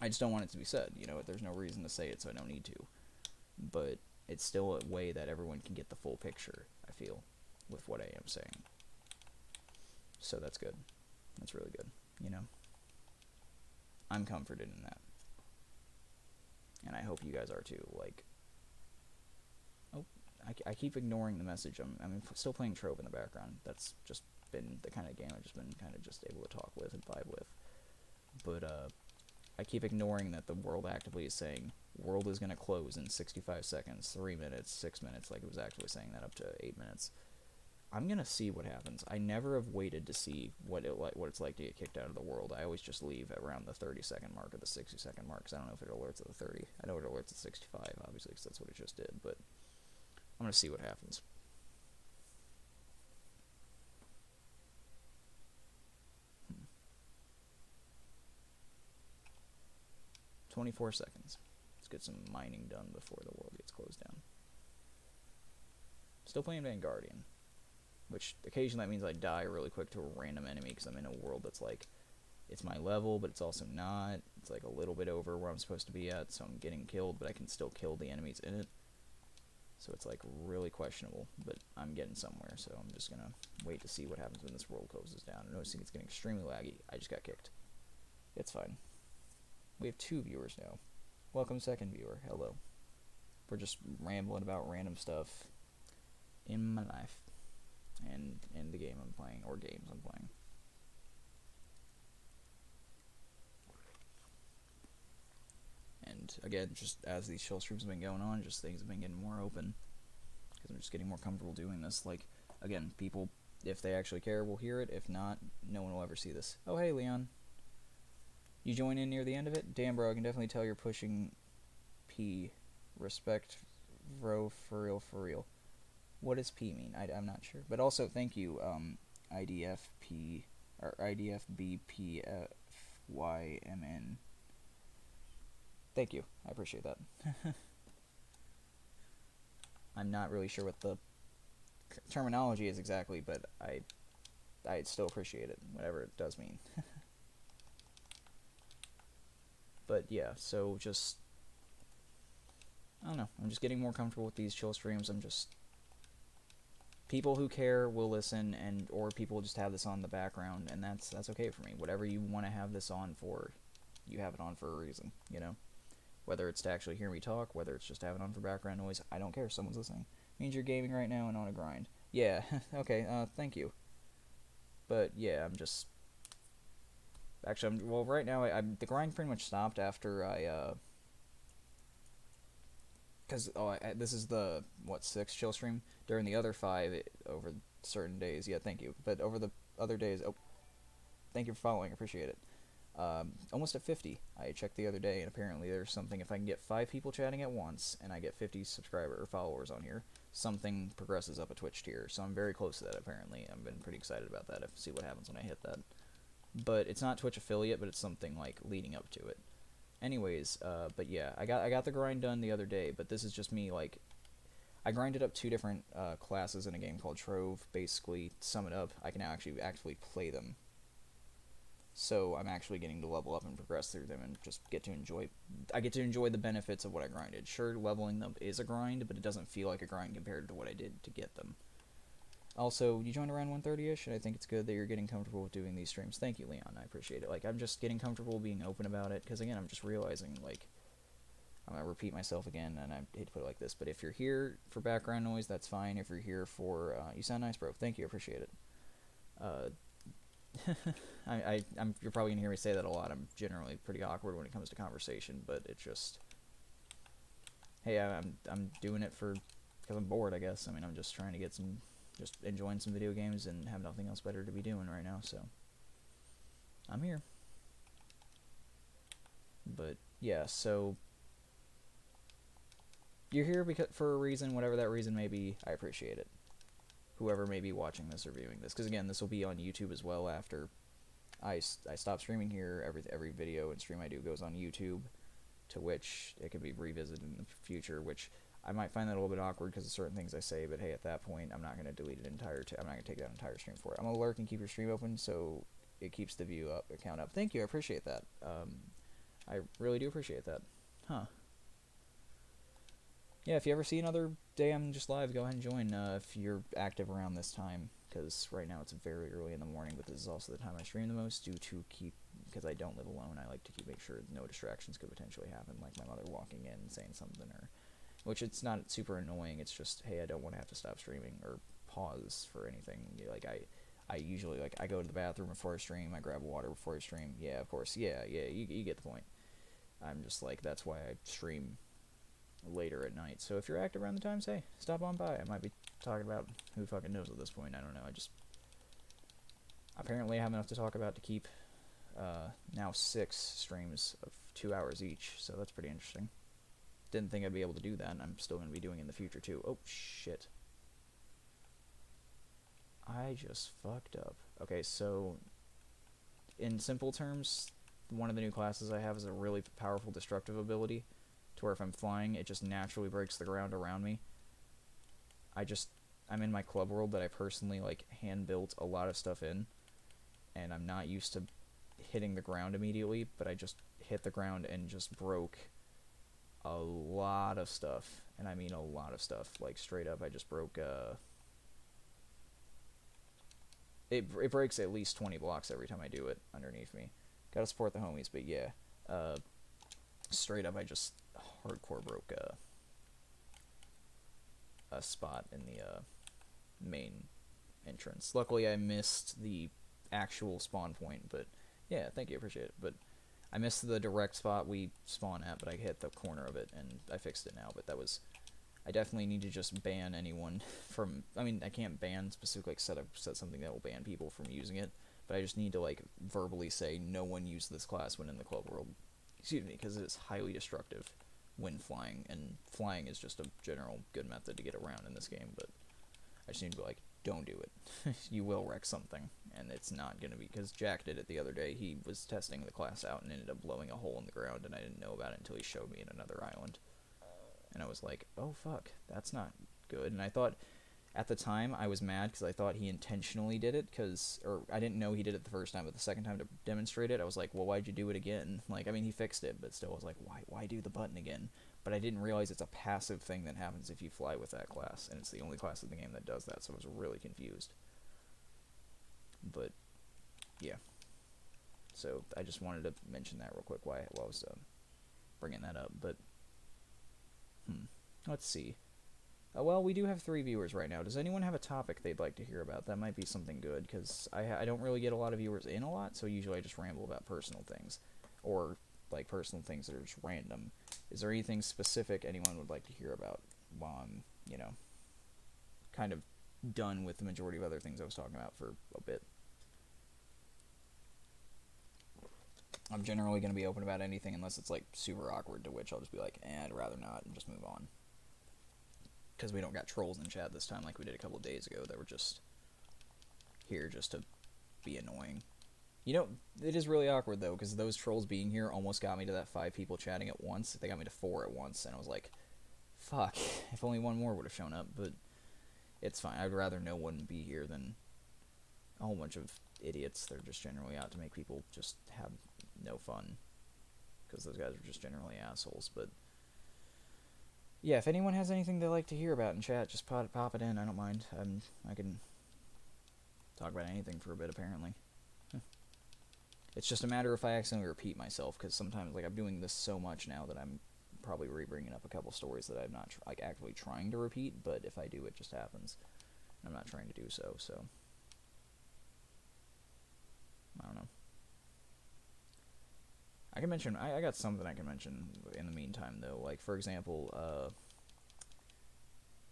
I just don't want it to be said, you know. There's no reason to say it, so I don't need to. But it's still a way that everyone can get the full picture, I feel, with what I am saying. So that's good. That's really good, you know. I'm comforted in that. And I hope you guys are too. Like, oh, I keep ignoring the message. I'm still playing Trove in the background. That's just been the kind of game I've just been kind of just able to talk with and vibe with. But, I keep ignoring that the world actively is saying, world is going to close in 65 seconds, 3 minutes, 6 minutes, like it was actually saying that up to 8 minutes. I'm going to see what happens. I never have waited to see what it's like to get kicked out of the world. I always just leave around the 30-second mark or the 60-second mark, because I don't know if it alerts at the 30. I know it alerts at 65, obviously, because that's what it just did, but I'm going to see what happens. 24 seconds. Let's get some mining done before the world gets closed down. Still playing Vanguardian, which occasionally that means I die really quick to a random enemy because I'm in a world that's like, it's my level, but it's also not. It's like a little bit over where I'm supposed to be at, so I'm getting killed, but I can still kill the enemies in it. So it's like really questionable, but I'm getting somewhere, so I'm just gonna wait to see what happens when this world closes down. I'm noticing it's getting extremely laggy. I just got kicked. It's fine. We have 2 viewers now. Welcome, second viewer. Hello. We're just rambling about random stuff in my life and in the game I'm playing, or games I'm playing. And again, just as these chill streams have been going on, just things have been getting more open, because I'm just getting more comfortable doing this. Like, again, people, if they actually care, will hear it. If not, no one will ever see this. Oh, hey, Leon. You join in near the end of it? Damn, bro, I can definitely tell you're pushing P. Respect, bro, for real, for real. What does P mean? I'm not sure. But also, thank you, IDFP, or IDFBPFYMN. Thank you. I appreciate that. I'm not really sure what the terminology is exactly, but I still appreciate it, whatever it does mean. But yeah, so just, I don't know, I'm just getting more comfortable with these chill streams. I'm just, people who care will listen, and or people just have this on the background, and that's okay for me. Whatever you want to have this on for, you have it on for a reason, you know? Whether it's to actually hear me talk, whether it's just to have it on for background noise, I don't care. Someone's listening. It means you're gaming right now and on a grind. Yeah, okay, thank you. But yeah, I'm just, actually, well, right now, the grind pretty much stopped after I, because, this is the, what, 6th chill stream? During the other 5, over certain days, yeah, thank you. But over the other days, oh, thank you for following, appreciate it. Almost at 50. I checked the other day, and apparently there's something, if I can get 5 people chatting at once, and I get 50 subscriber or followers on here, something progresses up a Twitch tier. So I'm very close to that, apparently. I've been pretty excited about that. I'll see what happens when I hit that. But it's not Twitch affiliate, but it's something like leading up to it. Anyways, but yeah, I got the grind done the other day, but this is just me, like, I grinded up 2 different classes in a game called Trove. Basically, to sum it up, I can now actually play them. So I'm actually getting to level up and progress through them and just get to enjoy. I get to enjoy the benefits of what I grinded. Sure, leveling them is a grind, but it doesn't feel like a grind compared to what I did to get them. Also, you joined around 1:30ish, and I think it's good that you're getting comfortable with doing these streams. Thank you, Leon. I appreciate it. Like, I'm just getting comfortable being open about it, because again, I'm just realizing, like, I'm gonna repeat myself again, and I hate to put it like this, but if you're here for background noise, that's fine. If you're here for, you sound nice, bro. Thank you, I appreciate it. You're probably gonna hear me say that a lot. I'm generally pretty awkward when it comes to conversation, but it's just, hey, I'm doing it because I'm bored, I guess. I mean, I'm just trying to get just enjoying some video games and have nothing else better to be doing right now, so I'm here. But yeah, so you're here for a reason, whatever that reason may be. I appreciate it. Whoever may be watching this or viewing this, because again, this will be on YouTube as well after I stop streaming here. Every video and stream I do goes on YouTube, to which it can be revisited in the future, which I might find that a little bit awkward because of certain things I say, but hey, at that point, I'm not going to delete it I'm not going to take that entire stream for it. I'm going to lurk and keep your stream open so it keeps the account up. Thank you, I appreciate that. I really do appreciate that. Huh. Yeah, if you ever see another day I'm just live, go ahead and join if you're active around this time, because right now it's very early in the morning, but this is also the time I stream the most because I don't live alone. I like to make sure no distractions could potentially happen, like my mother walking in and saying something, which it's not super annoying, it's just, hey, I don't want to have to stop streaming or pause for anything. Like, I usually, like, I go to the bathroom before I stream, I grab water before I stream. Yeah, of course, yeah, you get the point. I'm just like, that's why I stream later at night. So if you're active around the times, hey, stop on by. I might be talking about who fucking knows at this point. I don't know. Apparently I have enough to talk about to keep now 6 streams of 2 hours each, so that's pretty interesting. Didn't think I'd be able to do that, and I'm still going to be doing it in the future too. Oh shit, I just fucked up. Okay, so in simple terms, one of the new classes I have is a really powerful destructive ability, to where if I'm flying, it just naturally breaks the ground around me. I'm in my club world that I personally, like, hand-built a lot of stuff in, and I'm not used to hitting the ground immediately, but I just hit the ground and just broke a lot of stuff, and I mean a lot of stuff. Like, straight up, I just broke, it breaks at least 20 blocks every time I do it underneath me. Gotta support the homies, but yeah, straight up, I just hardcore broke a spot in the main entrance. Luckily, I missed the actual spawn point, but yeah, thank you, appreciate it. But I missed the direct spot we spawn at, but I hit the corner of it, and I fixed it now. But I definitely need to just ban anyone from, I mean, I can't ban specifically, like, set something that will ban people from using it, but I just need to, like, verbally say, no one use this class when in the club world. Excuse me, because it is highly destructive when flying, and flying is just a general good method to get around in this game, but I just need to be like, don't do it. You will wreck something, and it's not going to be, because Jack did it the other day. He was testing the class out and ended up blowing a hole in the ground, and I didn't know about it until he showed me in another island. And I was like, oh fuck, that's not good. And I thought, at the time, I was mad because I thought he intentionally did it, or I didn't know he did it the first time, but the second time to demonstrate it, I was like, well, why'd you do it again? Like, I mean, he fixed it, but still, I was like, why do the button again? But I didn't realize it's a passive thing that happens if you fly with that class, and it's the only class in the game that does that, so I was really confused. But, yeah. So, I just wanted to mention that real quick while I was bringing that up, but, let's see. Well, we do have 3 viewers right now. Does anyone have a topic they'd like to hear about? That might be something good, because I don't really get a lot of viewers in a lot, so usually I just ramble about personal things, or, like, personal things that are just random. Is there anything specific anyone would like to hear about while I'm, kind of done with the majority of other things I was talking about for a bit? I'm generally going to be open about anything unless it's, like, super awkward, to which I'll just be like, I'd rather not, and just move on. Because we don't got trolls in chat this time like we did a couple of days ago that were just here just to be annoying. It is really awkward, though, because those trolls being here almost got me to that 5 people chatting at once. They got me to 4 at once, and I was like, fuck, if only one more would have shown up, but it's fine. I'd rather no one be here than a whole bunch of idiots. They're just generally out to make people just have no fun, because those guys are just generally assholes. But yeah, if anyone has anything they like to hear about in chat, just pop it in. I don't mind. I can talk about anything for a bit, apparently. It's just a matter if I accidentally repeat myself, because sometimes, like, I'm doing this so much now that I'm probably bringing up a couple stories that I'm not like actually trying to repeat, but if I do, it just happens. I'm not trying to do so, so I don't know. I can mention, I got something I can mention in the meantime, though. Like, for example,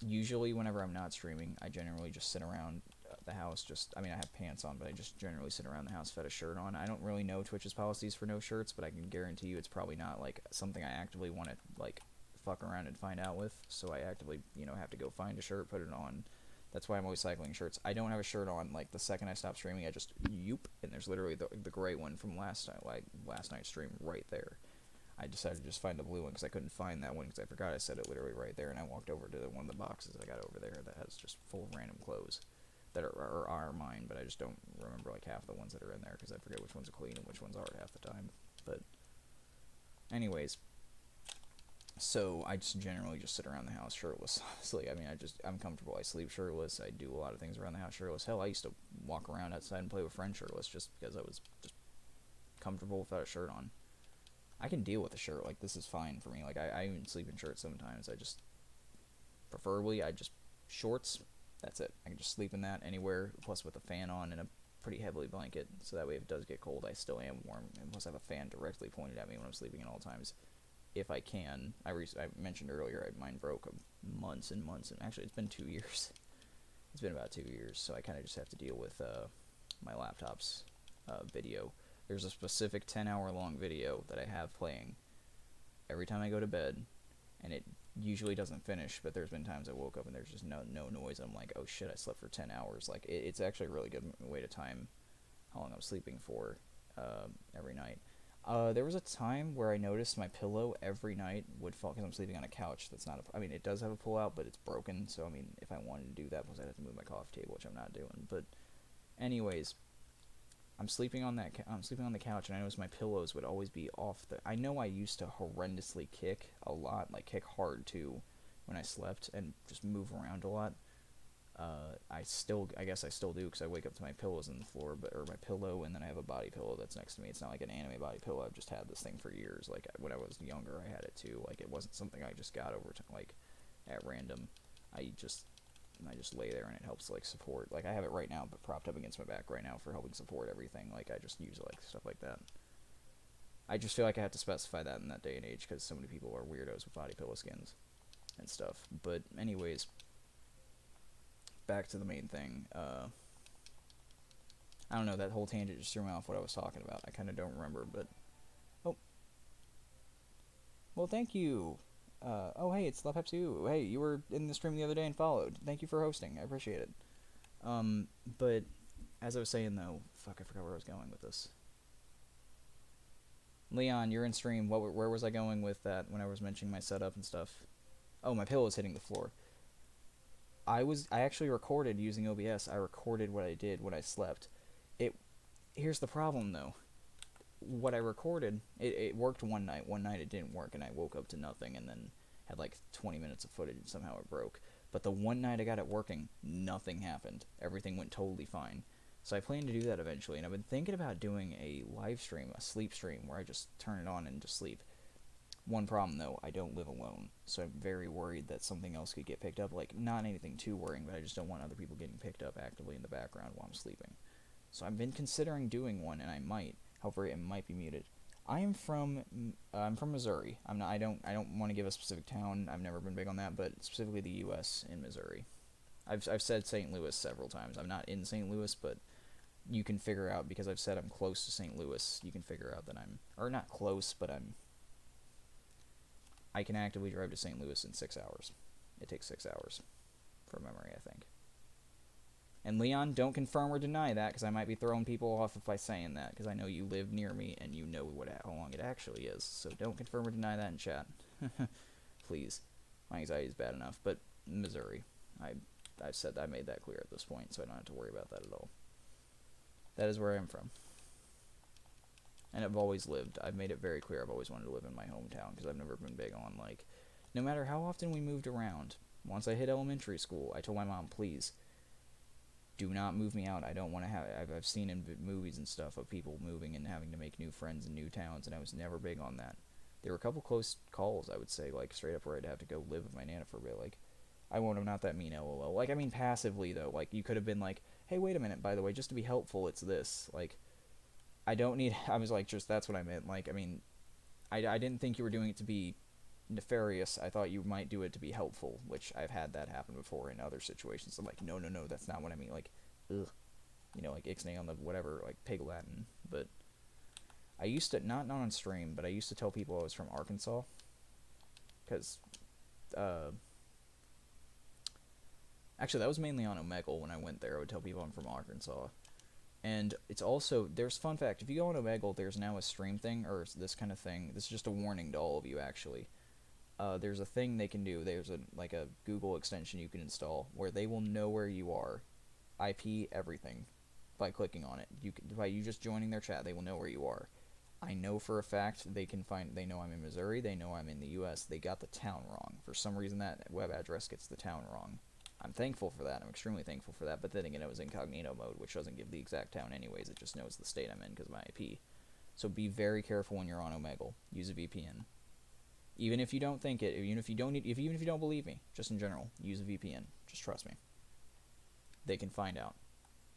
usually whenever I'm not streaming, I generally just sit around the house. I mean, I have pants on, but I just generally sit around the house without a shirt on. I don't really know Twitch's policies for no shirts, but I can guarantee you it's probably not, like, something I actively want to, like, fuck around and find out with. So I actively, have to go find a shirt, put it on. That's why I'm always cycling shirts. I don't have a shirt on, like, the second I stop streaming, I just, yoop, and there's literally the gray one from last night's stream right there. I decided to just find the blue one because I couldn't find that one because I forgot I said it literally right there, and I walked over to one of the boxes I got over there that has just full of random clothes that are mine, but I just don't remember, like, half the ones that are in there because I forget which ones are clean and which ones aren't half the time. But anyways, so I just generally just sit around the house shirtless, honestly. I mean, I'm comfortable. I sleep shirtless. I do a lot of things around the house shirtless. Hell, I used to walk around outside and play with friends shirtless just because I was just comfortable without a shirt on. I can deal with a shirt. Like, this is fine for me. Like, I even sleep in shirts sometimes. Preferably, shorts, that's it. I can just sleep in that anywhere, plus with a fan on and a pretty heavily blanket, so that way if it does get cold, I still am warm, and plus I have a fan directly pointed at me when I'm sleeping at all times. If I can. I mentioned earlier mine broke months and months, and actually it's been 2 years. It's been about 2 years, so I kind of just have to deal with my laptop's video. There's a specific 10-hour long video that I have playing every time I go to bed, and it usually doesn't finish, but there's been times I woke up and there's just no noise. I'm like, oh shit, I slept for 10 hours. Like, it's actually a really good way to time how long I'm sleeping for every night. There was a time where I noticed my pillow every night would fall, because I'm sleeping on a couch that's not I mean, it does have a pull-out, but it's broken, so, I mean, if I wanted to do that, plus I'd have to move my coffee table, which I'm not doing. But anyways, I'm sleeping on the couch, and I noticed my pillows would always be off I know I used to horrendously kick a lot, like kick hard too, when I slept, and just move around a lot. I guess I still do, because I wake up to my pillows on the floor, or my pillow, and then I have a body pillow that's next to me. It's not like an anime body pillow. I've just had this thing for years. Like, when I was younger, I had it too. Like, it wasn't something I just got over to, like, at random. I just lay there, and it helps, like, support. Like, I have it right now, but propped up against my back right now for helping support everything. Like, I just use it, like, stuff like that. I just feel like I have to specify that in that day and age, because so many people are weirdos with body pillow skins and stuff. But anyways, back to the main thing. I don't know, that whole tangent just threw me off what I was talking about. I kind of don't remember, but... Oh. Well, thank you. Oh, hey, it's LaPepsi. Hey, you were in the stream the other day and followed. Thank you for hosting. I appreciate it. But, as I was saying, though... Fuck, I forgot where I was going with this. Leon, you're in stream. Where was I going with that when I was mentioning my setup and stuff? Oh, my pillow is hitting the floor. I actually recorded using OBS. I recorded what I did when I slept. Here's the problem, though. What I recorded, it worked one night. One night it didn't work, and I woke up to nothing, and then had like 20 minutes of footage, and somehow it broke. But the one night I got it working, nothing happened. Everything went totally fine. So I plan to do that eventually, and I've been thinking about doing a live stream, a sleep stream, where I just turn it on and just sleep. One problem, though, I don't live alone, so I'm very worried that something else could get picked up. Like, not anything too worrying, but I just don't want other people getting picked up actively in the background while I'm sleeping. So I've been considering doing one, and I might. However, it might be muted. I'm from Missouri. I don't want to give a specific town. I've never been big on that, but specifically the U.S. in Missouri. I've said St. Louis several times. I'm not in St. Louis, but you can figure out, because I've said I'm close to St. Louis, you can figure out that or not close, but I can actively drive to St. Louis in 6 hours. It takes 6 hours, from memory, I think. And Leon, don't confirm or deny that, because I might be throwing people off if I'm saying that, because I know you live near me and you know how long it actually is. So don't confirm or deny that in chat. Please. My anxiety is bad enough. But Missouri. I've said I made that clear at this point, so I don't have to worry about that at all. That is where I am from. And I've always lived. I've made it very clear I've always wanted to live in my hometown because I've never been big on, like, no matter how often we moved around, once I hit elementary school, I told my mom, please, do not move me out. I don't want to have. I've seen in movies and stuff of people moving and having to make new friends in new towns, and I was never big on that. There were a couple close calls, I would say, like straight up where I'd have to go live with my nana for a bit. Like, I won't. I'm not that mean. LOL. Like, I mean passively though. Like, you could have been like, hey, wait a minute. By the way, just to be helpful, it's this. Like, I don't need. I was like, just that's what I meant. Like, I mean, I didn't think you were doing it to be nefarious. I thought you might do it to be helpful, which I've had that happen before in other situations. I'm like, no, no, no, that's not what I mean. Like, ugh, like ixnay on the whatever, like pig Latin. But I used to not on stream, but I used to tell people I was from Arkansas, because actually that was mainly on Omegle when I went there. I would tell people I'm from Arkansas. And it's also, there's fun fact, if you go on Omegle, there's now a stream thing, or this kind of thing. This is just a warning to all of you, actually. There's a thing they can do. There's like a Google extension you can install where they will know where you are, IP, everything, by clicking on it. By you just joining their chat, they will know where you are. I know for a fact they know I'm in Missouri, they know I'm in the US, they got the town wrong. For some reason that web address gets the town wrong. I'm thankful for that. I'm extremely thankful for that. But then again, it was incognito mode, which doesn't give the exact town anyways. It just knows the state I'm in because of my IP. So be very careful when you're on Omegle. Use a VPN. Even if you don't think it, even if you don't believe me, just in general, use a VPN. Just trust me. They can find out.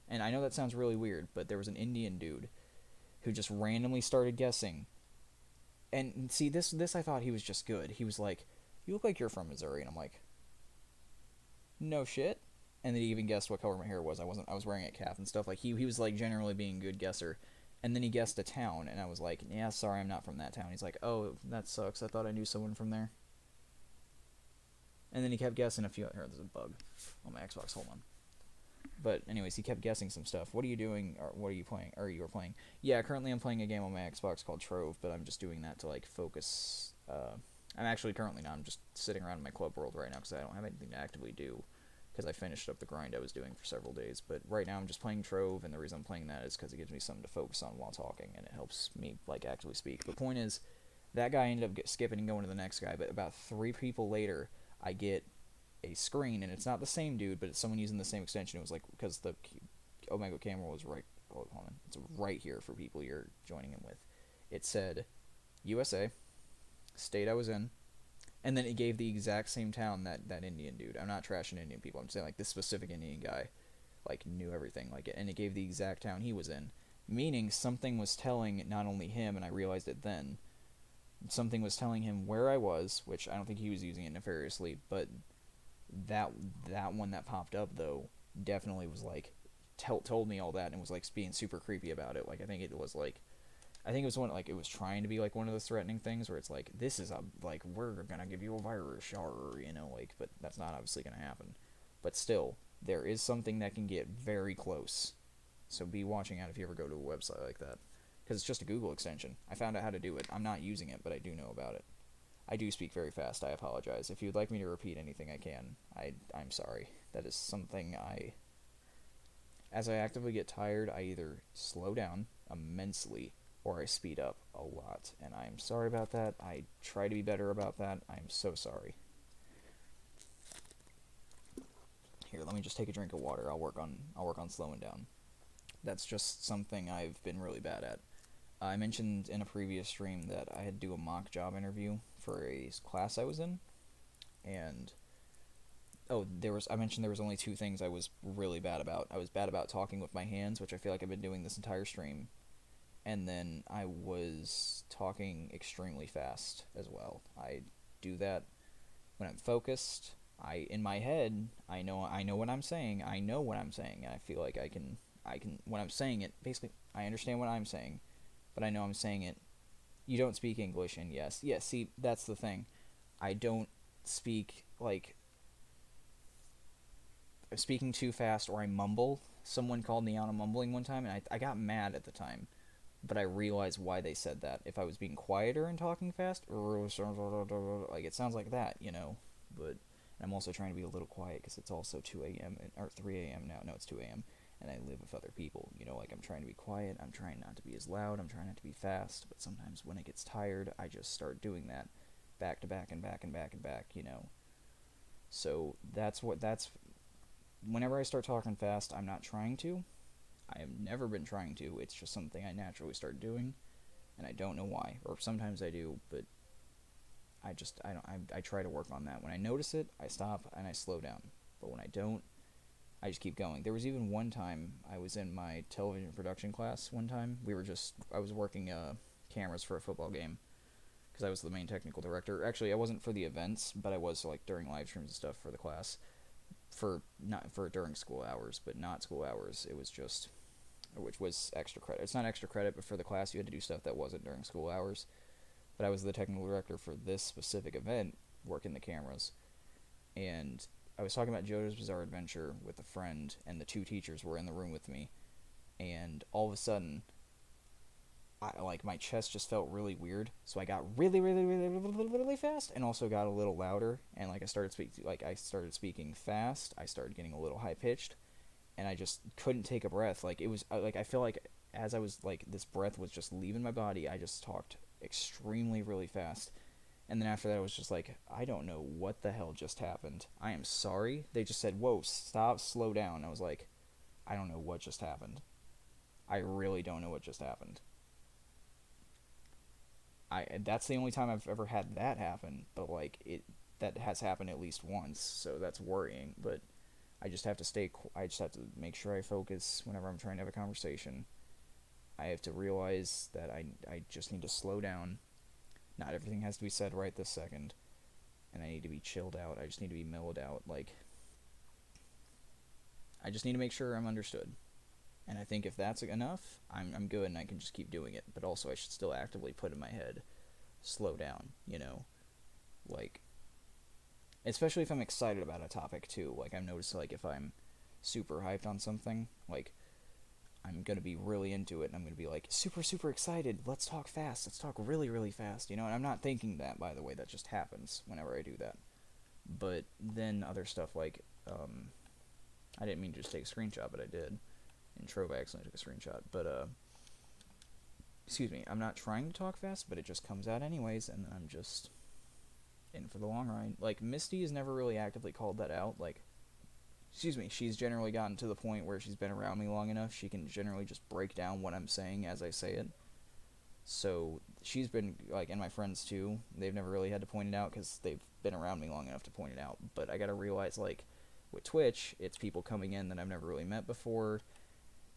And I know that sounds really weird, but there was an Indian dude who just randomly started guessing. And see, this I thought he was just good. He was like, "You look like you're from Missouri," and I'm like, no shit. And then he even guessed what color my hair was. I was wearing a cap and stuff. Like, he was like generally being a good guesser. And then he guessed a town, and I was like, yeah, sorry, I'm not from that town. He's like, oh, that sucks. I thought I knew someone from there. And then he kept guessing a few. Here, there's a bug on my Xbox. Hold on. But anyways, he kept guessing some stuff. What are you doing? Or what are you playing? Or you were playing? Yeah, currently I'm playing a game on my Xbox called Trove, but I'm just doing that to like focus. I'm actually currently not. I'm just sitting around in my club world right now because I don't have anything to actively do, because I finished up the grind I was doing for several days. But right now I'm just playing Trove, and the reason I'm playing that is because it gives me something to focus on while talking, and it helps me like actively speak. The point is, that guy ended up skipping and going to the next guy, but about 3 people later, I get a screen, and it's not the same dude, but it's someone using the same extension. It was like, because the Omegle camera was right, hold on, it's right here for people you're joining in with. It said USA, state I was in, and then it gave the exact same town that Indian dude. I'm not trashing Indian people. I'm saying like this specific Indian guy, like knew everything, like, and it gave the exact town he was in, meaning something was telling not only him, and I realized it then. Something was telling him where I was, which I don't think he was using it nefariously, but that one that popped up though definitely was like told me all that and was like being super creepy about it. Like I think it was one, like, it was trying to be like one of those threatening things where it's like, this is like, we're gonna give you a virus, or like, but that's not obviously gonna happen. But still, there is something that can get very close. So be watching out if you ever go to a website like that, because it's just a Google extension. I found out how to do it. I'm not using it, but I do know about it. I do speak very fast. I apologize. If you'd like me to repeat anything, I can. I'm sorry. That is something as I actively get tired, I either slow down immensely or I speed up a lot, and I'm sorry about that. I try to be better about that. I'm so sorry. Here, let me just take a drink of water. I'll work on slowing down. That's just something I've been really bad at. I mentioned in a previous stream that I had to do a mock job interview for a class I was in, and I mentioned there was only 2 things I was really bad about. I was bad about talking with my hands, which I feel like I've been doing this entire stream, and then I was talking extremely fast as well. I do that when I'm focused. In my head, I know what I'm saying. I know what I'm saying, and I feel like I can when I'm saying it, basically I understand what I'm saying, but I know I'm saying it. You don't speak English, and yes, see, that's the thing. I don't speak, like, speaking too fast, or I mumble. Someone called me out on mumbling one time, and I got mad at the time, but I realized why they said that. If I was being quieter and talking fast, like, it sounds like that, but I'm also trying to be a little quiet because it's also 2 a.m. or 3 a.m. now. No, it's 2 a.m. and I live with other people. You know, like I'm trying to be quiet, I'm trying not to be as loud, I'm trying not to be fast, but sometimes when it gets tired, I just start doing that back to back and back and back and back, you know. So that's whenever I start talking fast, I'm not trying to. I have never been trying to. It's just something I naturally start doing, and I don't know why. Or sometimes I do, but I try to work on that. When I notice it, I stop and I slow down. But when I don't, I just keep going. There was even one time I was in my television production class. One time I was working cameras for a football game because I was the main technical director. Actually, I wasn't for the events, but I was like during live streams and stuff for the class. For not for during school hours, but not school hours. It was just, which was extra credit. It's not extra credit, but for the class you had to do stuff that wasn't during school hours. But I was the technical director for this specific event, working the cameras, and I was talking about JoJo's Bizarre Adventure with a friend, and the two teachers were in the room with me, and all of a sudden, my chest just felt really weird, so I got really, really, really, really, really fast, and also got a little louder, and I started speaking fast, I started getting a little high pitched, and I just couldn't take a breath. Like it was I feel like as I was this breath was just leaving my body, I just talked extremely really fast. And then after that, I was just like, I don't know what the hell just happened. I am sorry. They just said, whoa, stop, slow down. I was like, I don't know what just happened. I really don't know what just happened. That's the only time I've ever had that happen, but that has happened at least once, so that's worrying. But I just have to make sure I focus whenever I'm trying to have a conversation. I have to realize that I just need to slow down. Not everything has to be said right this second, and I need to be chilled out. I just need to be mellowed out. I just need to make sure I'm understood. And I think if that's enough, I'm good and I can just keep doing it. But also, I should still actively put in my head, slow down, you know? Like, especially if I'm excited about a topic, too. Like, I've noticed, if I'm super hyped on something, I'm going to be really into it, and I'm going to be, super, super excited. Let's talk fast. Let's talk really, really fast, you know? And I'm not thinking that, by the way. That just happens whenever I do that. But then other stuff, I didn't mean to just take a screenshot, but I did. In Trove, I accidentally took a screenshot. But, excuse me, I'm not trying to talk fast, but it just comes out anyways, and I'm just in for the long ride. Misty has never really actively called that out. Excuse me, she's generally gotten to the point where she's been around me long enough, she can generally just break down what I'm saying as I say it. So, she's been, and my friends too, they've never really had to point it out because they've been around me long enough to point it out. But I gotta realize, with Twitch, it's people coming in that I've never really met before.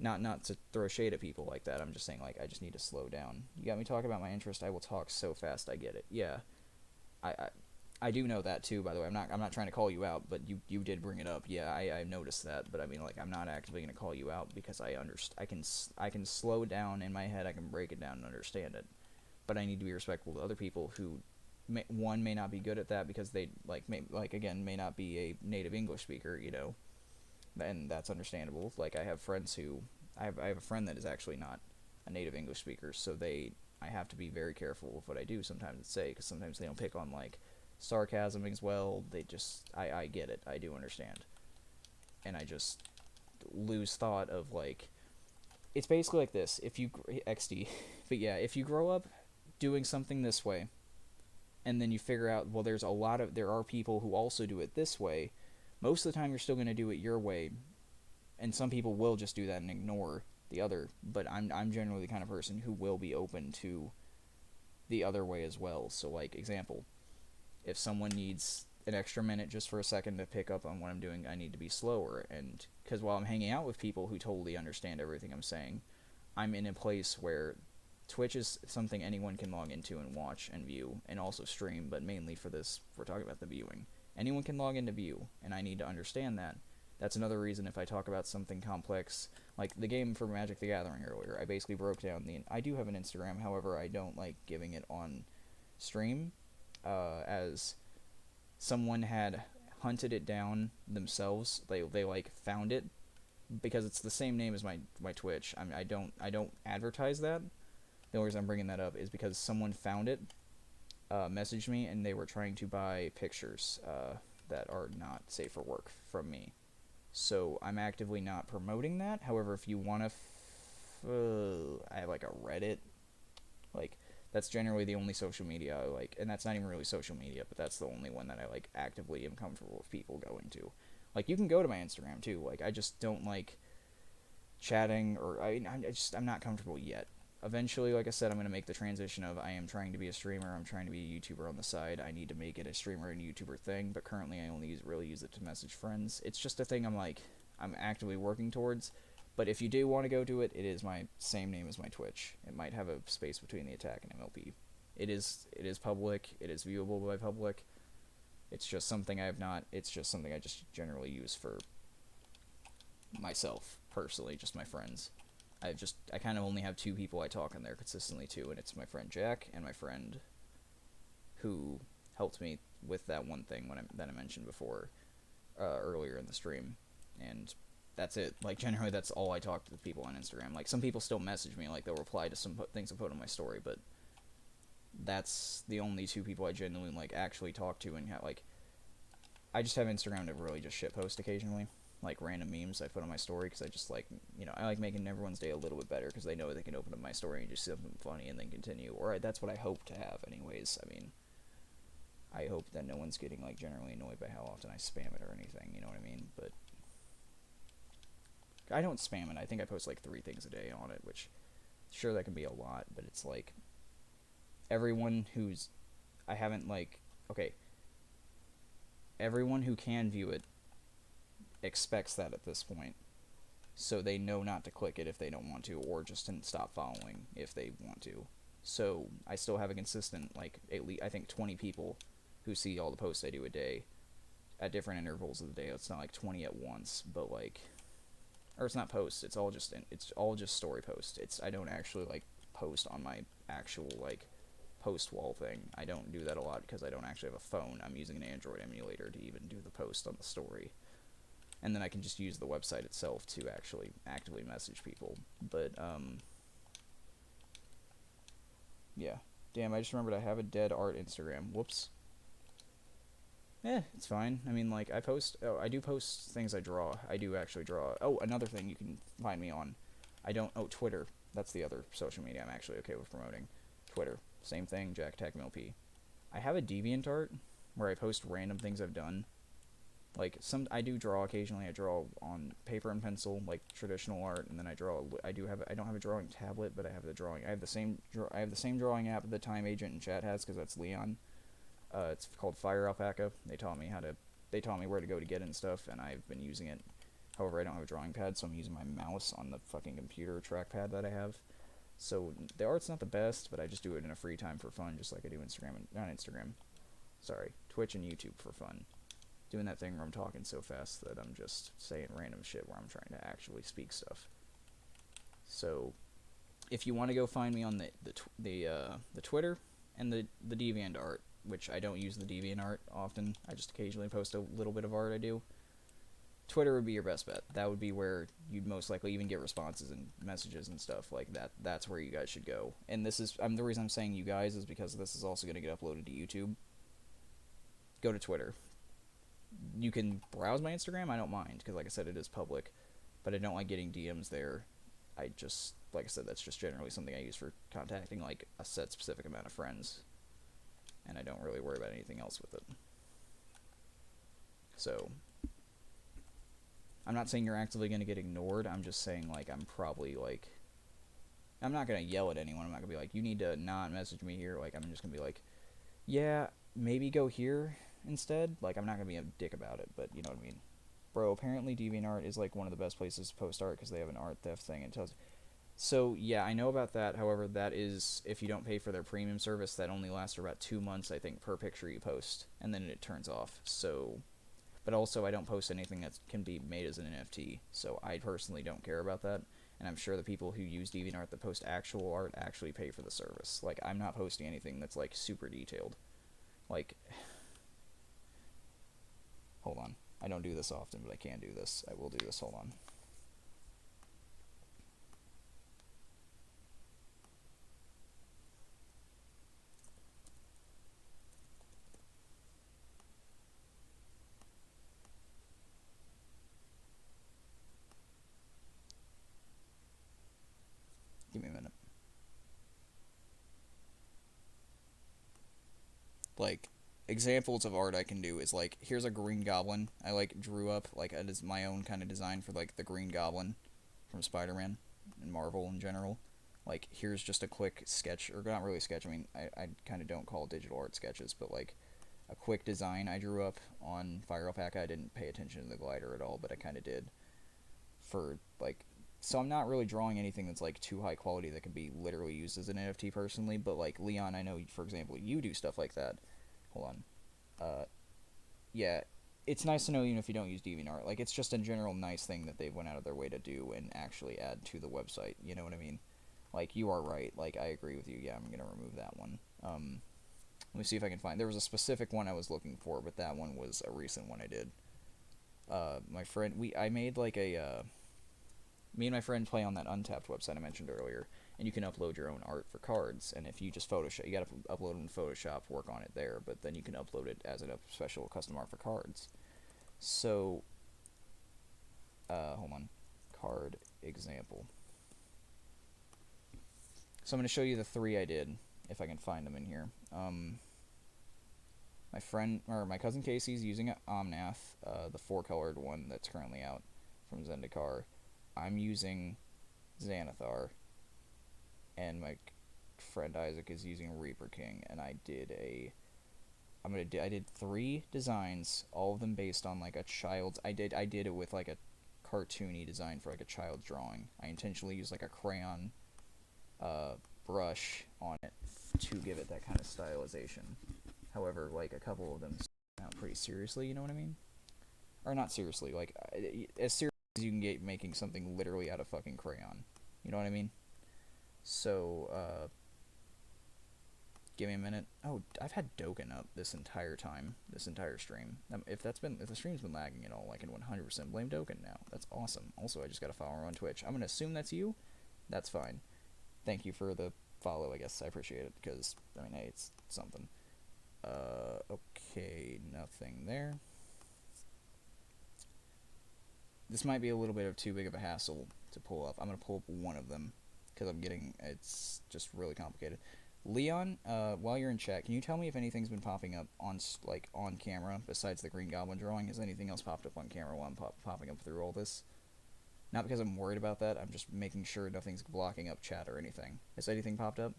Not to throw shade at people like that. I'm just saying, I just need to slow down. You got me talking about my interest. I will talk so fast. I get it. Yeah, I do know that too. By the way, I'm not trying to call you out, but you did bring it up. Yeah, I noticed that. But I mean, I'm not actively gonna call you out because I can slow down in my head. I can break it down and understand it. But I need to be respectful to other people who, may not be good at that because they may not be a native English speaker. You know. And that's understandable. I have friends who I have a friend that is actually not a native English speaker, so I have to be very careful with what I do sometimes say, because sometimes they don't pick on sarcasm as well. They just I get it. I do understand, and I just lose thought of it's basically like this. If you XD, but yeah, if you grow up doing something this way, and then you figure out, well, there are people who also do it this way. Most of the time, you're still going to do it your way, and some people will just do that and ignore the other. But I'm generally the kind of person who will be open to the other way as well. So, example, if someone needs an extra minute just for a second to pick up on what I'm doing, I need to be slower. And because while I'm hanging out with people who totally understand everything I'm saying, I'm in a place where Twitch is something anyone can log into and watch and view, and also stream. But mainly for this, we're talking about the viewing. Anyone can log into view, and I need to understand that. That's another reason if I talk about something complex, like the game for Magic the Gathering earlier, I basically broke down I do have an Instagram, however, I don't like giving it on stream, as someone had hunted it down themselves. They found it, because it's the same name as my Twitch. I don't advertise that. The only reason I'm bringing that up is because someone found it, messaged me, and they were trying to buy pictures that are not safe for work from me. So I'm actively not promoting that. However, if you want to, I have like a Reddit. Like that's generally the only social media I like, and that's not even really social media, but that's the only one that I like actively am comfortable with people going to. Like you can go to my Instagram too. Like I just don't like chatting, or I'm not comfortable yet. Eventually, like I said, I'm going to make the transition of I am trying to be a streamer, I'm trying to be a YouTuber on the side. I need to make it a streamer and YouTuber thing, but currently I only really use it to message friends. It's just a thing I'm actively working towards. But if you do want to go to it, it is my same name as my Twitch. It might have a space between the attack and MLP. It is public. It is viewable by public. It's just something I have not. It's just something I just generally use for myself personally, just my friends. I kind of only have two people I talk on there consistently to, and it's my friend Jack and my friend who helped me with that one thing that I mentioned before earlier in the stream, and that's it. Like generally, that's all I talk to the people on Instagram. Like some people still message me, like they'll reply to some things I put on my story, but that's the only two people I genuinely like actually talk to, and like I just have Instagram to really just shitpost occasionally, like random memes I put on my story because I just like, I like making everyone's day a little bit better because they know they can open up my story and just see something funny and then continue. Or that's what I hope to have, anyways. I mean, I hope that no one's getting like generally annoyed by how often I spam it or anything. You know what I mean? But I don't spam it. I think I post like 3 things a day on it, which sure that can be a lot, but it's like everyone who's I haven't like okay. Everyone who can view it expects that at this point, so they know not to click it if they don't want to, or just to stop following if they want to. So I still have a consistent, like, at least I think 20 people who see all the posts I do a day at different intervals of the day. It's not like 20 at once, but like, or it's not posts. It's all just story posts. I don't actually like post on my actual like post wall thing. I don't do that a lot because I don't actually have a phone. I'm using an Android emulator to even do the post on the story. And then I can just use the website itself to actually actively message people. But, yeah. Damn, I just remembered I have a dead art Instagram. Whoops. It's fine. I mean, like, I do post things I draw. I do actually draw. Oh, another thing you can find me on. Twitter. That's the other social media I'm actually okay with promoting. Twitter. Same thing, Jack Tech MLP. I have a DeviantArt where I post random things I've done. Like, I do draw occasionally. I draw on paper and pencil, like traditional art, and then I don't have a drawing tablet, but I have the drawing. I have the same drawing app the Time Agent in chat has, because that's Leon. It's called Fire Alpaca. They taught me where to go to get it and stuff, and I've been using it. However, I don't have a drawing pad, so I'm using my mouse on the fucking computer trackpad that I have. So the art's not the best, but I just do it in a free time for fun, just like I do Twitch and YouTube for fun. Doing that thing where I'm talking so fast that I'm just saying random shit where I'm trying to actually speak stuff. So, if you want to go find me on the Twitter and the DeviantArt, which I don't use the DeviantArt often, I just occasionally post a little bit of art I do. Twitter would be your best bet. That would be where you'd most likely even get responses and messages and stuff like that. That's where you guys should go. And the reason I'm saying you guys is because this is also going to get uploaded to YouTube. Go to Twitter. You can browse my Instagram, I don't mind, because like I said, it is public, but I don't like getting DMs there. I just, like I said, that's just generally something I use for contacting like a set specific amount of friends, and I don't really worry about anything else with it. So, I'm not saying you're actively going to get ignored, I'm just saying, like, I'm probably, like, I'm not going to yell at anyone, I'm not going to be like, you need to not message me here, like, I'm just going to be like, yeah, maybe go here instead. Like, I'm not gonna be a dick about it, but you know what I mean. Bro, apparently DeviantArt is like one of the best places to post art because they have an art theft thing and tells. So yeah, I know about that. However, that is if you don't pay for their premium service, that only lasts for about 2 months, I think, per picture you post, and then it turns off. So, but also I don't post anything that can be made as an NFT, so I personally don't care about that. And I'm sure the people who use DeviantArt that post actual art actually pay for the service. Like, I'm not posting anything that's like super detailed. Like, hold on. I don't do this often, but I can do this. I will do this. Hold on. like, examples of art I can do is, like, here's a Green Goblin. I, like, drew up, like, my own kind of design for, like, the Green Goblin from Spider-Man and Marvel in general. Like, here's just a quick sketch, or not really sketch, I mean, I kind of don't call digital art sketches, but, like, a quick design I drew up on Fire Alpaca. I didn't pay attention to the glider at all, but I kind of did for, like, so I'm not really drawing anything that's, like, too high quality that could be literally used as an NFT personally, but, like, Leon, I know, for example, you do stuff like that. Hold on. Yeah, it's nice to know even if you don't use DeviantArt. Like, it's just a general nice thing that they went out of their way to do and actually add to the website. You know what I mean? Like, you are right. Like, I agree with you. Yeah, I'm gonna remove that one. Let me see if I can find. There was a specific one I was looking for, but that one was a recent one I did. My friend, I made like a. Me and my friend play on that Untapped website I mentioned earlier, and you can upload your own art for cards. And if you just Photoshop, you gotta upload it in Photoshop, work on it there, but then you can upload it as a special custom art for cards. So, hold on, card example. So I'm gonna show you the three I did, if I can find them in here. My cousin Casey's using an Omnath, the four-colored one that's currently out from Zendikar. I'm using Xanathar, and my friend Isaac is using Reaper King, and I did three designs, all of them based on like a child's. I did it with like a cartoony design for like a child's drawing. I intentionally used like a crayon brush on it to give it that kind of stylization. However, like a couple of them out pretty seriously, you know what I mean? Or not seriously, like as serious as you can get making something literally out of fucking crayon. You know what I mean? So, give me a minute. Oh, I've had Doken up this entire time, this entire stream. If the stream's been lagging at all, I can 100% blame Doken now. That's awesome. Also, I just got a follower on Twitch. I'm gonna assume that's you. That's fine. Thank you for the follow. I guess I appreciate it because I mean, hey, it's something. Okay, nothing there. This might be a little bit of too big of a hassle to pull up. I'm gonna pull up one of them because it's just really complicated. Leon, while you're in chat, can you tell me if anything's been popping up on camera besides the Green Goblin drawing? Has anything else popped up on camera while I'm popping up through all this? Not because I'm worried about that. I'm just making sure nothing's blocking up chat or anything. Has anything popped up?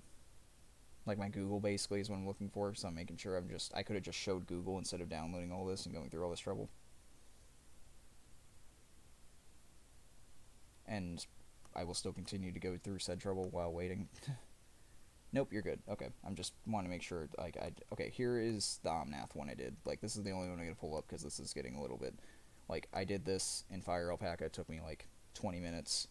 Like my Google basically is what I'm looking for, so I'm making sure I could have just showed Google instead of downloading all this and going through all this trouble. And I will still continue to go through said trouble while waiting. Nope, you're good. Okay, I'm just want to make sure. Okay, here is the Omnath one I did. Like, this is the only one I'm gonna pull up because this is getting a little bit. Like, I did this in Fire Alpaca. It took me like 20 minutes.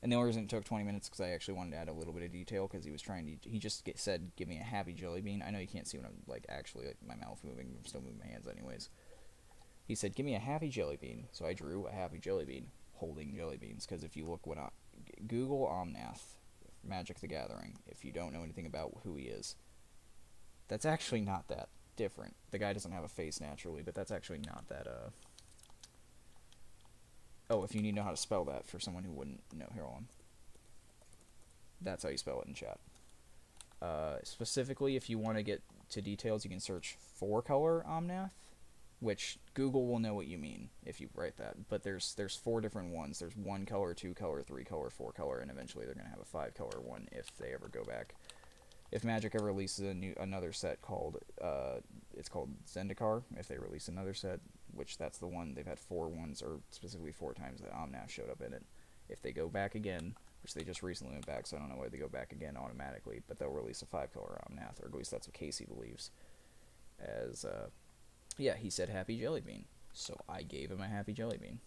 And the only reason it took 20 minutes because I actually wanted to add a little bit of detail because he just said, give me a happy jelly bean. I know you can't see when I'm, like, actually, like, my mouth moving. I'm still moving my hands anyways. He said, give me a happy jelly bean. So I drew a happy jelly bean holding jelly beans because if you look Google Omnath, Magic the Gathering, if you don't know anything about who he is, that's actually not that different. The guy doesn't have a face naturally, but that's actually not that, Oh, if you need to know how to spell that for someone who wouldn't know, here, hold on. That's how you spell it in chat. Specifically, if you want to get to details, you can search 4-color Omnath, which Google will know what you mean if you write that. But there's 4 different ones. There's 1-color, 2-color, 3-color, 4-color, and eventually they're going to have a 5-color one if they ever go back. If Magic ever releases another set called, it's called Zendikar, if they release another set, which that's the one, they've had 4 ones, or specifically 4 times that Omnath showed up in it. If they go back again, which they just recently went back, so I don't know why they go back again automatically, but they'll release a 5-color Omnath, or at least that's what Casey believes. As, yeah, he said happy jelly bean, so I gave him a happy jelly bean.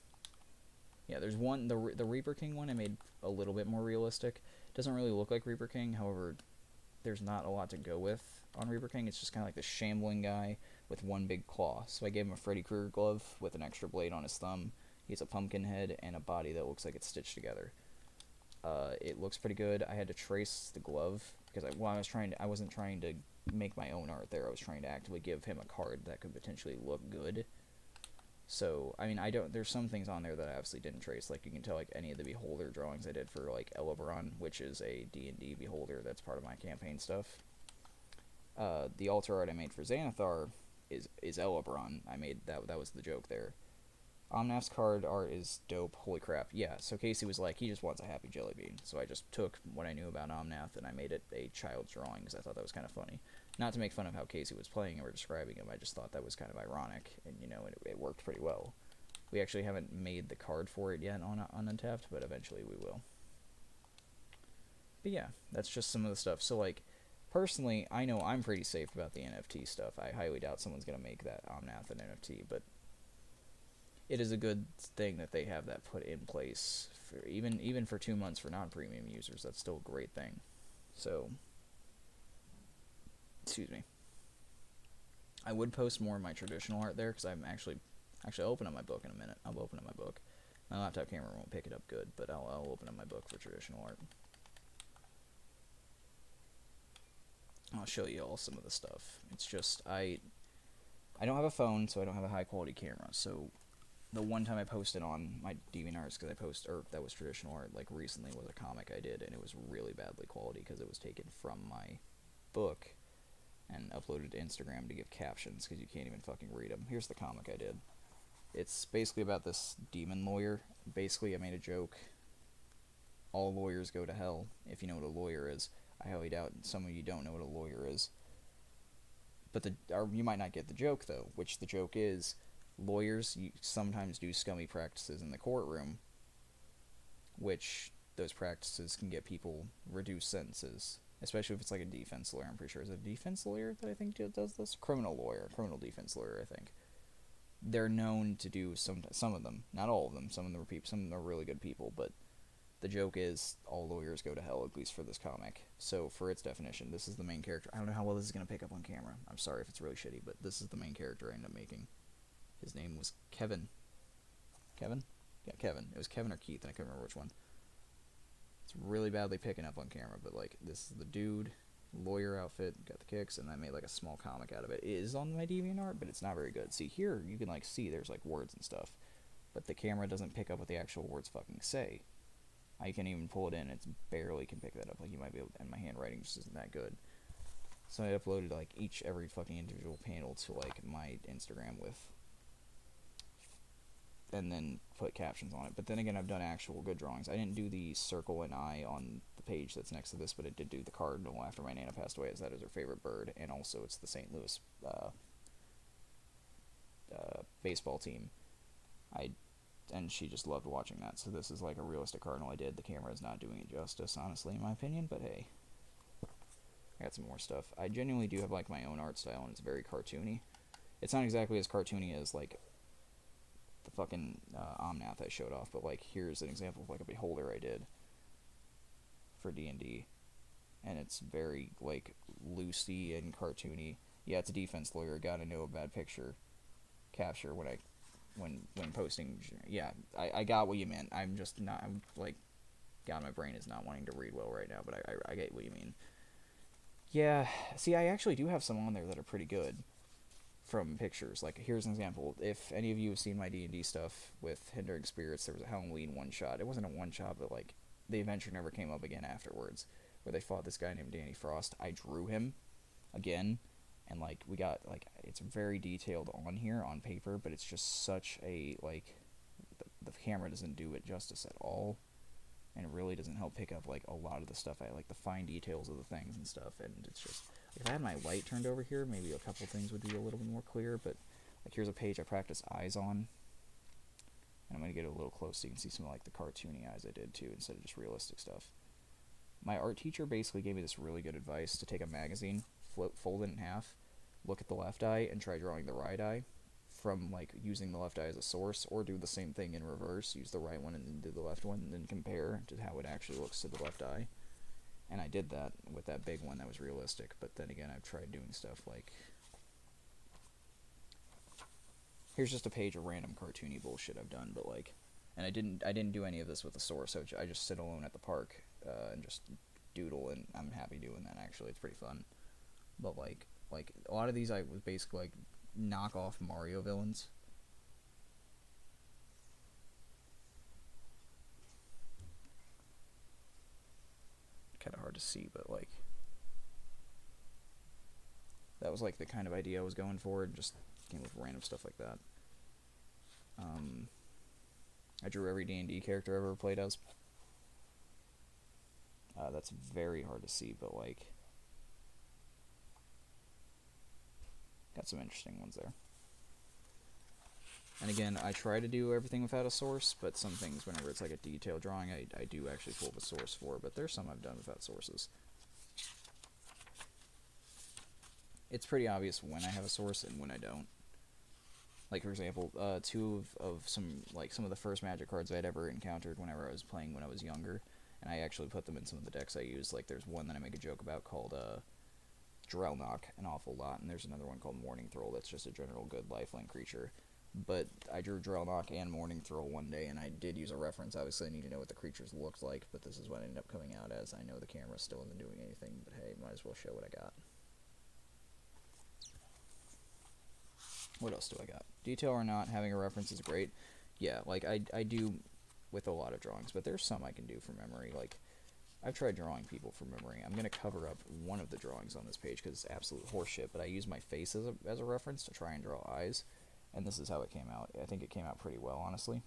Yeah, there's one, the Reaper King one I made a little bit more realistic. Doesn't really look like Reaper King, however, there's not a lot to go with on Reaper King. It's just kind of like the shambling guy with one big claw. So I gave him a Freddy Krueger glove with an extra blade on his thumb. He has a pumpkin head and a body that looks like it's stitched together. It looks pretty good. I had to trace the glove because I wasn't trying to make my own art there. I was trying to actively give him a card that could potentially look good. So, I mean, there's some things on there that I obviously didn't trace. Like, you can tell, like, any of the Beholder drawings I did for, like, Eleveron, which is a D&D Beholder that's part of my campaign stuff. The altar art I made for Xanathar is Elebron. I made that. That was the joke there. Omnath's card art is dope. Holy crap. Yeah, so Casey was like, he just wants a happy jelly bean. So I just took what I knew about Omnath and I made it a child's drawing because I thought that was kind of funny. Not to make fun of how Casey was playing or describing him, I just thought that was kind of ironic, and it worked pretty well. We actually haven't made the card for it yet on Untapped, but eventually we will. But yeah, that's just some of the stuff. So like, personally, I know I'm pretty safe about the NFT stuff. I highly doubt someone's going to make that Omnath an NFT, but it is a good thing that they have that put in place for even for 2 months for non-premium users. That's still a great thing. So, excuse me. I would post more of my traditional art there because I'm actually I'll open up my book in a minute. I'll open up my book. My laptop camera won't pick it up good, but I'll open up my book for traditional art. I'll show you all some of the stuff. It's just I don't have a phone, so I don't have a high quality camera. So the one time I posted on my DeviantArt, because that was traditional art, like recently, was a comic I did, and it was really badly quality because it was taken from my book and uploaded to Instagram to give captions because you can't even fucking read them. Here's the comic I did. It's basically about this demon lawyer. Basically, I made a joke. All lawyers go to hell. If you know what a lawyer is, I highly doubt some of you don't know what a lawyer is. But you might not get the joke though, which the joke is, lawyers sometimes do scummy practices in the courtroom, which those practices can get people reduced sentences, especially if it's like a defense lawyer. I'm pretty sure it's a defense lawyer that I think does this. Criminal defense lawyer, I think. They're known to do some of them, not all of them. Some of them are really good people, but the joke is all lawyers go to hell, at least for this comic. So for its definition, this is the main character. I don't know how well this is going to pick up on camera. I'm sorry if it's really shitty, but this is the main character I ended up making. His name was Kevin. Kevin? Yeah, Kevin. It was Kevin or Keith, and I can't remember which one. It's really badly picking up on camera, but like, this is the dude, lawyer outfit, got the kicks, and I made like a small comic out of it. It is on my DeviantArt, but it's not very good. See, here, you can like see there's like words and stuff, but the camera doesn't pick up what the actual words fucking say. I can even pull it in, it barely can pick that up. Like, you might be able to, and my handwriting just isn't that good. So I uploaded like every fucking individual panel to like my Instagram and then put captions on it. But then again, I've done actual good drawings. I didn't do the circle and eye on the page that's next to this, but it did do the cardinal after my Nana passed away, as that is her favorite bird, and also it's the St. Louis baseball team. And she just loved watching that. So this is like a realistic cardinal I did. The camera is not doing it justice, honestly, in my opinion, but hey. I got some more stuff. I genuinely do have like my own art style, and it's very cartoony. It's not exactly as cartoony as like the fucking Omnath I showed off, but like, here's an example of like a beholder I did for D&D, and it's very like loosey and cartoony. Yeah, it's a defense lawyer. Gotta know a bad picture capture when posting. Yeah, I got what you meant. I'm just not. I'm like, God, my brain is not wanting to read well right now, but I get what you mean. Yeah, see, I actually do have some on there that are pretty good from pictures. Like, here's an example. If any of you have seen my D&D stuff with Hindering Spirits, there was a Halloween one-shot. It wasn't a one-shot, but, like, the adventure never came up again afterwards, where they fought this guy named Danny Frost. I drew him again, and, like, we got, like, it's very detailed on here on paper, but it's just such a, like, the camera doesn't do it justice at all. And it really doesn't help pick up, like, a lot of the stuff. I like the fine details of the things and stuff, and it's just, if I had my light turned over here, maybe a couple things would be a little bit more clear, but, like, here's a page I practice eyes on, and I'm going to get a little close so you can see some of, like, the cartoony eyes I did, too, instead of just realistic stuff. My art teacher basically gave me this really good advice to take a magazine, fold it in half, look at the left eye, and try drawing the right eye, from like using the left eye as a source, or do the same thing in reverse, use the right one and then do the left one, and then compare to how it actually looks to the left eye. And I did that with that big one that was realistic, but then again, I've tried doing stuff like, here's just a page of random cartoony bullshit I've done, but like, and I didn't do any of this with a source, so I just sit alone at the park and just doodle, and I'm happy doing that. Actually, it's pretty fun. But like a lot of these I was basically like knock off Mario villains. Kind of hard to see, but like, That was like the kind of idea I was going for. Just came with random stuff like that. I drew every D&D character I've ever played as. That's very hard to see, but like, got some interesting ones there. And again, I try to do everything without a source, but some things, whenever it's like a detailed drawing, I do actually pull up a source for, but there's some I've done without sources. It's pretty obvious when I have a source and when I don't. Like, for example, two of some of the first Magic cards I'd ever encountered whenever I was playing when I was younger, and I actually put them in some of the decks I use. Like, there's one that I make a joke about called Drellknock an awful lot, and there's another one called Morning Throll that's just a general good lifelink creature. But I drew Drellknock and Morning Throll one day, and I did use a reference. Obviously, I need to know what the creatures looked like, but this is what I ended up coming out as. I know the camera still isn't doing anything, but hey, might as well show what I got. What else do I got? Detail or not, having a reference is great. Yeah, like, I do with a lot of drawings, but there's some I can do from memory. Like, I've tried drawing people from memory. I'm going to cover up one of the drawings on this page because it's absolute horseshit, but I use my face as a reference to try and draw eyes, and this is how it came out. I think it came out pretty well, honestly.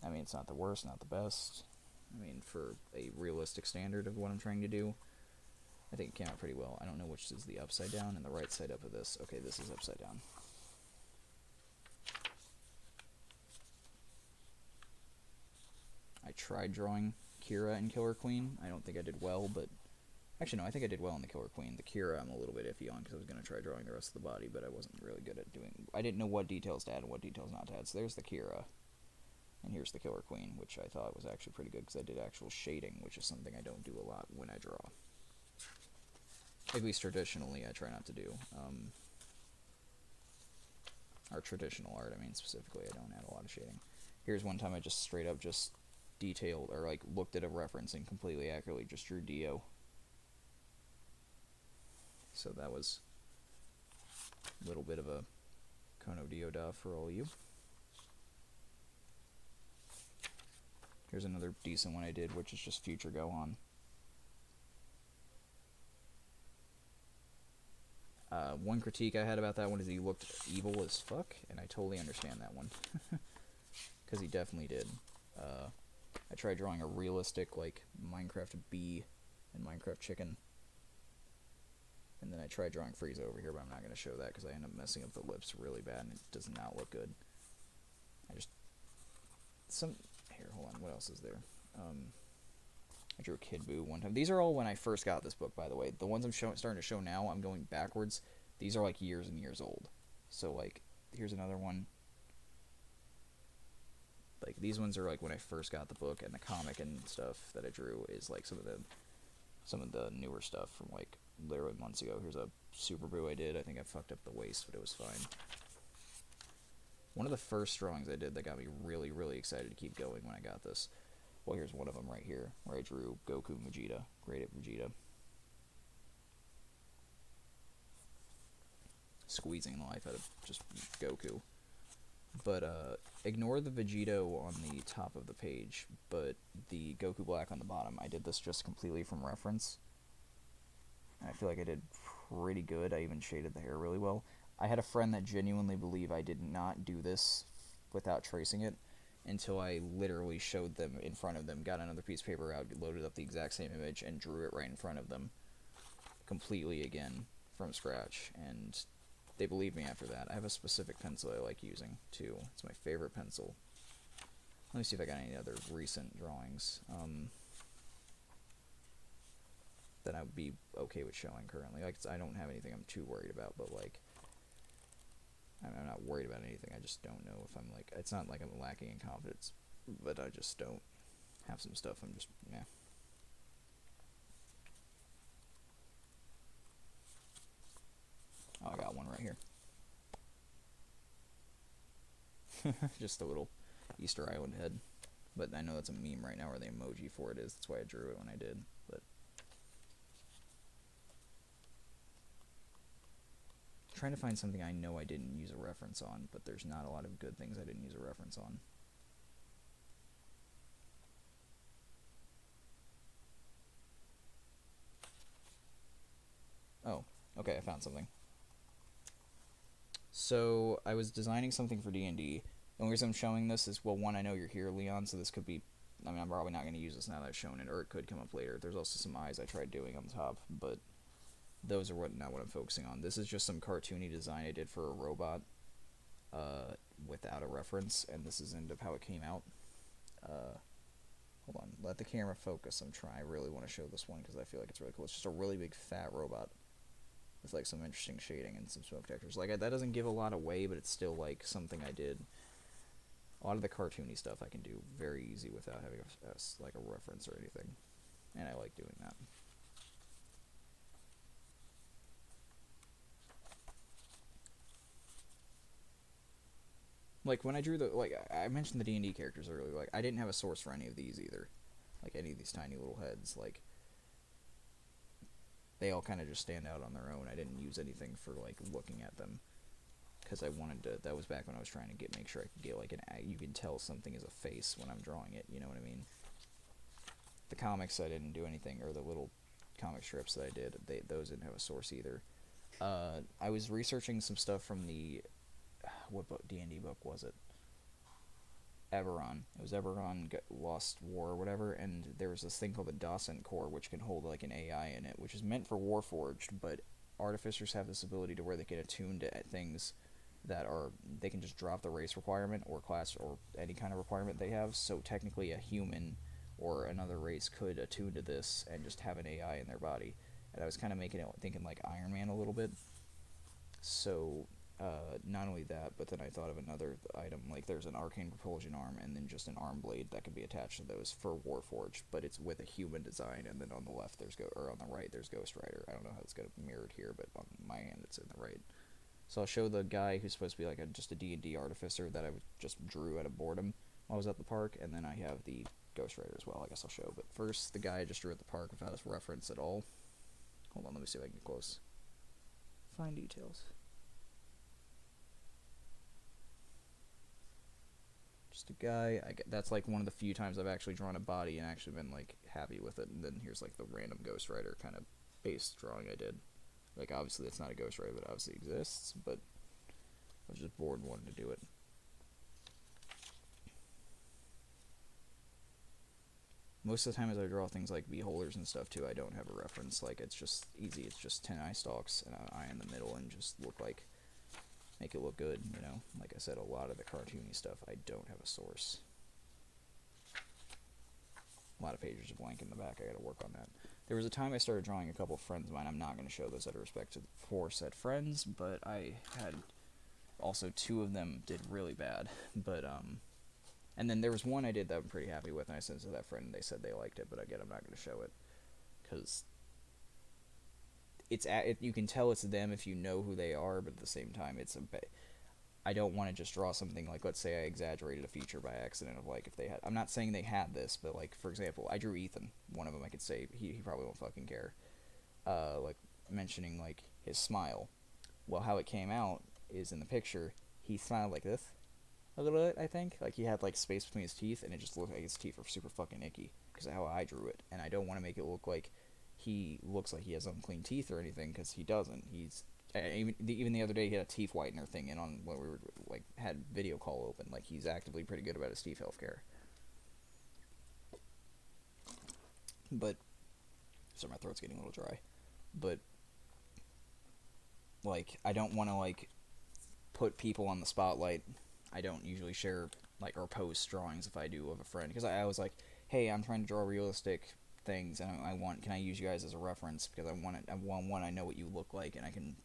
I mean, it's not the worst, not the best. I mean, for a realistic standard of what I'm trying to do, I think it came out pretty well. I don't know which is the upside down and the right side up of this. Okay, this is upside down. I tried drawing Kira and Killer Queen. I don't think I did well, but... Actually, no, I think I did well in the Killer Queen. The Kira I'm a little bit iffy on because I was going to try drawing the rest of the body, but I wasn't really good at doing... I didn't know what details to add and what details not to add. So there's the Kira. And here's the Killer Queen, which I thought was actually pretty good because I did actual shading, which is something I don't do a lot when I draw. At least traditionally, I try not to do. Or traditional art, I mean, specifically, I don't add a lot of shading. Here's one time I just straight up just detailed, or like looked at a reference and completely accurately just drew Dio. So that was a little bit of a Kono Dio da for all of you. Here's another decent one I did, which is just Future Gohan. One critique I had about that one is he looked evil as fuck, and I totally understand that one. Because he definitely did. I tried drawing a realistic, like, Minecraft bee and Minecraft chicken. And then I tried drawing Frieza over here, but I'm not going to show that because I end up messing up the lips really bad, and it does not look good. Here, hold on, what else is there? I drew a Kid Buu one time. These are all when I first got this book, by the way. The ones I'm starting to show now, I'm going backwards. These are like years and years old. So like, here's another one. Like, these ones are like when I first got the book, and the comic and stuff that I drew is like some of the newer stuff from like literally months ago. Here's a Super Buu I did. I think I fucked up the waist, but it was fine. One of the first drawings I did that got me really, really excited to keep going when I got this. Well, here's one of them right here, where I drew Goku and Vegeta, Great Ape Vegeta. Squeezing the life out of just Goku. But, ignore the Vegito on the top of the page, but the Goku Black on the bottom. I did this just completely from reference. And I feel like I did pretty good. I even shaded the hair really well. I had a friend that genuinely believed I did not do this without tracing it, until I literally showed them in front of them, got another piece of paper out, loaded up the exact same image, and drew it right in front of them, completely again, from scratch, and they believed me after that. I have a specific pencil I like using, too. It's my favorite pencil. Let me see if I got any other recent drawings that I would be okay with showing currently. Like, I don't have anything I'm too worried about, but, like, I'm not worried about anything. I just don't know if I'm, like... It's not like I'm lacking in confidence, but I just don't have some stuff. I'm just... meh. Oh, I got one right here. Just a little Easter Island head. But I know that's a meme right now where the emoji for it is. That's why I drew it when I did. But trying to find something I know I didn't use a reference on, but there's not a lot of good things I didn't use a reference on. Oh, Okay, I found something. So I was designing something for D&D. The only reason I'm showing this is, well, one, I know you're here, Leon, so this could be... I mean, I'm probably not going to use this now that I've shown it, or it could come up later. There's also some eyes I tried doing on the top, but those are not what I'm focusing on. This is just some cartoony design I did for a robot without a reference, and this is end up how it came out. Hold on, let the camera focus. I really want to show this one because I feel like it's really cool. It's just a really big fat robot with like some interesting shading and some smoke textures. Like that doesn't give a lot away, but it's still like something I did. A lot of the cartoony stuff I can do very easy without having like a reference or anything, and I like doing that. Like when I drew I mentioned the D&D characters earlier. Like I didn't have a source for any of these either, like any of these tiny little heads. Like they all kind of just stand out on their own. I didn't use anything for like looking at them because I wanted to. That was back when I was trying to make sure I could get like you can tell something is a face when I'm drawing it. You know what I mean? The comics I didn't do anything, or the little comic strips that I did, those didn't have a source either. I was researching some stuff from the what D&D book was it? Eberron. It was Eberron Lost War or whatever, and there was this thing called the Docent Core, which can hold like an AI in it, which is meant for Warforged, but artificers have this ability to where they can attune to things that are, they can just drop the race requirement or class or any kind of requirement they have, so technically a human or another race could attune to this and just have an AI in their body. And I was kind of thinking like Iron Man a little bit. So not only that, but then I thought of another item, like there's an arcane propulsion arm and then just an arm blade that could be attached to those for Warforged, but it's with a human design, and then on the left or on the right there's Ghost Rider. I don't know how it's going to be mirrored here, but on my hand it's in the right. So I'll show the guy who's supposed to be like just a D&D artificer that I just drew out of boredom while I was at the park, and then I have the Ghost Rider as well, I guess I'll show. But first, the guy I just drew at the park without his reference at all. Hold on, let me see if I can get close. Fine details. Just a guy. That's like one of the few times I've actually drawn a body and actually been like happy with it. And then here's like the random Ghost Rider kind of base drawing I did. Like obviously it's not a Ghost Rider, but it obviously exists. But I was just bored and wanted to do it. Most of the time as I draw things like beholders and stuff too, I don't have a reference. Like it's just easy. It's just 10 eye stalks and an eye in the middle and just make it look good, you know. Like I said, a lot of the cartoony stuff, I don't have a source. A lot of pages are blank in the back. I gotta work on that. There was a time I started drawing a couple of friends of mine. I'm not going to show those out of respect to for said friends, but I had also two of them did really bad. But and then there was one I did that I'm pretty happy with, and I sent it to that friend, and they said they liked it. But again, I'm not going to show it because you can tell it's them if you know who they are, but at the same time, I don't want to just draw something like, let's say I exaggerated a feature by accident of like if they had. I'm not saying they had this, but like for example, I drew Ethan. One of them I could say he probably won't fucking care. Like mentioning like his smile. Well, how it came out is in the picture. He smiled like this a little bit. I think like he had like space between his teeth, and it just looked like his teeth were super fucking icky because of how I drew it, and I don't want to make it look like he looks like he has unclean teeth or anything, because he doesn't. He's even the other day he had a teeth whitener thing in on when we were like had video call open. Like he's actively pretty good about his teeth healthcare. But sorry, my throat's getting a little dry. But like I don't want to like put people on the spotlight. I don't usually share like or post drawings if I do of a friend, because I was like, hey, I'm trying to draw realistic things, and can I use you guys as a reference, because I know what you look like, and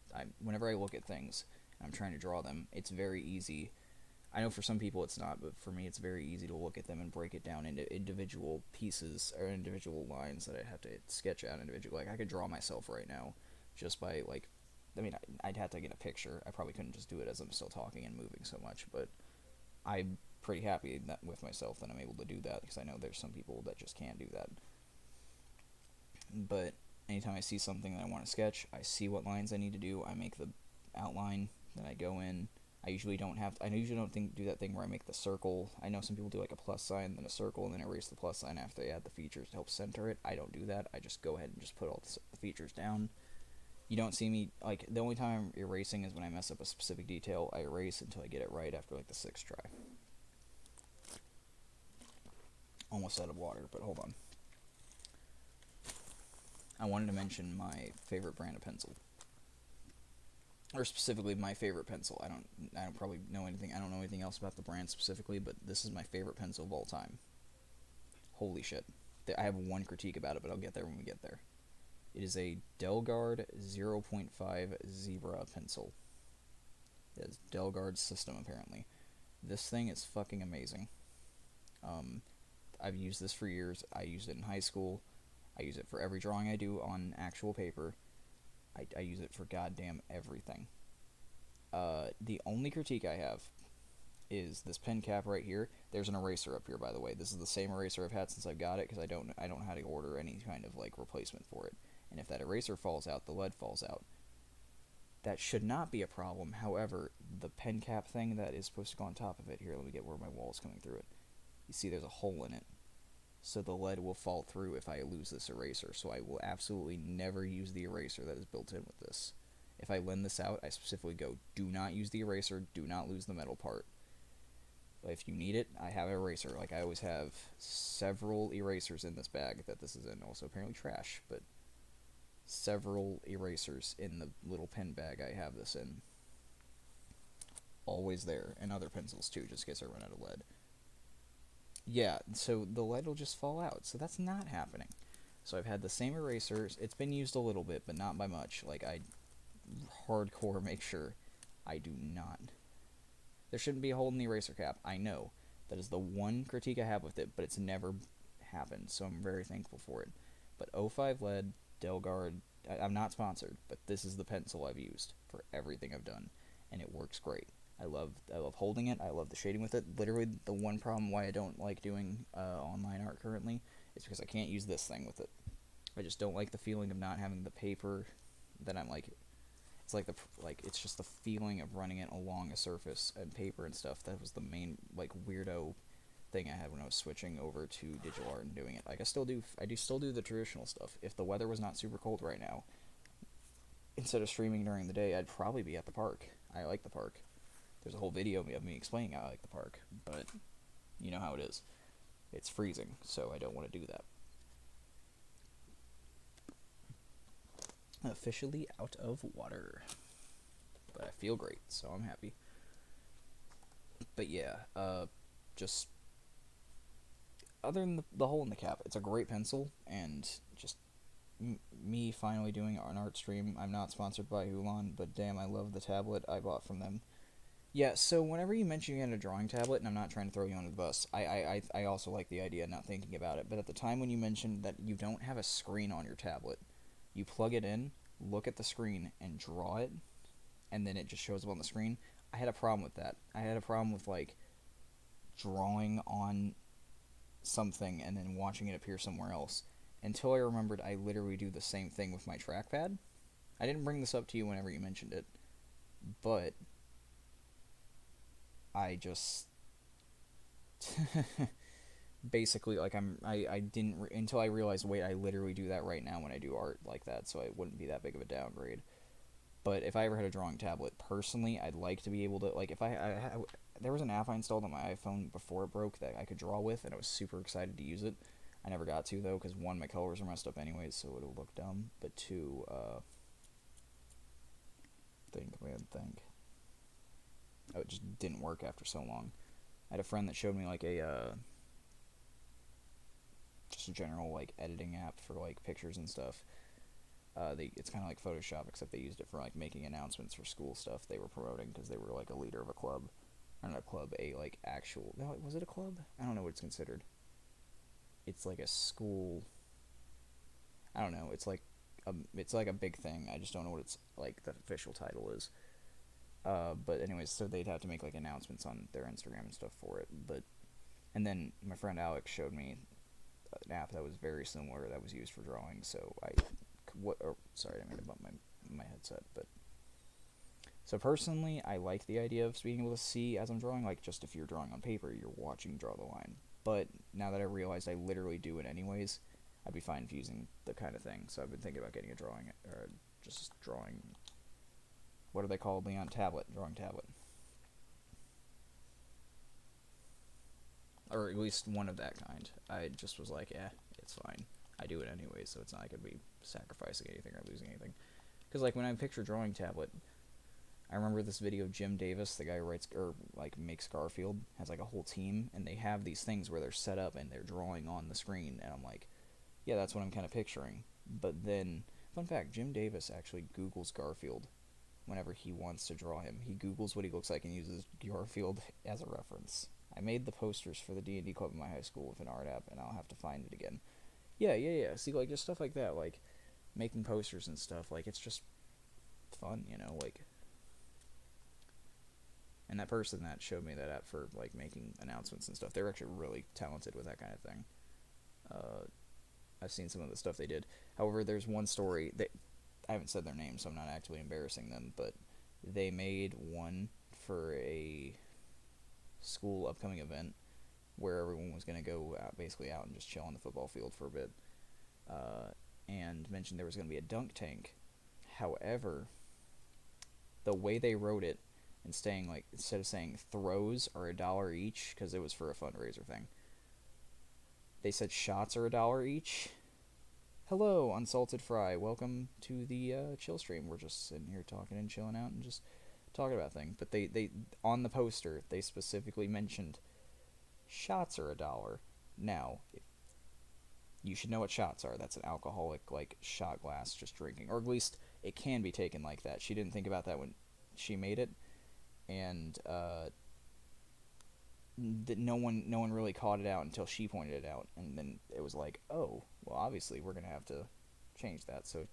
whenever I look at things and I'm trying to draw them, it's very easy. I know for some people it's not, but for me it's very easy to look at them and break it down into individual pieces or individual lines that I have to sketch out individually. Like I could draw myself right now just by like, I mean, I'd have to get a picture. I probably couldn't just do it as I'm still talking and moving so much, but I'm pretty happy with myself that I'm able to do that, because I know there's some people that just can't do that. But anytime I see something that I want to sketch, I see what lines I need to do, I make the outline, then I go in. I usually don't do that thing where I make the circle. I know some people do like a plus sign, then a circle, and then erase the plus sign after they add the features to help center it. I don't do that. I just go ahead and just put all the features down, You don't see me, like, the only time I'm erasing is when I mess up a specific detail. I erase until I get it right after, like, the 6th try. Almost out of water, but hold on. I wanted to mention my favorite brand of pencil. Or specifically my favorite pencil. I don't probably know anything. I don't know anything else about the brand specifically, but this is my favorite pencil of all time. Holy shit. I have one critique about it, but I'll get there when we get there. It is a Delgard 0.5 Zebra pencil. It is Delgard's system, apparently. This thing is fucking amazing. I've used this for years. I used it in high school. I use it for every drawing I do on actual paper. I use it for goddamn everything. The only critique I have is this pen cap right here. There's an eraser up here, by the way. This is the same eraser I've had since I've got it, because I don't know how to order any kind of like replacement for it. And if that eraser falls out, the lead falls out. That should not be a problem. However, the pen cap thing that is supposed to go on top of it, here, let me get where my wall is coming through it. You see there's a hole in it. So the lead will fall through if I lose this eraser. So I will absolutely never use the eraser that is built in with this. If I lend this out, I specifically go, do not use the eraser, do not lose the metal part. But if you need it, I have an eraser. Like, I always have several erasers in this bag that this is in. Also apparently trash, but several erasers in the little pen bag I have this in. Always there. And other pencils too, just in case I run out of lead. Yeah, so the lead will just fall out. So that's not happening. So I've had the same erasers. It's been used a little bit, but not by much. Like, I hardcore make sure I do not. There shouldn't be a hole in the eraser cap. I know. That is the one critique I have with it, but it's never happened, so I'm very thankful for it. But 05 lead, Delgard, I'm not sponsored, but this is the pencil I've used for everything I've done, and it works great. I love holding it. I love the shading with it. Literally, the one problem why I don't like doing online art currently is because I can't use this thing with it. I just don't like the feeling of not having the paper that I'm like. It's like it's just the feeling of running it along a surface and paper and stuff. That was the main like weirdo thing I had when I was switching over to digital art and doing it. Like I still do the traditional stuff. If the weather was not super cold right now, instead of streaming during the day, I'd probably be at the park. I like the park. There's a whole video of me explaining how I like the park, but you know how it is. It's freezing, so I don't want to do that. Officially out of water. But I feel great, so I'm happy. But yeah, just other than the hole in the cap, it's a great pencil, and just me finally doing an art stream. I'm not sponsored by Hulan, but damn, I love the tablet I bought from them. Yeah, so whenever you mention you had a drawing tablet, and I'm not trying to throw you under the bus, I also like the idea, not thinking about it, but at the time when you mentioned that you don't have a screen on your tablet, you plug it in, look at the screen, and draw it, and then it just shows up on the screen, I had a problem with that. I had a problem with, like, drawing on something and then watching it appear somewhere else, until I remembered I literally do the same thing with my trackpad. I didn't bring this up to you whenever you mentioned it, but I just basically like I didn't until I realized, wait, I literally do that right now when I do art like that, so it wouldn't be that big of a downgrade. But if I ever had a drawing tablet, personally, I'd like to be able to, like, if there was an app I installed on my iPhone before it broke that I could draw with, and I was super excited to use it. I never got to, though, because one, my colors are messed up anyways, so it'll look dumb, but two, think. Oh, it just didn't work after so long. I had a friend that showed me, like, just a general, like, editing app for, like, pictures and stuff. It's kind of like Photoshop, except they used it for, like, making announcements for school stuff they were promoting, because they were, like, a leader of a club. I don't know, club, like, actual... No, was it a club? I don't know what it's considered. It's, like, a school... I don't know, it's like a big thing. I just don't know what it's, like, the official title is. But anyways, so they'd have to make, like, announcements on their Instagram and stuff for it. And then my friend Alex showed me an app that was very similar that was used for drawing, so sorry, I didn't mean to bump my headset, but... So personally, I like the idea of being able to see as I'm drawing, like, just if you're drawing on paper, you're watching draw the line. But now that I realized I literally do it anyways, I'd be fine using the kind of thing, so I've been thinking about getting a just drawing. What are they called, Leon? Tablet. Drawing tablet. Or at least one of that kind. I just was like, it's fine. I do it anyway, so it's not like I'd be sacrificing anything or losing anything. Because, like, when I picture drawing tablet, I remember this video of Jim Davis, the guy who writes, or, like, makes Garfield, has, like, a whole team, and they have these things where they're set up and they're drawing on the screen, and I'm like, yeah, that's what I'm kind of picturing. But then, fun fact, Jim Davis actually Googles Garfield whenever he wants to draw him. He Googles what he looks like and uses Garfield as a reference. I made the posters for the D&D club in my high school with an art app, and I'll have to find it again. Yeah. See, like, just stuff like that, like, making posters and stuff, like, it's just fun, you know, like... And that person that showed me that app for, like, making announcements and stuff, they're actually really talented with that kind of thing. I've seen some of the stuff they did. However, there's one story, I haven't said their name, so I'm not actually embarrassing them, but they made one for a school upcoming event where everyone was going to go basically out and just chill on the football field for a bit, and mentioned there was going to be a dunk tank. However, the way they wrote it, instead of saying throws are $1 each, because it was for a fundraiser thing, they said shots are $1 each. Hello, Unsalted Fry. Welcome to the chill stream. We're just sitting here talking and chilling out and just talking about things. But they on the poster, they specifically mentioned shots are $1. Now, you should know what shots are. That's an alcoholic, like, shot glass just drinking. Or at least it can be taken like that. She didn't think about that when she made it. And no one really caught it out until she pointed it out. And then it was like, oh, well, obviously we're going to have to change that. So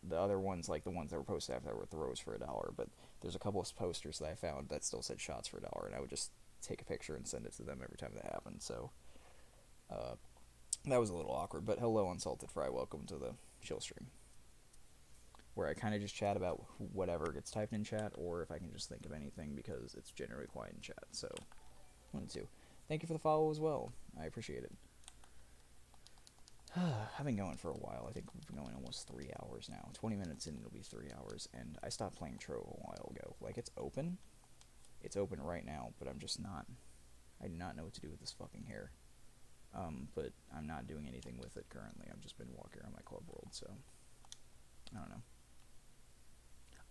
the other ones, like the ones that were posted after that, were throws for $1. But there's a couple of posters that I found that still said shots for $1. And I would just take a picture and send it to them every time that happened. So that was a little awkward. But hello, Unsalted Fry. Welcome to the chill stream, where I kind of just chat about whatever gets typed in chat, or if I can just think of anything, because it's generally quiet in chat. So, 1 and 2. Thank you for the follow as well. I appreciate it. I've been going for a while. I think we've been going almost 3 hours now. 20 minutes in, it'll be 3 hours. And I stopped playing Trove a while ago. Like, it's open. It's open right now, but I'm just not... I do not know what to do with this fucking hair. But I'm not doing anything with it currently. I've just been walking around my club world, so... I don't know.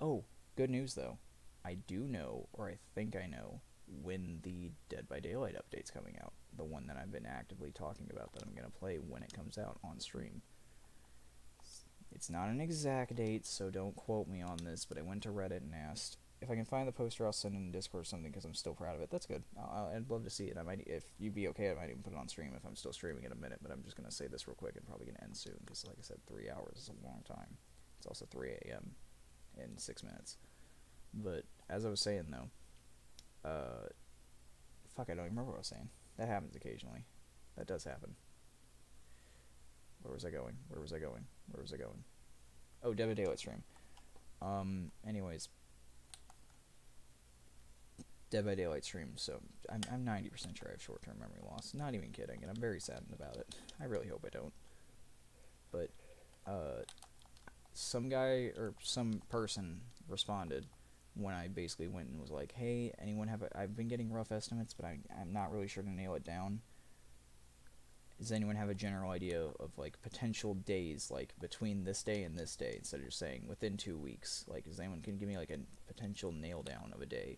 Oh, good news, though. I do know, or I think I know, when the Dead by Daylight update's coming out. The one that I've been actively talking about that I'm going to play when it comes out on stream. It's not an exact date, so don't quote me on this, but I went to Reddit and asked. If I can find the poster, I'll send it in Discord or something, because I'm still proud of it. That's good. I'd love to see it. I might, if you'd be okay, I might even put it on stream if I'm still streaming in a minute, but I'm just going to say this real quick and probably going to end soon, because like I said, 3 hours is a long time. It's also 3 a.m. in 6 minutes. But, as I was saying, though, fuck, I don't even remember what I was saying. That happens occasionally. That does happen. Where was I going? Oh, Dead by Daylight stream. Anyways. Dead by Daylight stream, so I'm 90% sure I have short-term memory loss. Not even kidding, and I'm very saddened about it. I really hope I don't. But, some guy, or some person responded when I basically went and was like, hey, anyone have I've been getting rough estimates, but I'm not really sure to nail it down. Does anyone have a general idea of, like, potential days, like, between this day and this day, instead of just saying within 2 weeks? Like, does anyone can give me, like, a potential nail down of a day?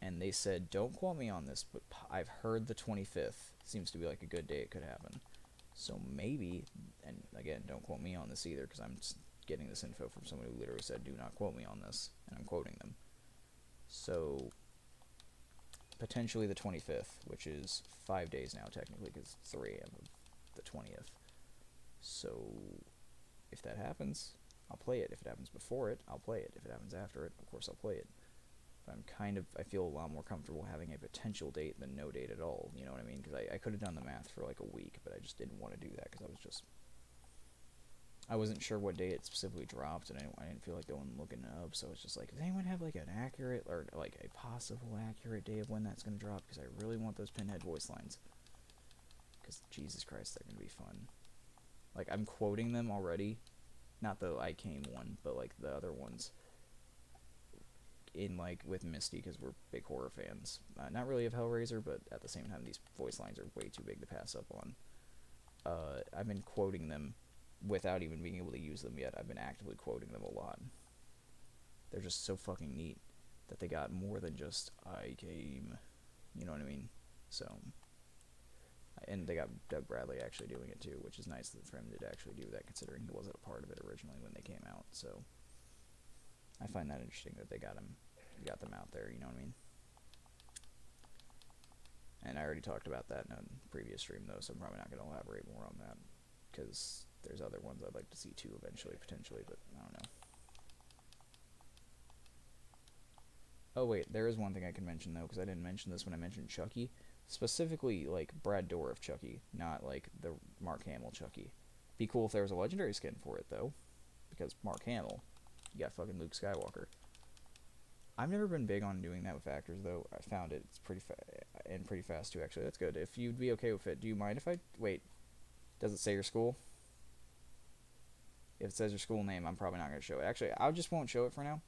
And they said, don't quote me on this, but I've heard the 25th seems to be, like, a good day it could happen. So maybe, and again, don't quote me on this either, because I'm getting this info from someone who literally said, do not quote me on this, and I'm quoting them. So, potentially the 25th, which is 5 days now, technically, because it's 3 a.m. of the 20th. So, if that happens, I'll play it. If it happens before it, I'll play it. If it happens after it, of course I'll play it. But I feel a lot more comfortable having a potential date than no date at all, you know what I mean? Because I could have done the math for, like, a week, but I just didn't want to do that, because I wasn't sure what day it specifically dropped, and I didn't feel like going looking it up, so it's just like, does anyone have, like, an accurate, or, like, a possible accurate day of when that's going to drop? Because I really want those Pinhead voice lines. Because, Jesus Christ, they're going to be fun. Like, I'm quoting them already, not the I Came one, but like the other ones in like with Misty because we're big horror fans. Not really of Hellraiser, but at the same time, these voice lines are way too big to pass up on. I've been quoting them without even being able to use them yet. I've been actively quoting them a lot. They're just so fucking neat that they got more than just I came. You know what I mean? So, and they got Doug Bradley actually doing it too, which is nice for him to actually do that, considering he wasn't a part of it originally when they came out. So, I find that interesting that they got them out there. You know what I mean? And I already talked about that in a previous stream, though, so I'm probably not going to elaborate more on that, because there's other ones I'd like to see too eventually, potentially, but I don't know. Oh wait, there is one thing I can mention though, because I didn't mention this when I mentioned Chucky. Specifically, like Brad Dourif Chucky, not like the Mark Hamill Chucky. Be cool if there was a legendary skin for it though, because Mark Hamill, you got fucking Luke Skywalker. I've never been big on doing that with actors though. I found it's pretty and pretty fast too. Actually, that's good. If you'd be okay with it, do you mind if I wait? Does it say your school? If it says your school name, I'm probably not going to show it. Actually, I just won't show it for now.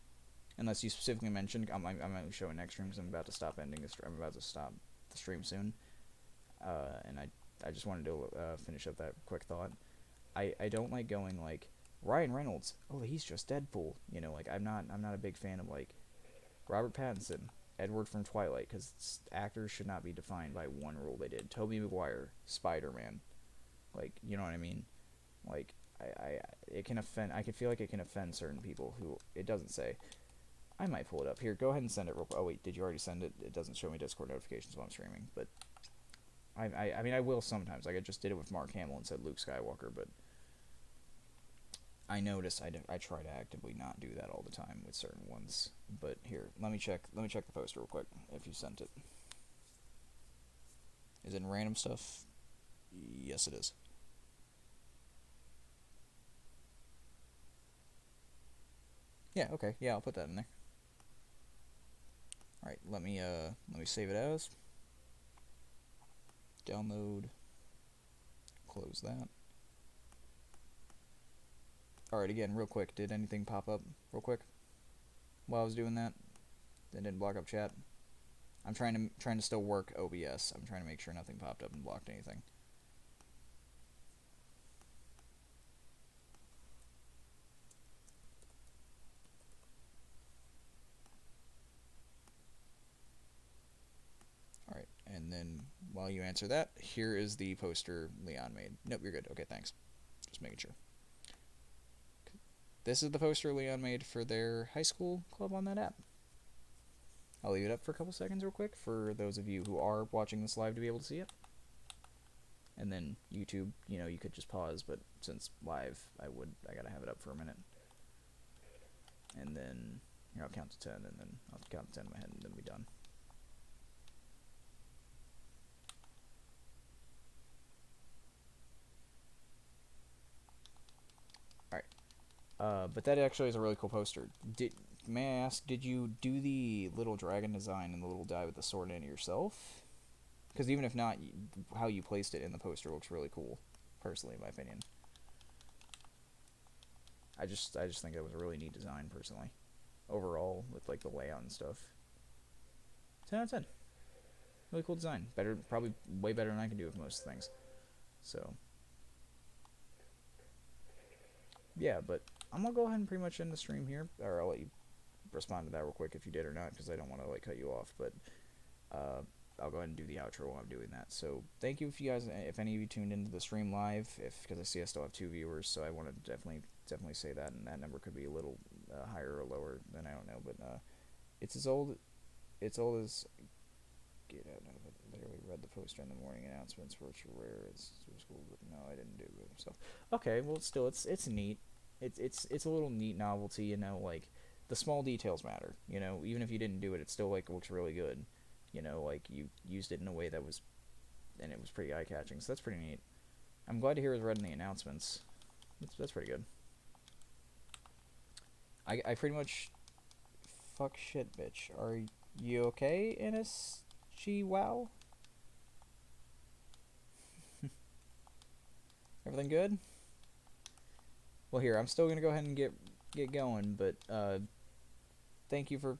Unless you specifically mentioned, I might show it next stream because I'm about to stop ending this. I'm about to stop the stream soon, and I just wanted to finish up that quick thought. I don't like going like Ryan Reynolds. Oh, he's just Deadpool. You know, like I'm not a big fan of like Robert Pattinson, Edward from Twilight, because actors should not be defined by one role they did. Tobey Maguire, Spider-Man, like you know what I mean. Like it can offend. I could feel like it can offend certain people who it doesn't say. I might pull it up. Here, go ahead and send it real quick. Oh, wait, did you already send it? It doesn't show me Discord notifications while I'm streaming, but I mean, I will sometimes. Like, I just did it with Mark Hamill and said Luke Skywalker, but I notice I try to actively not do that all the time with certain ones. But here, let me check the post real quick, if you sent it. Is it in random stuff? Yes, it is. Yeah, okay. Yeah, I'll put that in there. Alright, let me save it as. Download. Close that. Alright, again, real quick. Did anything pop up real quick while I was doing that? That didn't block up chat? I'm trying to still work OBS. I'm trying to make sure nothing popped up and blocked anything. Alright, and then while you answer that, here is the poster Leon made. Nope, you're good. Okay, thanks. Just making sure. This is the poster Leon made for their high school club on that app. I'll leave it up for a couple seconds real quick for those of you who are watching this live to be able to see it. And then YouTube, you know, you could just pause, but since live, I gotta have it up for a minute. And then, here, I'll count to 10, and then I'll count to 10 in my head, and then be done. Alright. But that actually is a really cool poster. May I ask, did you do the little dragon design and the little guy with the sword in it yourself? Because even if not, how you placed it in the poster looks really cool, personally, in my opinion. I just think it was a really neat design, personally. Overall, with like the layout and stuff. 10 out of 10. Really cool design. Better, probably way better than I can do with most things. So, yeah, but I'm gonna go ahead and pretty much end the stream here, or I'll let you respond to that real quick if you did or not, because I don't want to like cut you off. But I'll go ahead and do the outro while I'm doing that. So thank you if any of you tuned into the stream live, because I see I still have 2 viewers, so I want to definitely say that, and that number could be a little higher or lower than I don't know, but it's as old as get out of it. Literally read the poster in the morning announcements, which were rare. It's school, but no, I didn't do it. So okay, well still it's neat. It's a little neat novelty, you know, like the small details matter, you know, even if you didn't do it, it still like looks really good. You know, like you used it in a way that was, and it was pretty eye-catching, so that's pretty neat. I'm glad to hear it was read in the announcements. That's pretty good. I pretty much fuck shit, bitch. Are you okay, NSG? Wow. Everything good? Well, here, I'm still gonna go ahead and get going, but thank you for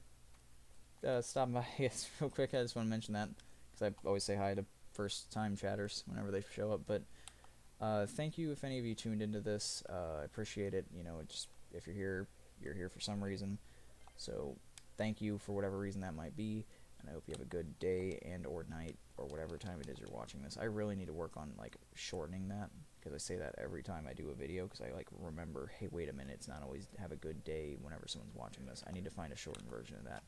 stopping by. Yes, real quick, I just want to mention that because I always say hi to first-time chatters whenever they show up. But thank you if any of you tuned into this. I appreciate it. You know, it's if you're here for some reason. So thank you for whatever reason that might be, and I hope you have a good day and or night or whatever time it is you're watching this. I really need to work on like shortening that because I say that every time I do a video because I like remember, hey, wait a minute, it's not always have a good day whenever someone's watching this. I need to find a shortened version of that.